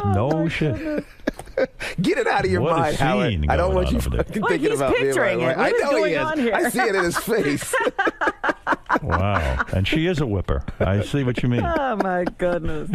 Speaker 1: No shit.
Speaker 16: Get it out of your
Speaker 1: What a
Speaker 16: mind, Howard.
Speaker 1: scene
Speaker 16: I don't
Speaker 1: going
Speaker 16: want
Speaker 1: on
Speaker 16: you
Speaker 1: over there.
Speaker 16: fucking
Speaker 9: Well,
Speaker 16: thinking
Speaker 9: he's
Speaker 16: about me.
Speaker 9: picturing it.
Speaker 16: I
Speaker 9: What is
Speaker 16: know he
Speaker 9: going
Speaker 16: is.
Speaker 9: on here?
Speaker 16: I see it in his face.
Speaker 1: Wow. And she is a whipper. I see what you mean.
Speaker 9: Oh my goodness.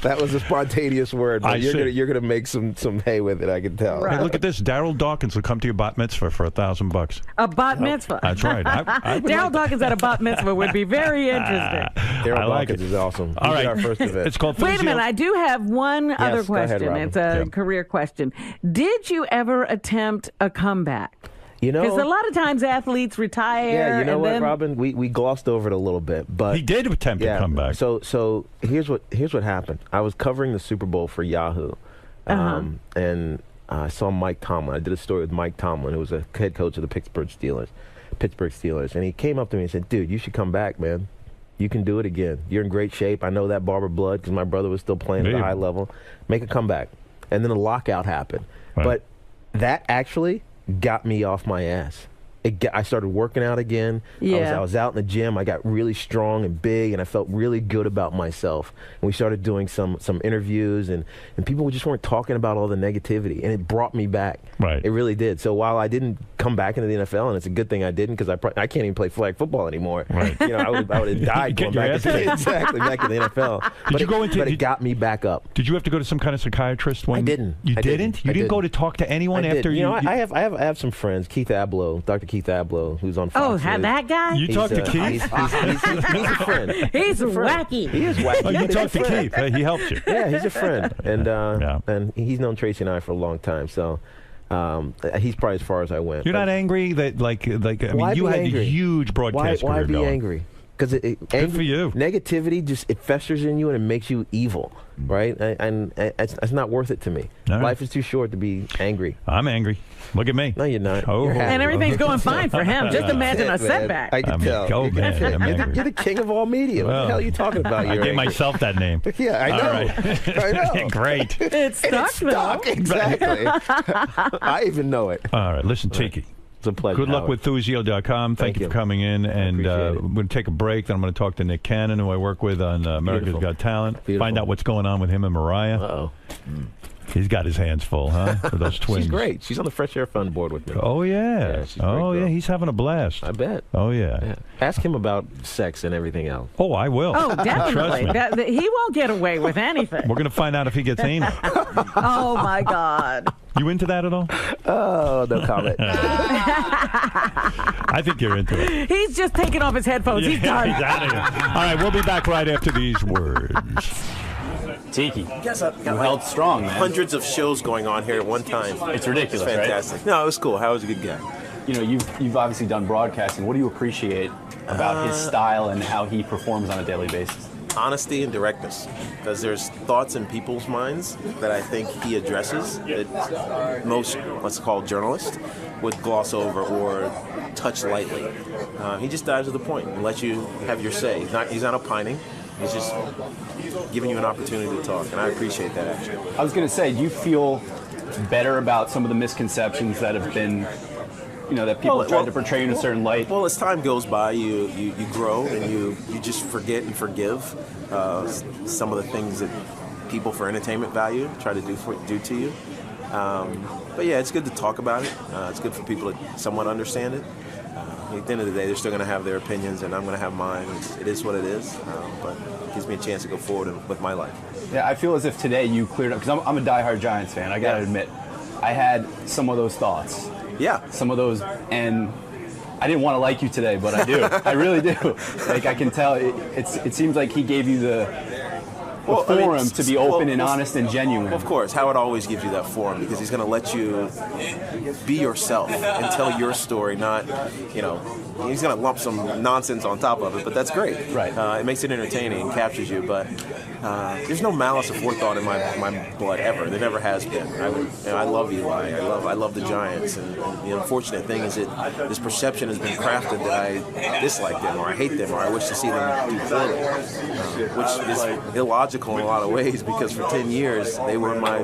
Speaker 16: That was a spontaneous word, but you're gonna make some hay with it. I can tell.
Speaker 1: Hey, look at this. Daryl Dawkins will come to your bat mitzvah for $1,000.
Speaker 9: A bat mitzvah.
Speaker 1: That's right. I would
Speaker 9: Daryl Dawkins at a bat mitzvah would be very interesting.
Speaker 16: Daryl
Speaker 1: I like
Speaker 16: Dawkins is awesome.
Speaker 1: All
Speaker 16: He did
Speaker 1: right.
Speaker 16: our first event.
Speaker 1: It's called
Speaker 9: Wait a minute. I do have one other
Speaker 16: go ahead,
Speaker 9: question.
Speaker 16: Robin.
Speaker 9: It's a
Speaker 16: Yeah.
Speaker 9: career question. Did you ever attempt a comeback?
Speaker 16: You know,
Speaker 9: Because a lot of times athletes retire.
Speaker 16: yeah, you know
Speaker 9: and
Speaker 16: what,
Speaker 9: then,
Speaker 16: Robin? We glossed over it a little bit, but
Speaker 1: He did attempt to come back.
Speaker 16: So here's what happened. I was covering the Super Bowl for Yahoo, and I saw Mike Tomlin. I did a story with Mike Tomlin, who was a head coach of the Pittsburgh Steelers, and he came up to me and said, "Dude, you should come back, man. You can do it again. You're in great shape. I know that Barber blood because my brother was still playing at a high level. Make a comeback." And then a lockout happened, but that actually got me off my ass. I started working out again.
Speaker 9: Yeah.
Speaker 16: I was out in the gym. I got really strong and big, and I felt really good about myself. And we started doing some interviews, and people just weren't talking about all the negativity, and it brought me back.
Speaker 1: Right.
Speaker 16: It really did. So while I didn't come back into the NFL, and it's a good thing I didn't, because I can't even play flag football anymore.
Speaker 1: Right.
Speaker 16: You know, I would have died
Speaker 1: Get
Speaker 16: going
Speaker 1: your
Speaker 16: back
Speaker 1: ass
Speaker 16: into
Speaker 1: kicked.
Speaker 16: exactly back in the NFL.
Speaker 1: Did you go into?
Speaker 16: But it got me back up.
Speaker 1: Did you have to go to some kind of psychiatrist? When
Speaker 16: I didn't.
Speaker 1: You
Speaker 16: I
Speaker 1: didn't? You didn't go to talk to anyone
Speaker 16: I
Speaker 1: after
Speaker 16: didn't.
Speaker 1: you?
Speaker 16: I have some friends. Keith Abloh, Dr. Keith Abloh, who's on Fox.
Speaker 9: Oh, that guy?
Speaker 1: You talked to Keith?
Speaker 16: He's a friend.
Speaker 9: He's wacky.
Speaker 16: He is wacky.
Speaker 1: Oh, you
Speaker 16: but he's
Speaker 1: talked
Speaker 16: a
Speaker 1: to
Speaker 16: friend.
Speaker 1: Keith. He helped you.
Speaker 16: Yeah, he's a friend, and he's known Tracy and I for a long time. So he's probably as far as I went.
Speaker 1: You're not angry that like I mean
Speaker 16: Why
Speaker 1: you
Speaker 16: be
Speaker 1: had
Speaker 16: angry?
Speaker 1: a huge broadcast
Speaker 16: Why
Speaker 1: career
Speaker 16: be
Speaker 1: going.
Speaker 16: angry? Because
Speaker 1: Good for you.
Speaker 16: Negativity it festers in you and it makes you evil, right? And it's not worth it to me.
Speaker 1: All right.
Speaker 16: Life is too short to be angry.
Speaker 1: I'm angry. Look at me.
Speaker 16: No, you're not.
Speaker 1: Oh.
Speaker 16: You're happy.
Speaker 9: And everything's going fine for him. Just imagine a
Speaker 16: That's it, man.
Speaker 9: setback.
Speaker 16: I can tell.
Speaker 1: Oh, man. I'm angry.
Speaker 16: You're the king of all media. What the hell are you talking about?
Speaker 1: I
Speaker 16: You're
Speaker 1: gave
Speaker 16: angry.
Speaker 1: myself that name.
Speaker 16: Yeah, I know.
Speaker 1: All right.
Speaker 16: I know.
Speaker 1: Great.
Speaker 9: It's stuck, though.
Speaker 16: Exactly. I even know it.
Speaker 1: All right. Listen, Tiki.
Speaker 16: It's a pleasure.
Speaker 1: Good luck
Speaker 16: Howard.
Speaker 1: with Thuzio.com. Thank you for coming in. And we're going to take a break. Then I'm going to talk to Nick Cannon, who I work with on America's
Speaker 16: Beautiful.
Speaker 1: Got Talent.
Speaker 16: Beautiful.
Speaker 1: Find out what's going on with him and Mariah.
Speaker 16: Uh-oh.
Speaker 1: He's got his hands full, huh? With those twins.
Speaker 16: She's great. She's on the Fresh Air Fund board with me.
Speaker 1: Oh, yeah.
Speaker 16: she's a great
Speaker 1: Oh, yeah.
Speaker 16: girl.
Speaker 1: He's having a blast.
Speaker 16: I bet.
Speaker 1: Oh, yeah.
Speaker 16: Yeah. Ask him about sex and everything else.
Speaker 1: Oh, I will.
Speaker 9: Oh, definitely.
Speaker 1: Trust me.
Speaker 9: He won't get away with anything.
Speaker 1: We're going to find out if he gets anal.
Speaker 9: Oh, my God.
Speaker 1: You into that at all?
Speaker 16: Oh, no comment.
Speaker 1: I think you're into it.
Speaker 9: He's just taking off his headphones. He's done.
Speaker 1: He's out of here. All right, we'll be back right after these words.
Speaker 4: Tiki,
Speaker 19: you
Speaker 4: held strong, man.
Speaker 19: Hundreds of shows going on here at one time.
Speaker 4: It's ridiculous,
Speaker 19: It's fantastic.
Speaker 4: right?
Speaker 19: No, it was cool. Howard's a good guy.
Speaker 4: You know, you've obviously done broadcasting. What do you appreciate about his style and how he performs on a daily basis?
Speaker 19: Honesty and directness, because there's thoughts in people's minds that I think he addresses that most, let's call journalists, would gloss over or touch lightly. He just dives to the point and lets you have your say. He's not opining. He's just giving you an opportunity to talk, and I appreciate that, actually.
Speaker 4: I was going to say, do you feel better about some of the misconceptions that have been, that people have tried to portray in a certain light?
Speaker 19: Well, as time goes by, you grow and you just forget and forgive some of the things that people for entertainment value try to do to you. But yeah, it's good to talk about it. It's good for people to somewhat understand it. At the end of the day, they're still going to have their opinions, and I'm going to have mine. It is what it is, but it gives me a chance to go forward with my life.
Speaker 4: Yeah, I feel as if today you cleared up, because I'm a diehard Giants fan, I got to admit. I had some of those thoughts.
Speaker 19: Yeah.
Speaker 4: Some of those, and I didn't want to like you today, but I do. I really do. Like, I can tell, it seems like he gave you the forum to be open and honest and genuine.
Speaker 19: Of course, Howard always gives you that forum because he's going to let you be yourself and tell your story. Not, he's going to lump some nonsense on top of it, but that's great.
Speaker 4: Right.
Speaker 19: It makes it entertaining and captures you. But there's no malice or forethought in my blood ever. There never has been. I love Eli. I love the Giants. And the unfortunate thing is that this perception has been crafted that I dislike them or I hate them or I wish to see them do poorly, which is illogical in a lot of ways because for 10 years they were my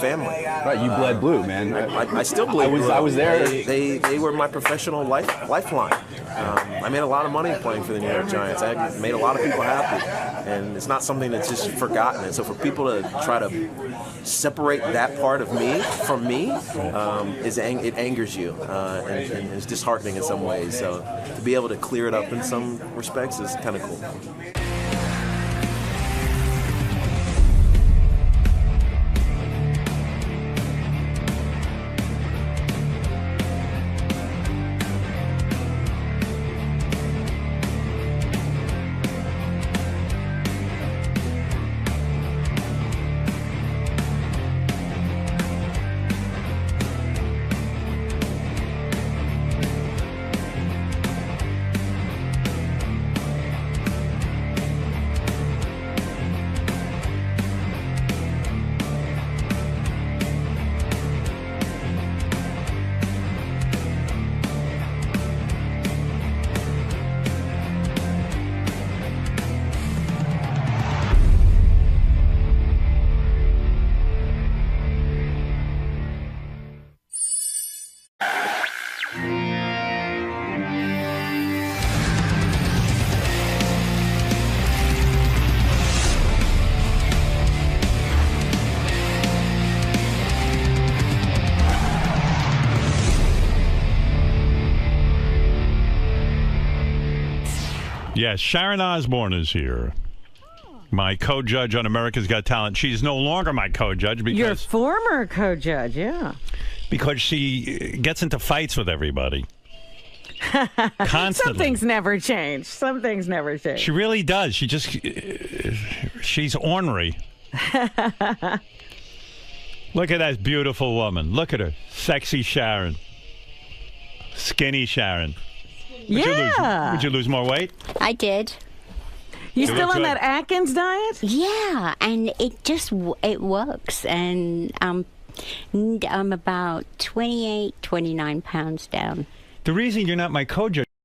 Speaker 19: family.
Speaker 4: Right, you bled blue, man.
Speaker 19: I still bled blue.
Speaker 4: I was there.
Speaker 19: They were my professional lifeline. I made a lot of money playing for the New York Giants. I made a lot of people happy, and it's not something that's just forgotten. And so for people to try to separate that part of me from me, it angers you and it's disheartening in some ways. So to be able to clear it up in some respects is kind of cool.
Speaker 1: Yes, Sharon Osbourne is here. My co-judge on America's Got Talent. She's no longer my co-judge because
Speaker 9: your former co-judge, yeah.
Speaker 1: Because she gets into fights with everybody. Constantly.
Speaker 9: Some things never change. Some things never change.
Speaker 1: She really does. She's ornery. Look at that beautiful woman. Look at her. Sexy Sharon. Skinny Sharon. Would you lose more weight?
Speaker 8: I did.
Speaker 9: You still on that Atkins diet?
Speaker 8: Yeah, and it works. And I'm about 28, 29 pounds down.
Speaker 1: The reason you're not my co-judge